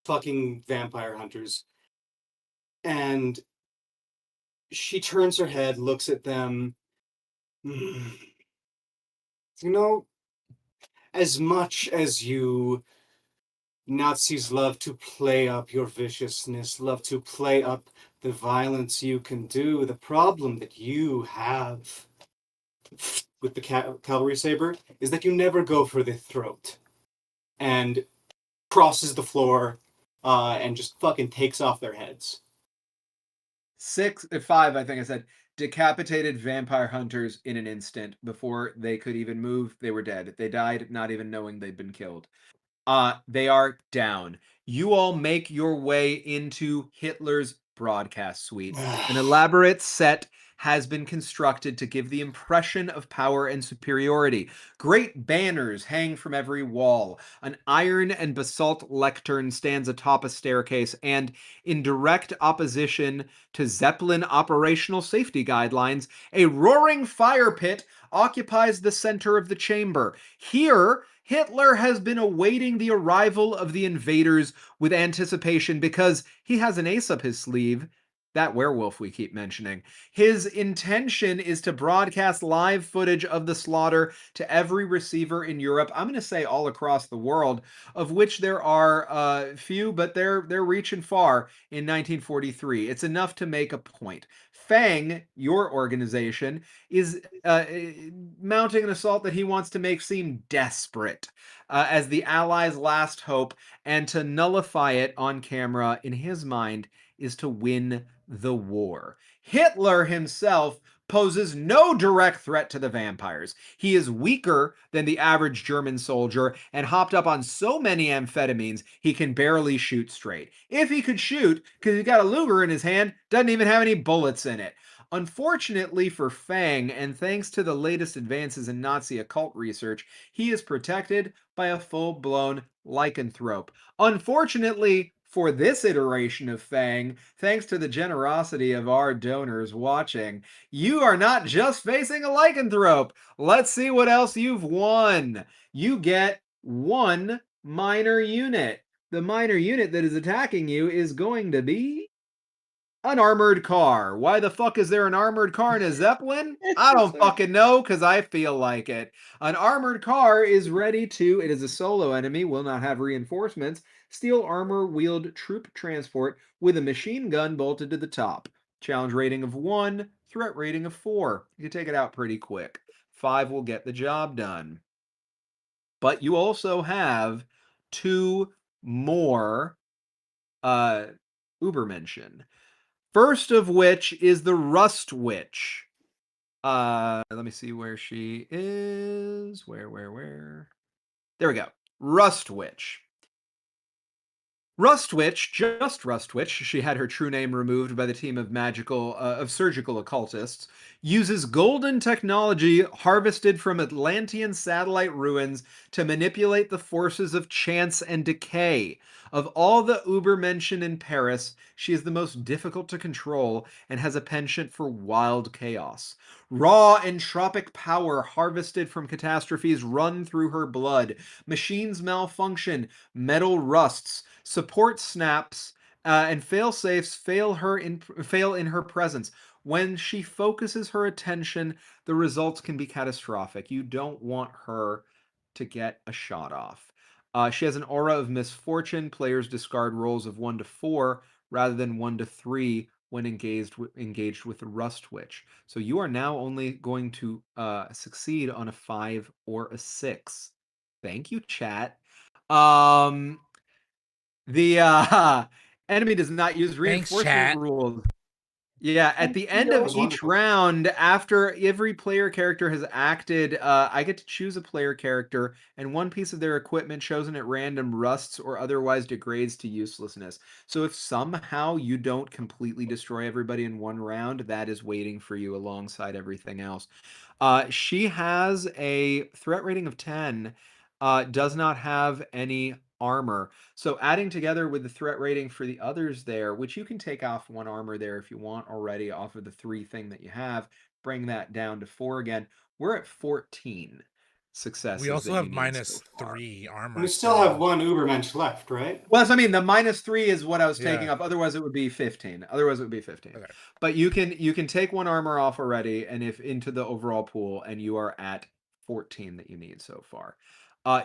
fucking vampire hunters. And she turns her head, looks at them. You know, as much as you Nazis love to play up your viciousness, love to play up the violence you can do, the problem that you have with the cavalry saber is that you never go for the throat. And crosses the floor and just fucking takes off their heads. 5, I think I said, decapitated vampire hunters in an instant. Before they could even move, they were dead. They died not even knowing they'd been killed. They are down. You all make your way into Hitler's broadcast suite. An elaborate set has been constructed to give the impression of power and superiority. Great banners hang from every wall. An iron and basalt lectern stands atop a staircase, and in direct opposition to Zeppelin operational safety guidelines, a roaring fire pit occupies the center of the chamber. Here, Hitler has been awaiting the arrival of the invaders with anticipation because he has an ace up his sleeve. That werewolf we keep mentioning. His intention is to broadcast live footage of the slaughter to every receiver in Europe. I'm going to say all across the world, of which there are few, but they're reaching far in 1943. It's enough to make a point. Fang, your organization, is mounting an assault that he wants to make seem desperate as the Allies' last hope, and to nullify it on camera, in his mind, is to win the war. Hitler himself poses no direct threat to the vampires. He is weaker than the average German soldier and hopped up on so many amphetamines he can barely shoot straight. If he could shoot, because he's got a Luger in his hand, doesn't even have any bullets in it. Unfortunately for Fang, and thanks to the latest advances in Nazi occult research, he is protected by a full-blown lycanthrope. Unfortunately for this iteration of Fang, thanks to the generosity of our donors watching, you are not just facing a lycanthrope. Let's see what else you've won. You get 1 minor unit. The minor unit that is attacking you is going to be an armored car. Why the fuck is there an armored car in a Zeppelin? I don't fucking know, because I feel like it. An armored car is ready to, it is a solo enemy, will not have reinforcements, steel armor-wheeled troop transport with a machine gun bolted to the top. Challenge rating of 1, threat rating of 4. You can take it out pretty quick. 5 will get the job done. But you also have 2 more Ubermenschen. First of which is the Rust Witch. Let me see where she is. Where? There we go. Rust Witch. Rust Witch, just Rust Witch, she had her true name removed by the team of surgical occultists, uses golden technology harvested from Atlantean satellite ruins to manipulate the forces of chance and decay. Of all the Ubermenschen in Paris, she is the most difficult to control and has a penchant for wild chaos. Raw entropic power harvested from catastrophes run through her blood. Machines malfunction, metal rusts, support snaps, and fail-safes fail in her presence. When she focuses her attention, the results can be catastrophic. You don't want her to get a shot off. She has an aura of misfortune. Players discard rolls of 1 to 4 rather than 1 to 3 when engaged with the Rust Witch. So you are now only going to succeed on a 5 or a 6. Thank you, chat. The enemy does not use reinforcement chat. rules. Yeah, at the end of each round, after every player character has acted, I get to choose a player character, and one piece of their equipment chosen at random rusts or otherwise degrades to uselessness. So if somehow you don't completely destroy everybody in one round, that is waiting for you alongside everything else. She has a threat rating of 10, does not have any armor. So adding together with the threat rating for the others there, which you can take off 1 armor there if you want already off of the 3 thing that you have, bring that down to 4 again. We're at 14 successes. We also have minus so 3 armor. We still have 1 Ubermensch left, right? Well, I mean, the minus 3 is what I was taking Yeah. up. Otherwise, it would be 15. Okay. But you can take 1 armor off already, and if into the overall pool, and you are at 14 that you need so far.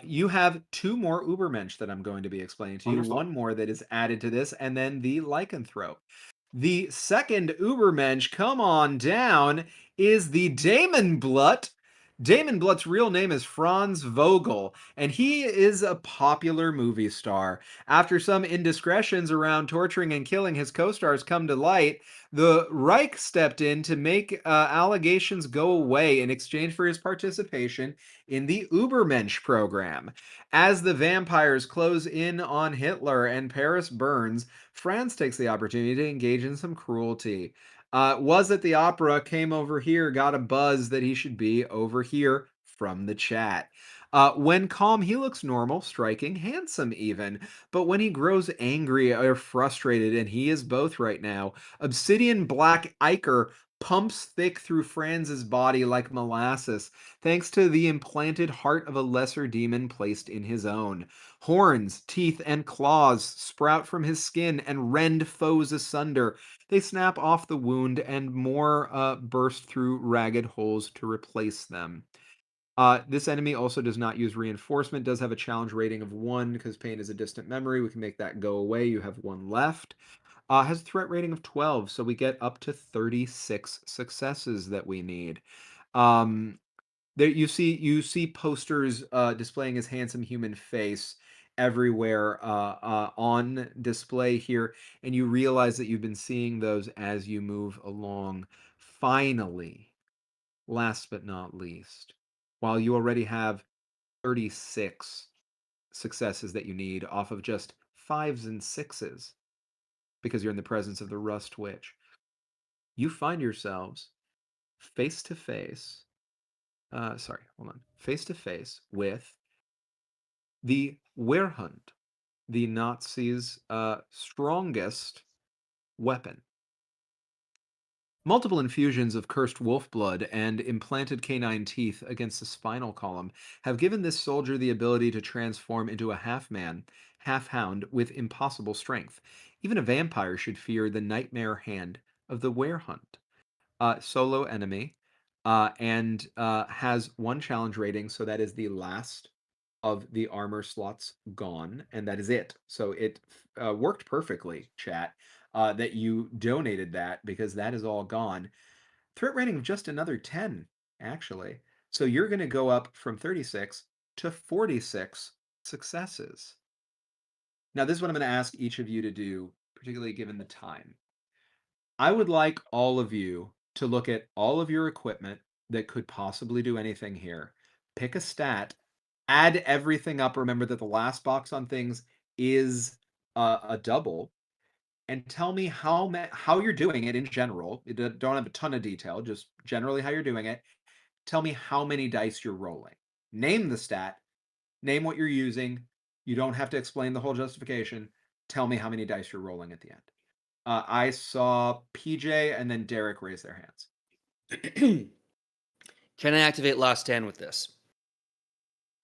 You have 2 more Ubermensch that I'm going to be explaining to you. Wonderful. 1 more that is added to this, and then the lycanthrope. The second Ubermensch, come on down, is the Damon Blut. Damon Blut's real name is Franz Vogel, and he is a popular movie star. After some indiscretions around torturing and killing his co-stars come to light, the Reich stepped in to make allegations go away in exchange for his participation in the Ubermensch program. As the vampires close in on Hitler and Paris burns, Franz takes the opportunity to engage in some cruelty. Was at the opera, came over here, got a buzz that he should be over here from the chat. When calm, he looks normal, striking, handsome even. But when he grows angry or frustrated, and he is both right now, obsidian black ichor pumps thick through Franz's body like molasses, thanks to the implanted heart of a lesser demon placed in his own. Horns, teeth, and claws sprout from his skin and rend foes asunder. They snap off the wound, and more burst through ragged holes to replace them. This enemy also does not use reinforcement, does have a challenge rating of 1 because pain is a distant memory. We can make that go away. You have 1 left. Has a threat rating of 12, so we get up to 36 successes that we need. There you see posters displaying his handsome human face everywhere on display here, and you realize that you've been seeing those as you move along. Finally, last but not least, while you already have 36 successes that you need off of just 5s and 6s, because you're in the presence of the Rust Witch, you find yourselves face to face. Face to face with the Werehund, the Nazis' strongest weapon. Multiple infusions of cursed wolf blood and implanted canine teeth against the spinal column have given this soldier the ability to transform into a half-man, half-hound with impossible strength. Even a vampire should fear the nightmare hand of the Werehund. Solo enemy, and has 1 challenge rating, so that is the last of the armor slots gone, and that is it. So it worked perfectly, chat, that you donated that, because that is all gone. Threat rating of just another 10, actually. So you're going to go up from 36 to 46 successes. Now, this is what I'm going to ask each of you to do, particularly given the time. I would like all of you to look at all of your equipment that could possibly do anything here. Pick a stat, add everything up. Remember that the last box on things is a double, and tell me how you're doing it in general. Don't have a ton of detail, just generally how you're doing it. Tell me how many dice you're rolling. Name the stat, name what you're using. You don't have to explain the whole justification. Tell me how many dice you're rolling at the end. I saw PJ and then Derek raise their hands. Can I activate last stand with this?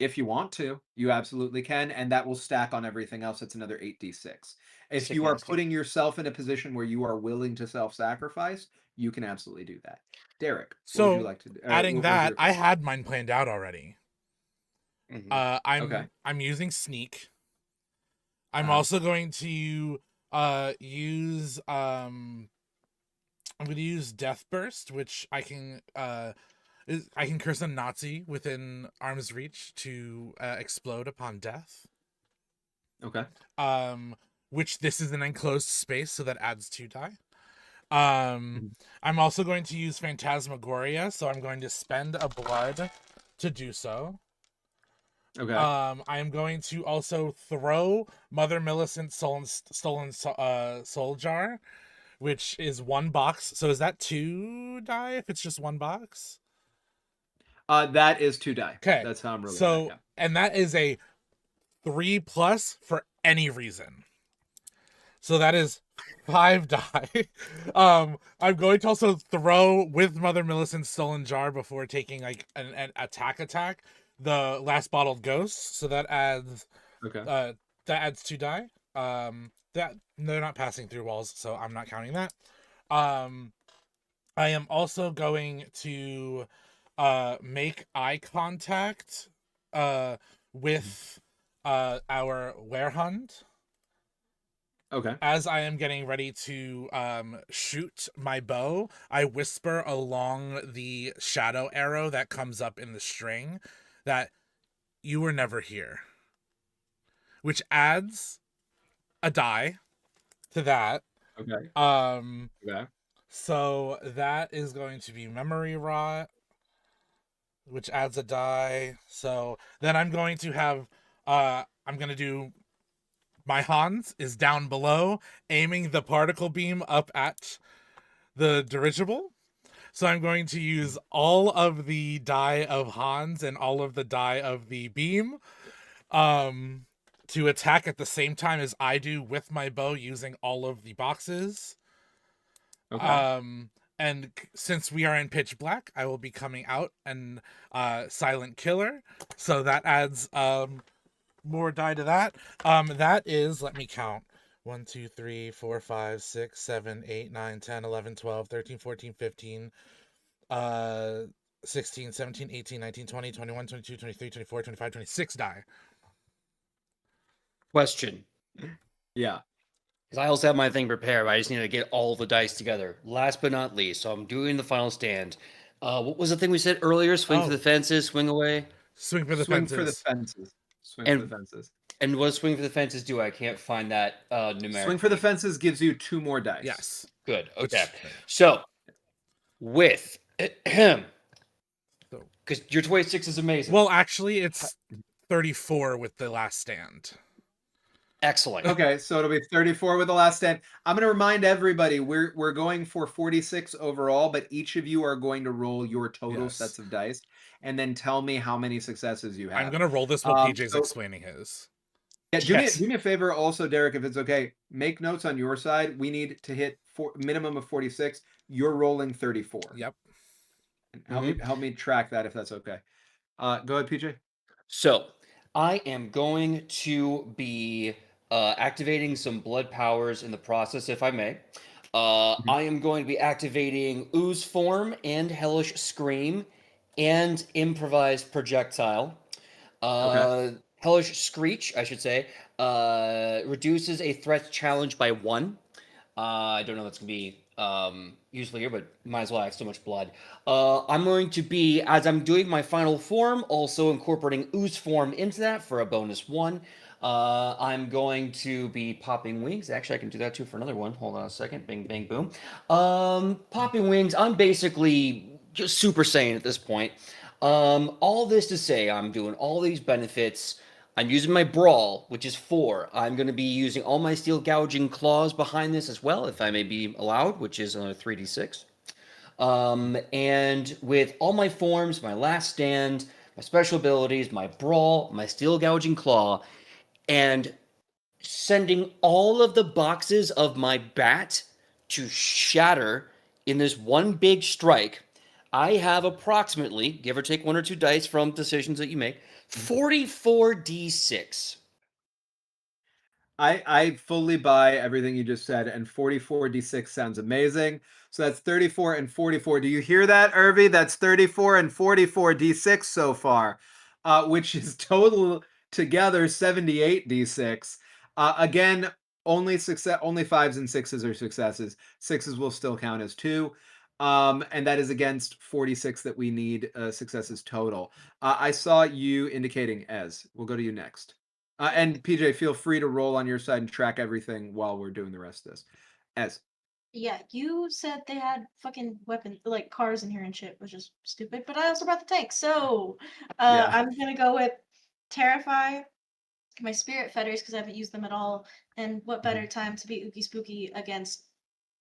If you want to, you absolutely can, and that will stack on everything else. It's another 8d6. If you are putting yourself in a position where you are willing to self-sacrifice, you can absolutely do that. Derek, what would you like to do? Adding that, I had mine planned out already. Okay. I'm using sneak. I'm also going to use I'm going to use Death Burst, which I can curse a Nazi within arm's reach to explode upon death. Okay. Which this is an enclosed space, so that adds 2 die. I'm also going to use Phantasmagoria, so I'm going to spend a blood to do so. Okay. I am going to also throw Mother Millicent's stolen soul jar, which is 1 box. So is that 2 die if it's just 1 box? That is 2 die. Okay. That's how I'm really. So, yeah. And that is a 3+ for any reason. So that is 5 die. I'm going to also throw with Mother Millicent's stolen jar before taking like an attack. The last bottled ghost, so that adds 2 die. That they're not passing through walls, so I'm not counting that. I am also going to make eye contact with our werehund. Okay. As I am getting ready to shoot my bow, I whisper along the shadow arrow that comes up in the string that you were never here, which adds a die to that. Okay. Okay. So that is going to be memory rot, which adds a die. So then I'm going to have I'm going to do my Hans is down below, aiming the particle beam up at the dirigible. So I'm going to use all of the die of Hans and all of the die of the beam to attack at the same time as I do with my bow using all of the boxes. Okay. And since we are in pitch black, I will be coming out and silent killer. So that adds more die to that. That is, let me count. 1, 2, 3, 4, 5, 6, 7, 8, 9, 10, 11, 12, 13, 14, 15, 16, 17, 18, 19, 20, 21, 22, 23, 24, 25, 26 die. Question. Yeah. Because I also have my thing prepared, but I just need to get all the dice together. Last but not least, so I'm doing the final stand. What was the thing we said earlier? Swing for the fences, swing away? Swing for the Swing fences. for the fences. Swing for the fences. And what does swing for the fences do? I can't find that numerically. Swing for the fences gives you 2 more dice. Yes. Good. Okay. So, with him, because your 26 is amazing. Well, actually, it's 34 with the last stand. Excellent. Okay, so it'll be 34 with the last stand. I'm going to remind everybody we're going for 46 overall, but each of you are going to roll your total sets of dice, and then tell me how many successes you have. I'm going to roll this while PJ's explaining his. Yeah, do me a favor also, Derek, if it's okay. Make notes on your side. We need to hit minimum of 46. You're rolling 34. Yep. Help me track that if that's okay. Go ahead, PJ. So I am going to be activating some blood powers in the process, if I may. I am going to be activating Ooze Form and Hellish Scream and Improvised Projectile. Hellish Screech, I should say, reduces a threat challenge by 1. I don't know if that's going to be useful here, but might as well have so much blood. I'm going to be, as I'm doing my final form, also incorporating Ooze Form into that for a bonus 1. I'm going to be popping wings. Actually, I can do that too for another one. Hold on a second. Bing, bang, boom. Popping wings. I'm basically just Super Saiyan at this point. All this to say, I'm doing all these benefits. I'm using my Brawl, which is 4. I'm going to be using all my Steel Gouging Claws behind this as well, if I may be allowed, which is another 3d6. And with all my forms, my Last Stand, my special abilities, my Brawl, my Steel Gouging Claw, and sending all of the boxes of my bat to shatter in this one big strike, I have approximately, give or take 1 or 2 dice from decisions that you make, 44d6. I fully buy everything you just said, and 44d6 sounds amazing. So that's 34 and 44. Do you hear that, Irvi? That's 34 and 44d6 so far, which is total together 78d6. Again, only 5s and 6s are successes. 6s will still count as 2. And that is against 46 that we need successes total. I saw you indicating Ez. We'll go to you next. And PJ, feel free to roll on your side and track everything while we're doing the rest of this. Ez. Yeah, you said they had fucking weapons, like cars in here and shit, which is stupid, but I also brought the tank, so Yeah. I'm gonna go with Terrify, my spirit fetters, because I haven't used them at all, and what better time to be ooky spooky against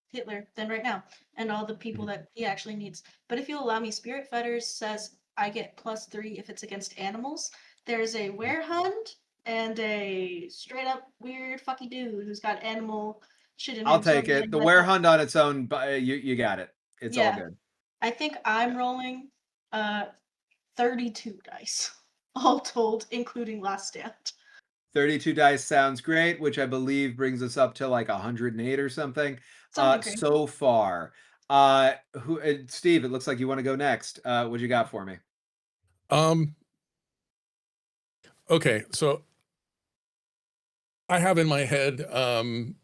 Hitler than right now, and all the people that he actually needs. But if you'll allow me, spirit fetters says I get +3 if it's against animals. There's a werehund and a straight up weird fucky dude who's got animal shit in him. I'll so I'm take it. getting The like werehund on its own, but you got it. It's all Yeah. good. I think I'm rolling 32 dice, all told, including last stand. 32 dice sounds great, which I believe brings us up to like 108 or something. Something crazy. So far. Steve, it looks like you want to go next. What you got for me? Okay, so I have in my head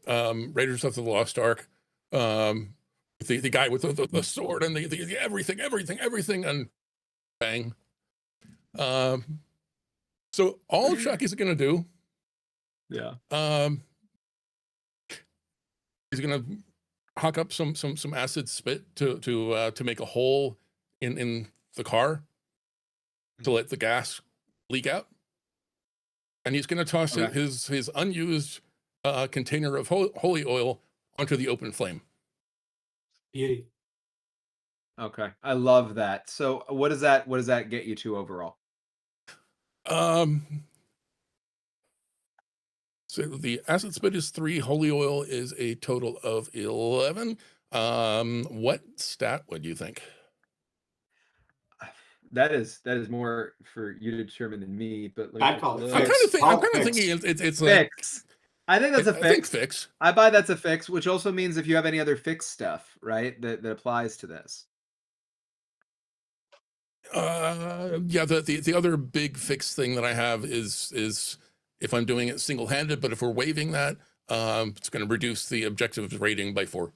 Raiders of the Lost Ark, the guy with the sword and the everything, and bang. So all Chuck is gonna do, he's gonna hawk up some acid spit to make a hole in the car to let the gas leak out. And he's going to toss his unused container of holy oil onto the open flame. Beauty. Okay, I love that. So what does that get you to overall? So the acid spit is 3, holy oil is a total of 11. What stat would you think? That is more for you to determine than me, but I'd call it I'm fix. kind of thinking it's like fix. I think that's a fix. I think fix. I buy that's a fix, which also means if you have any other fix stuff, right, that applies to this. Yeah, the other big fix thing that I have is if I'm doing it single-handed, but if we're waiving that, it's going to reduce the objective rating by 4.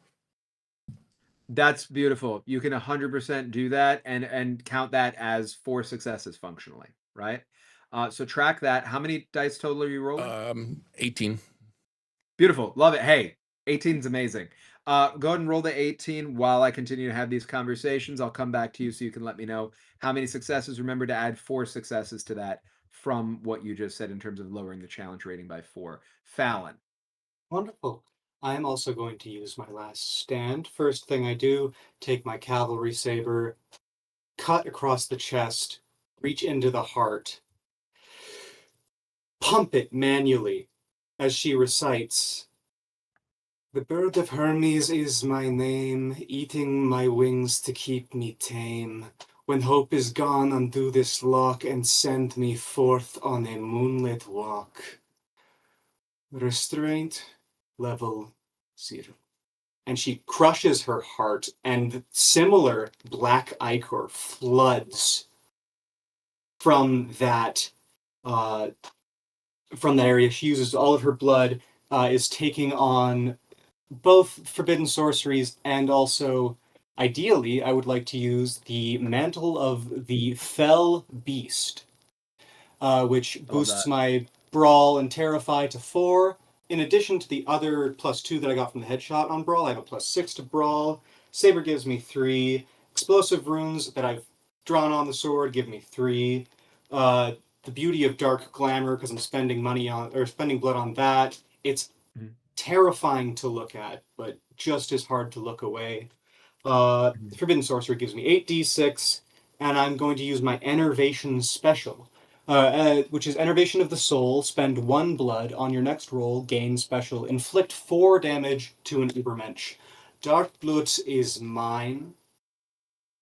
That's beautiful. You can 100% do that and count that as 4 successes functionally, right? So track that. How many dice total are you rolling? 18. Beautiful. Love it. Hey, 18 is amazing. Go ahead and roll the 18 while I continue to have these conversations. I'll come back to you so you can let me know how many successes. Remember to add 4 successes to that from what you just said in terms of lowering the challenge rating by 4. Fallon. Wonderful. I am also going to use my last stand. First thing I do, take my cavalry saber, cut across the chest, reach into the heart, pump it manually as she recites, "The bird of Hermes is my name, eating my wings to keep me tame. When hope is gone, undo this lock and send me forth on a moonlit walk. Restraint level 0." And she crushes her heart, and similar black ichor floods from that area. She uses all of her blood, is taking on both forbidden sorceries and also, ideally, I would like to use the Mantle of the Fell Beast, which boosts my Brawl and Terrify to 4. In addition to the other +2 that I got from the headshot on Brawl, I have a +6 to Brawl. Saber gives me 3. Explosive runes that I've drawn on the sword give me 3. The beauty of Dark Glamour, because I'm spending blood on that. It's terrifying to look at, but just as hard to look away. Forbidden Sorcery gives me 8d6, and I'm going to use my Enervation Special, which is Enervation of the Soul. Spend 1 blood on your next roll, gain special. Inflict 4 damage to an Übermensch. Dark Blood is mine,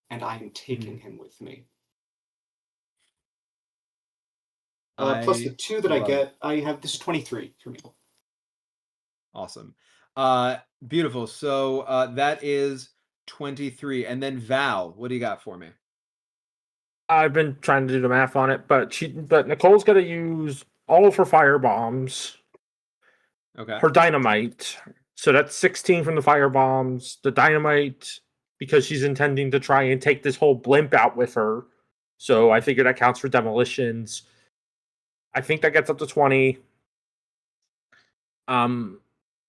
and I am taking him with me. Plus the 2 that I get, this is 23 for me. Awesome. Beautiful. So that is 23. And then Val, what do you got for me? I've been trying to do the math on it, but Nicole's got to use all of her fire bombs. Okay. her dynamite. So that's 16 from the fire bombs. The dynamite, because she's intending to try and take this whole blimp out with her. So I figure that counts for demolitions. I think that gets up to 20.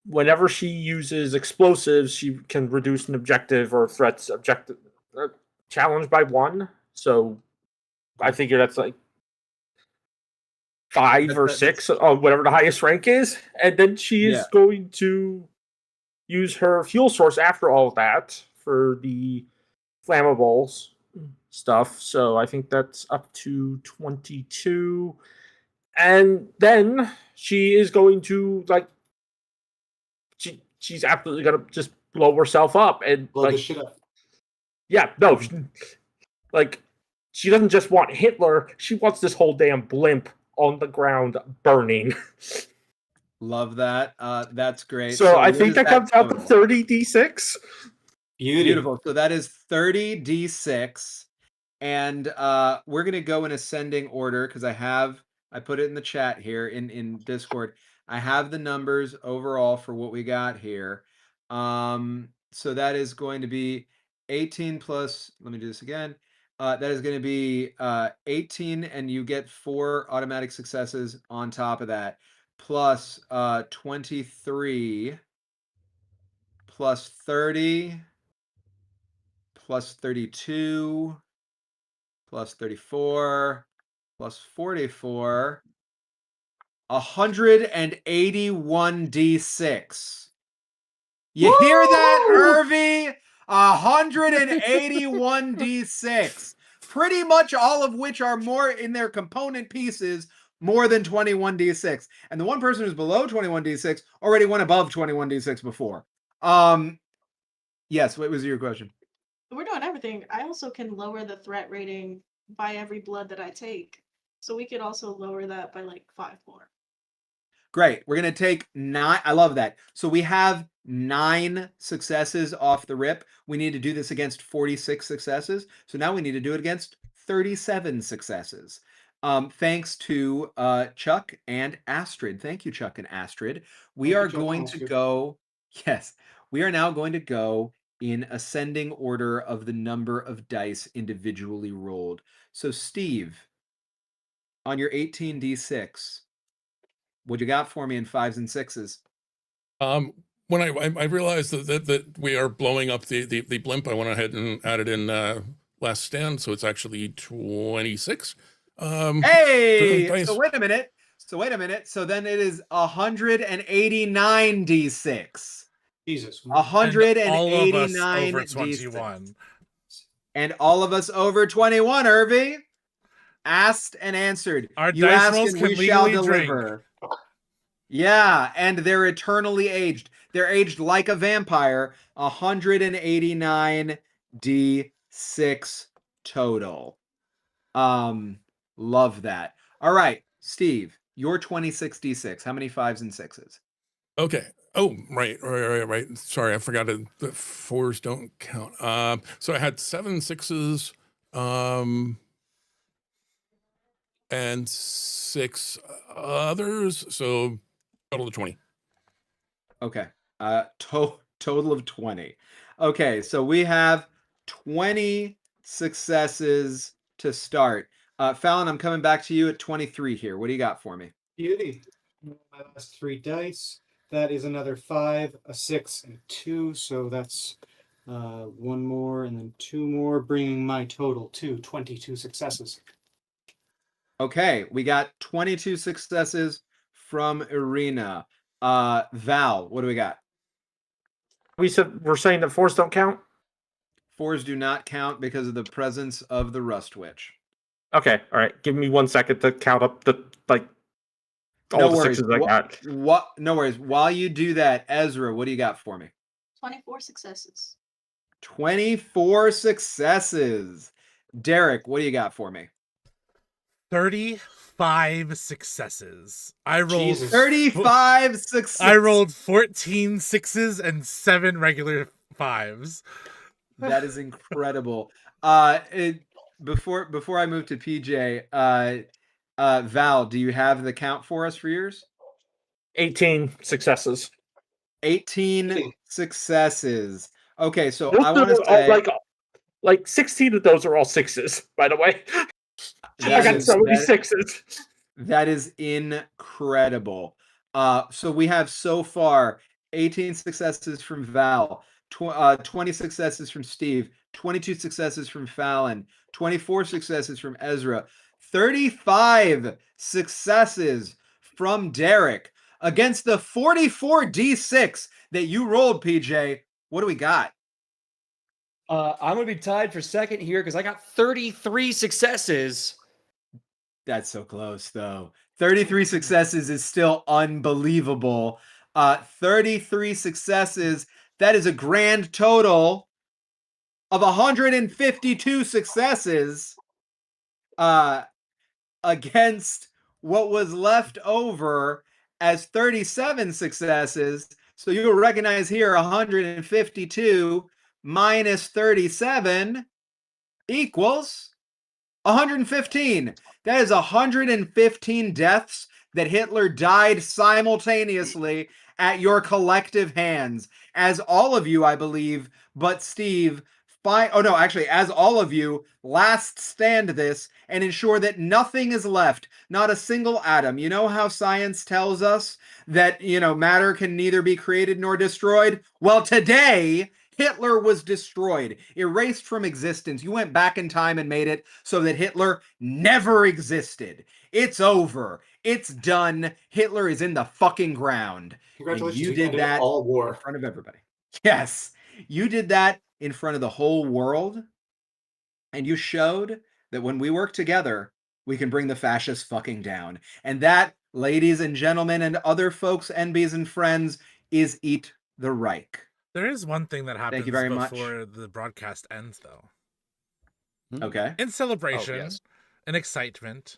Whenever she uses explosives, she can reduce an objective or threat's objective challenge by 1. So I figure that's like 5 or 6, whatever the highest rank is. And then she is going to use her fuel source after all of that for the flammables stuff. So I think that's up to 22. And then she is going to, like, she's absolutely going to just blow herself up. And blow the shit up. Yeah, no. Like, she doesn't just want Hitler. She wants this whole damn blimp on the ground burning. Love that. That's great. So I think that comes out to 30d6. Beautiful. So that is 30d6. And we're going to go in ascending order because I put it in the chat here in Discord. I have the numbers overall for what we got here. So that is going to be 18 plus, let me do this again. That is going to be 18, and you get 4 automatic successes on top of that, plus 23, plus 30, plus 32, plus 34, plus 44, 181d6. You hear that, Irvy? 181d6. Pretty much all of which are more in their component pieces, more than 21d6. And the one person who's below 21d6 already went above 21d6 before. Yes, what was your question? We're doing everything. I also can lower the threat rating by every blood that I take. So we could also lower that by like 5 more. Great. We're going to take 9. I love that. So we have 9 successes off the rip. We need to do this against 46 successes. So now we need to do it against 37 successes. Thanks to Chuck and Astrid. Thank you, Chuck and Astrid. We are going to go. Yes, we are now going to go in ascending order of the number of dice individually rolled. So Steve, on your 18d6, what you got for me in 5s and 6s? When I realized that we are blowing up the blimp, I went ahead and added in last stand, so it's actually 26. Hey! So wait a minute. So then it is 189d6. Jesus. 189 over 21. And all of us over 21, Irvy. Asked and answered. Our you dice asked rolls and can we shall legally deliver. Yeah, and they're eternally aged. They're aged like a vampire. 189d6 total. Love that. All right, Steve, your 26d6. How many 5s and 6s? Okay. Oh, right. Sorry, I forgot the 4s don't count. So I had 7 6s, and 6 others. So total of 20. Okay. Total of 20. Okay, so we have 20 successes to start. Fallon, I'm coming back to you at 23 here. What do you got for me? Beauty. My last 3 dice. That is another 5, a 6, and 2. So that's 1 more and then 2 more, bringing my total to 22 successes. Okay, we got 22 successes from Irina. Val, what do we got? We're saying that 4s don't count? 4s do not count because of the presence of the Rust Witch. Okay, all right. Give me 1 second to count up the all the 6s I got. No worries. While you do that, Ezra, what do you got for me? 24 successes. 24 successes. Derek, what do you got for me? 35 successes. I rolled 35 successes. I rolled 14 6s and 7 regular 5s. That is incredible. Before I move to PJ, Val, do you have the count for us for yours? 18 successes. 18 successes. Okay, so Most I of want to them are say like 16 of those are all sixes, by the way. I got so many sixes. That is incredible. So we have so far 18 successes from Val, 20 successes from Steve, 22 successes from Fallon, 24 successes from Ezra, 35 successes from Derek against the 44d6 that you rolled, PJ. What do we got? I'm going to be tied for second here because I got 33 successes. That's so close, though. 33 successes is still unbelievable. 33 successes. That is a grand total of 152 successes against what was left over as 37 successes. So you'll recognize here 152 minus 37 equals 115. That is 115 deaths that Hitler died simultaneously at your collective hands. As all of you, I believe, but Steve, as all of you last stand this and ensure that nothing is left, not a single atom. You know how science tells us that, matter can neither be created nor destroyed? Well, today, Hitler was destroyed, erased from existence. You went back in time and made it so that Hitler never existed. It's over. It's done. Hitler is in the fucking ground. Congratulations, you did that all war in front of everybody. Yes, you did that in front of the whole world, and you showed that when we work together, we can bring the fascists fucking down. And that, ladies and gentlemen, and other folks, NBs and friends, is Eat the Reich. There is one thing that happens before the broadcast ends, though. Okay. In celebration and excitement,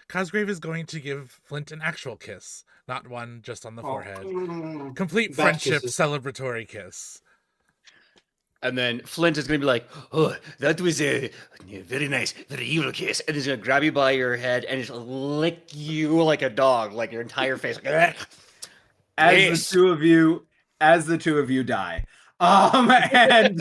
Cosgrave is going to give Flint an actual kiss, not one just on the forehead. Complete friendship celebratory kiss. And then Flint is going to be like, oh, that was a very nice, very evil kiss. And he's going to grab you by your head and just lick you like a dog, like your entire face. As the two of you die. And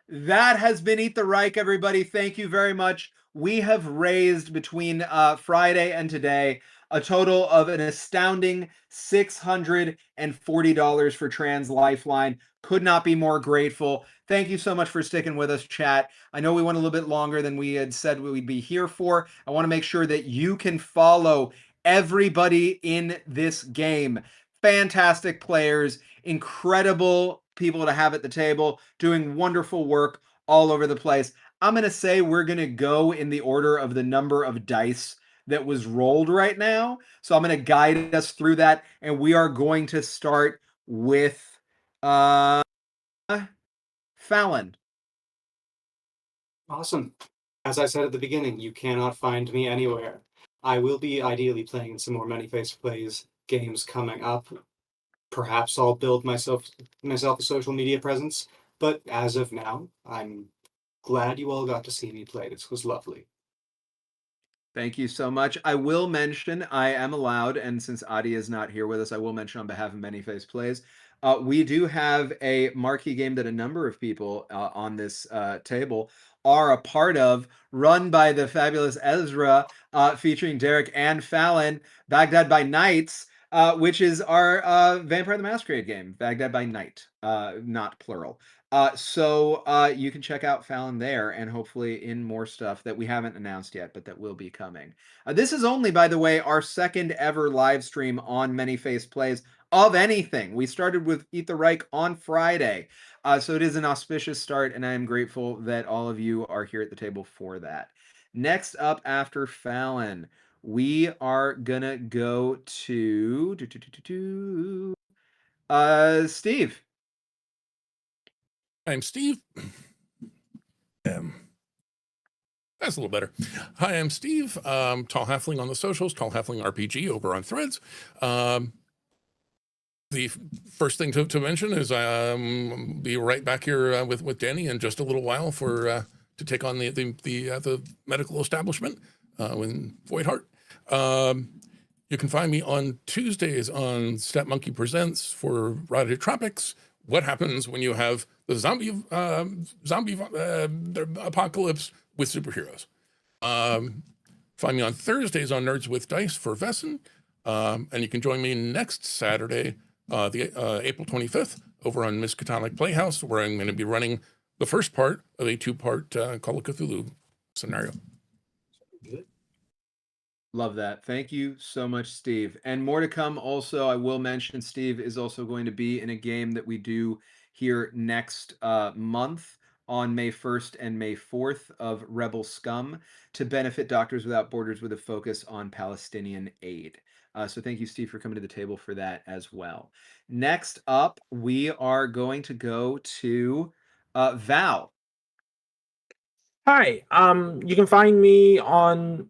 that has been Eat the Reich, everybody. Thank you very much. We have raised between Friday and today a total of an astounding $640 for Translifeline. Could not be more grateful. Thank you so much for sticking with us, chat. I know we went a little bit longer than we had said we'd be here for. I want to make sure that you can follow everybody in this game. Fantastic players, incredible people to have at the table, doing wonderful work all over the place. I'm going to say we're going to go in the order of the number of dice that was rolled right now. So I'm going to guide us through that, and we are going to start with Fallon. Awesome. As I said at the beginning, you cannot find me anywhere. I will be ideally playing some more Many-Face Plays games coming up. Perhaps I'll build myself a social media presence, but as of now, I'm glad you all got to see me play. This was lovely. Thank you so much. I will mention, I am allowed, and since Adi is not here with us, I will mention on behalf of Many-Face Plays, we do have a marquee game that a number of people on this table are a part of, run by the fabulous Ezra, featuring Derek and Fallon, Baghdad by Nights, which is our Vampire the Masquerade game, Baghdad by Night, not plural. So you can check out Fallon there, and hopefully in more stuff that we haven't announced yet, but that will be coming. This is only, by the way, our second ever live stream on Many-Face Plays of anything. We started with Eat the Reich on Friday. So it is an auspicious start, and I am grateful that all of you are here at the table for that. Next up after Fallon, we are gonna go to Steve. I'm Steve. That's a little better. Hi, I'm Steve. Tall Halfling on the socials, Tall Halfling RPG over on Threads. The first thing to mention is be right back here with Danny in just a little while for to take on the medical establishment in Voidheart. You can find me on Tuesdays on Step Monkey Presents for Radio Tropics. What happens when you have the zombie apocalypse with superheroes? Find me on Thursdays on Nerds with Dice for Vesson. And you can join me next Saturday, April 25th, over on Miskatonic Playhouse, where I'm going to be running the first part of a 2-part Call of Cthulhu scenario. Love that. Thank you so much, Steve. And more to come. Also, I will mention Steve is also going to be in a game that we do here next month on May 1st and May 4th of Rebel Scum to benefit Doctors Without Borders with a focus on Palestinian aid. So thank you, Steve, for coming to the table for that as well. Next up, we are going to go to Val. Hi. You can find me on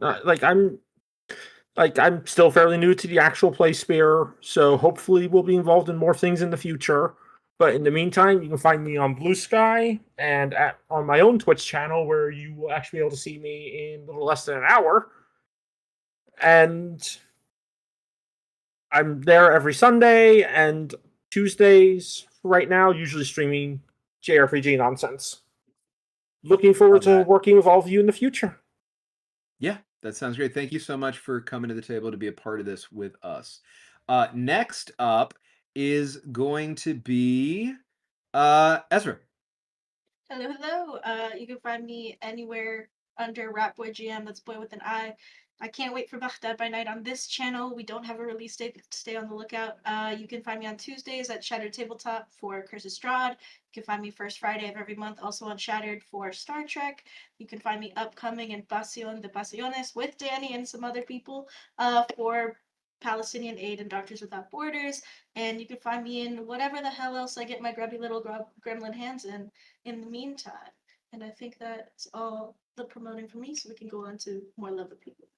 I'm still fairly new to the actual play sphere, so hopefully we'll be involved in more things in the future. But in the meantime, you can find me on Blue Sky and on my own Twitch channel, where you will actually be able to see me in a little less than an hour. And I'm there every Sunday and Tuesdays right now, usually streaming JRPG nonsense. Looking forward to working with all of you in the future. Yeah, that sounds great. Thank you so much for coming to the table to be a part of this with us. Next up is going to be Ezra. Hello, hello. You can find me anywhere under Ratboy GM. That's boy with an I. I can't wait for Baghdad by Night on this channel. We don't have a release date, but stay on the lookout. You can find me on Tuesdays at Shattered Tabletop for Curse of Strahd. You can find me first Friday of every month also on Shattered for Star Trek. You can find me upcoming in Pasión de Pasiones with Danny and some other people for Palestinian Aid and Doctors Without Borders. And you can find me in whatever the hell else I get my grubby little gremlin hands in the meantime. And I think that's all the promoting for me, so we can go on to more lovely people.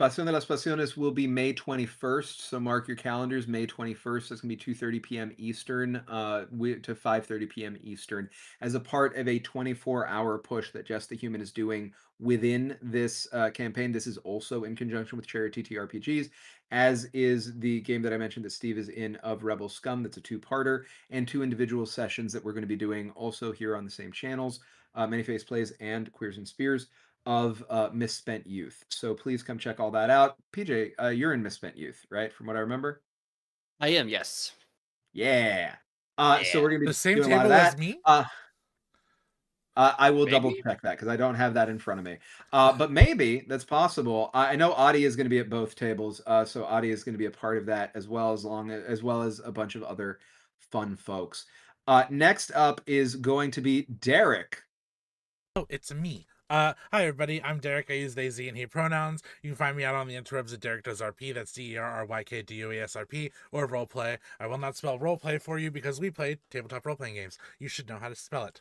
Pasión de las Pasiones will be May 21st, so mark your calendars. May 21st, that's going to be 2:30 p.m. Eastern to 5:30 p.m. Eastern, as a part of a 24-hour push that Just the Human is doing within this campaign. This is also in conjunction with Charity TRPGs, as is the game that I mentioned that Steve is in of Rebel Scum. That's a 2-parter, and 2 individual sessions that we're going to be doing also here on the same channels, Manyface Plays and Queers and Spears, of Misspent Youth. So please come check all that out. PJ, you're in Misspent Youth, right? From what I remember. I am, yes. Yeah. So we're gonna be the same doing a lot table of that. as me. I will Maybe? double check that because I don't have that in front of me. But maybe that's possible. I know Adi is going to be at both tables, so Adi is going to be a part of that as well as a bunch of other fun folks. Next up is going to be Derek. Oh, it's me. Hi everybody, I'm Derek. I use they, Z, and he pronouns. You can find me out on the interwebs at Derek Does RP. That's DERRYKDOESRP, or roleplay. I will not spell roleplay for you because we play tabletop role-playing games. You should know how to spell it.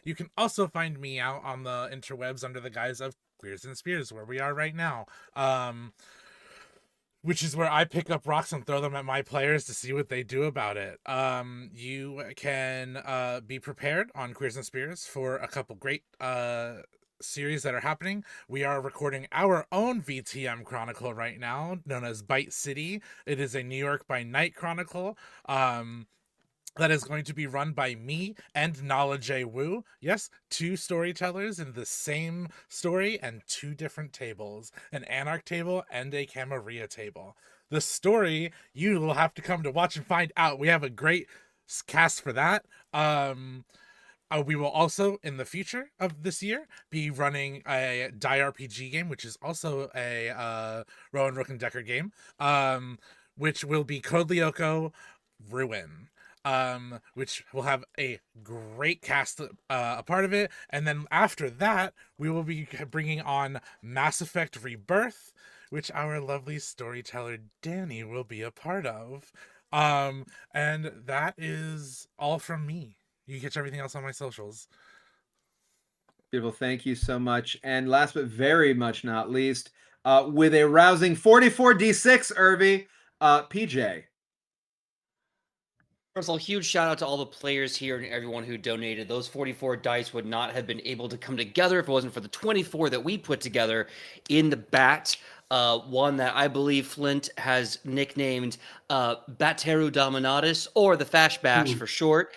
You can also find me out on the interwebs under the guise of Queers and Spears, where we are right now. Which is where I pick up rocks and throw them at my players to see what they do about it. You can be prepared on Queers and Spears for a couple great series that are happening. We are recording our own VTM chronicle right now, known as Bite City. It is a New York by Night chronicle. That is going to be run by me and Nala J. Wu. Yes, 2 storytellers in the same story and 2 different tables. An Anarch table and a Camarilla table. The story, you will have to come to watch and find out. We have a great cast for that. We will also, in the future of this year, be running a Die RPG game, which is also a Rowan Rook and Decker game, which will be Code Lyoko Ruin. Which will have a great cast a part of it, and then after that we will be bringing on Mass Effect Rebirth, which our lovely storyteller Danny will be a part of, and that is all from me. You can catch everything else on my socials. Beautiful, thank you so much. And last but very much not least, with a rousing 44d6, Irby, PJ. First of all, huge shout out to all the players here and everyone who donated. Those 44 dice would not have been able to come together if it wasn't for the 24 that we put together in the bat. one that I believe Flint has nicknamed Bateru Dominatus, or the Fash Bash for short.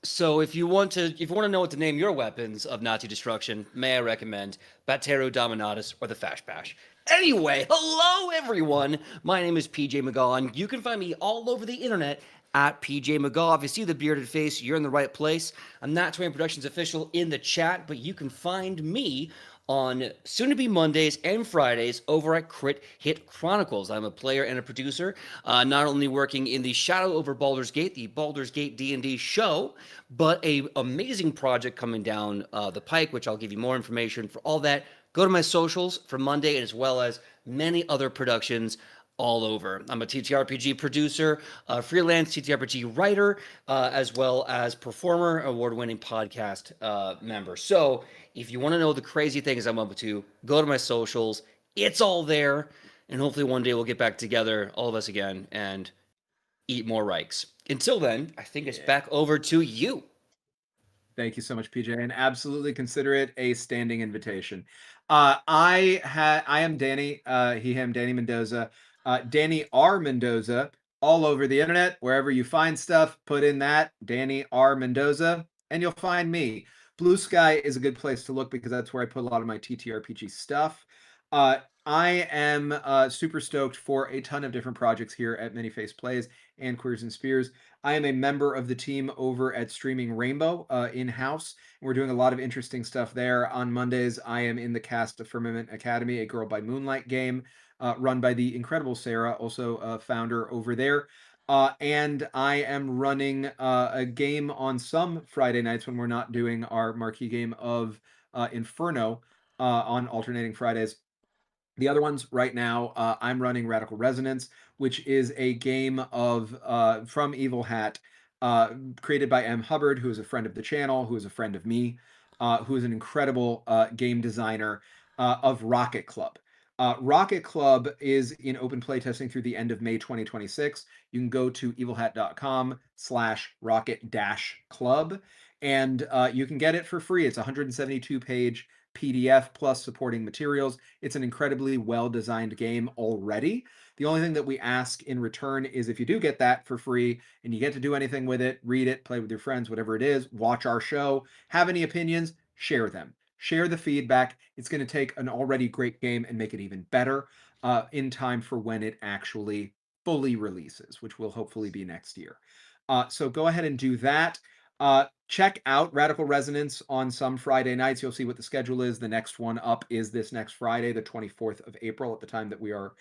So if you want to know what to name your weapons of Nazi destruction, may I recommend Bateru Dominatus or the Fash Bash. Anyway, hello everyone. My name is PJ McGaw, and you can find me all over the internet at PJ McGaw. If you see the bearded face, you're in the right place. I'm not Twain Productions official in the chat, but you can find me on soon-to-be Mondays and Fridays over at Crit Hit Chronicles. I'm a player and a producer, not only working in the Shadow over Baldur's Gate, the Baldur's Gate D&D show, but a amazing project coming down the pike, which I'll give you more information for all that. Go to my socials for Monday, as well as many other productions all over. I'm a TTRPG producer, a freelance TTRPG writer, as well as performer, award-winning podcast member. So if you want to know the crazy things I'm up to, go to my socials. It's all there. And hopefully one day we'll get back together, all of us again, and eat more Reichs. Until then, I think it's back over to you. Thank you so much, PJ, and absolutely consider it a standing invitation. I am Danny, he, him, Danny Mendoza, Danny R. Mendoza, all over the internet. Wherever you find stuff, put in that Danny R. Mendoza, and you'll find me. Blue Sky is a good place to look because that's where I put a lot of my TTRPG stuff. I am super stoked for a ton of different projects here at Manyface Plays and Queers and Spears. I am a member of the team over at Streaming Rainbow in-house. We're doing a lot of interesting stuff there. On Mondays, I am in the cast of Firmament Academy, a Girl by Moonlight game run by the incredible Sarah, also a founder over there. And I am running a game on some Friday nights when we're not doing our marquee game of Inferno on alternating Fridays. The other ones right now, I'm running Radical Resonance, which is a game of from Evil Hat, created by M. Hubbard, who is a friend of the channel, who is a friend of me, who is an incredible game designer of Rocket Club. Rocket Club is in open playtesting through the end of May 2026. You can go to evilhat.com/rocket-club, and you can get it for free. It's a 172-page PDF plus supporting materials. It's an incredibly well-designed game already. The only thing that we ask in return is if you do get that for free and you get to do anything with it, read it, play with your friends, whatever it is, watch our show, have any opinions, share them. Share the feedback. It's going to take an already great game and make it even better in time for when it actually fully releases, which will hopefully be next year. So go ahead and do that. Check out Radical Resonance on some Friday nights. You'll see what the schedule is. The next one up is this next Friday, the 24th of April, at the time that we are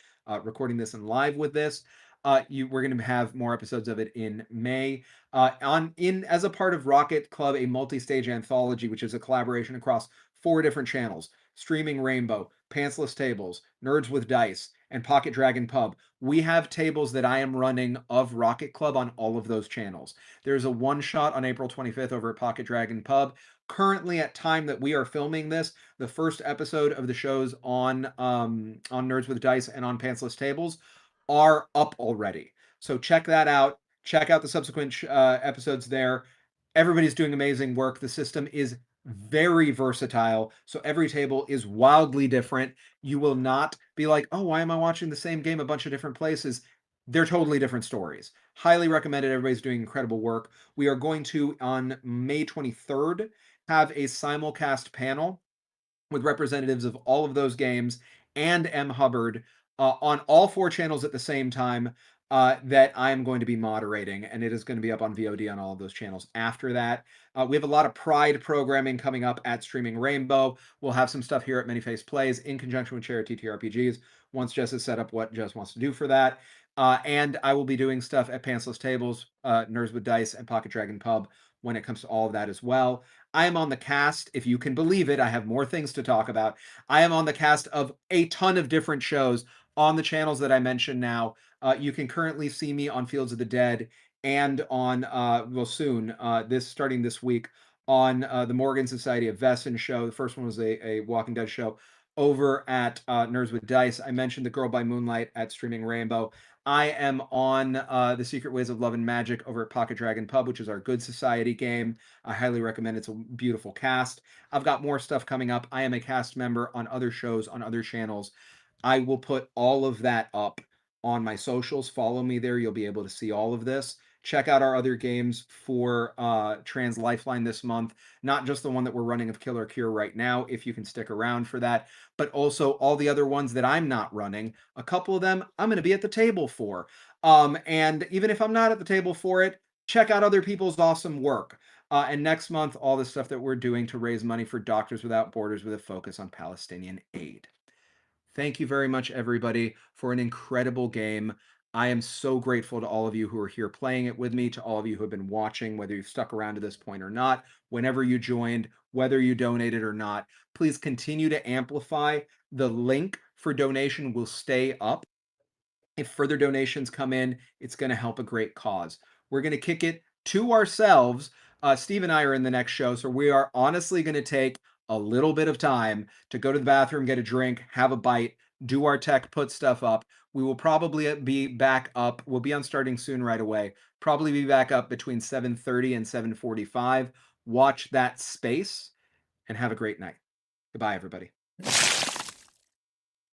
recording this and live with this. We're going to have more episodes of it in May. As a part of Rocket Club, a multi-stage anthology, which is a collaboration across 4 different channels: Streaming Rainbow, Pantsless Tables, Nerds with Dice, and Pocket Dragon Pub. We have tables that I am running of Rocket Club on all of those channels. There's a one-shot on April 25th over at Pocket Dragon Pub. Currently, at time that we are filming this, the first episode of the shows on Nerds with Dice and on Pantsless Tables are up already. So check that out. Check out the subsequent episodes there. Everybody's doing amazing work. The system is very versatile, so every table is wildly different. You will not be like, oh, why am I watching the same game a bunch of different places? They're totally different stories. Highly recommended. Everybody's doing incredible work. We are going to, on May 23rd, have a simulcast panel with representatives of all of those games and M. Hubbard on all 4 channels at the same time that I am going to be moderating, and it is going to be up on VOD on all of those channels after that. We have a lot of Pride programming coming up at Streaming Rainbow. We'll have some stuff here at Manyface Plays in conjunction with Charity TTRPGs once Jess has set up what Jess wants to do for that. And I will be doing stuff at Pantsless Tables, Nerds with Dice, and Pocket Dragon Pub when it comes to all of that as well. I am on the cast, if you can believe it. I have more things to talk about. I am on the cast of a ton of different shows on the channels that I mentioned now. You can currently see me on Fields of the Dead and on, soon, starting this week, on the Morgan Society of Vesson show. The first one was a Walking Dead show over at Nerds with Dice. I mentioned The Girl by Moonlight at Streaming Rainbow. I am on The Secret Ways of Love and Magic over at Pocket Dragon Pub, which is our Good Society game. I highly recommend it. It's a beautiful cast. I've got more stuff coming up. I am a cast member on other shows, on other channels. I will put all of that up on my socials. Follow me there. You'll be able to see all of this. Check out our other games for Translifeline this month. Not just the one that we're running of Killer Cure right now, if you can stick around for that, but also all the other ones that I'm not running. A couple of them I'm going to be at the table for. And even if I'm not at the table for it, check out other people's awesome work. And next month, all the stuff that we're doing to raise money for Doctors Without Borders with a focus on Palestinian aid. Thank you very much, everybody, for an incredible game. I am so grateful to all of you who are here playing it with me, to all of you who have been watching, whether you've stuck around to this point or not, whenever you joined, whether you donated or not. Please continue to amplify. The link for donation will stay up. If further donations come in, it's going to help a great cause. We're going to kick it to ourselves. Steve and I are in the next show, so we are honestly going to take a little bit of time to go to the bathroom, get a drink, have a bite, do our tech, put stuff up. We will probably be back up. We'll be on starting soon right away. Probably be back up between 7:30 and 7:45. Watch that space and have a great night. Goodbye, everybody.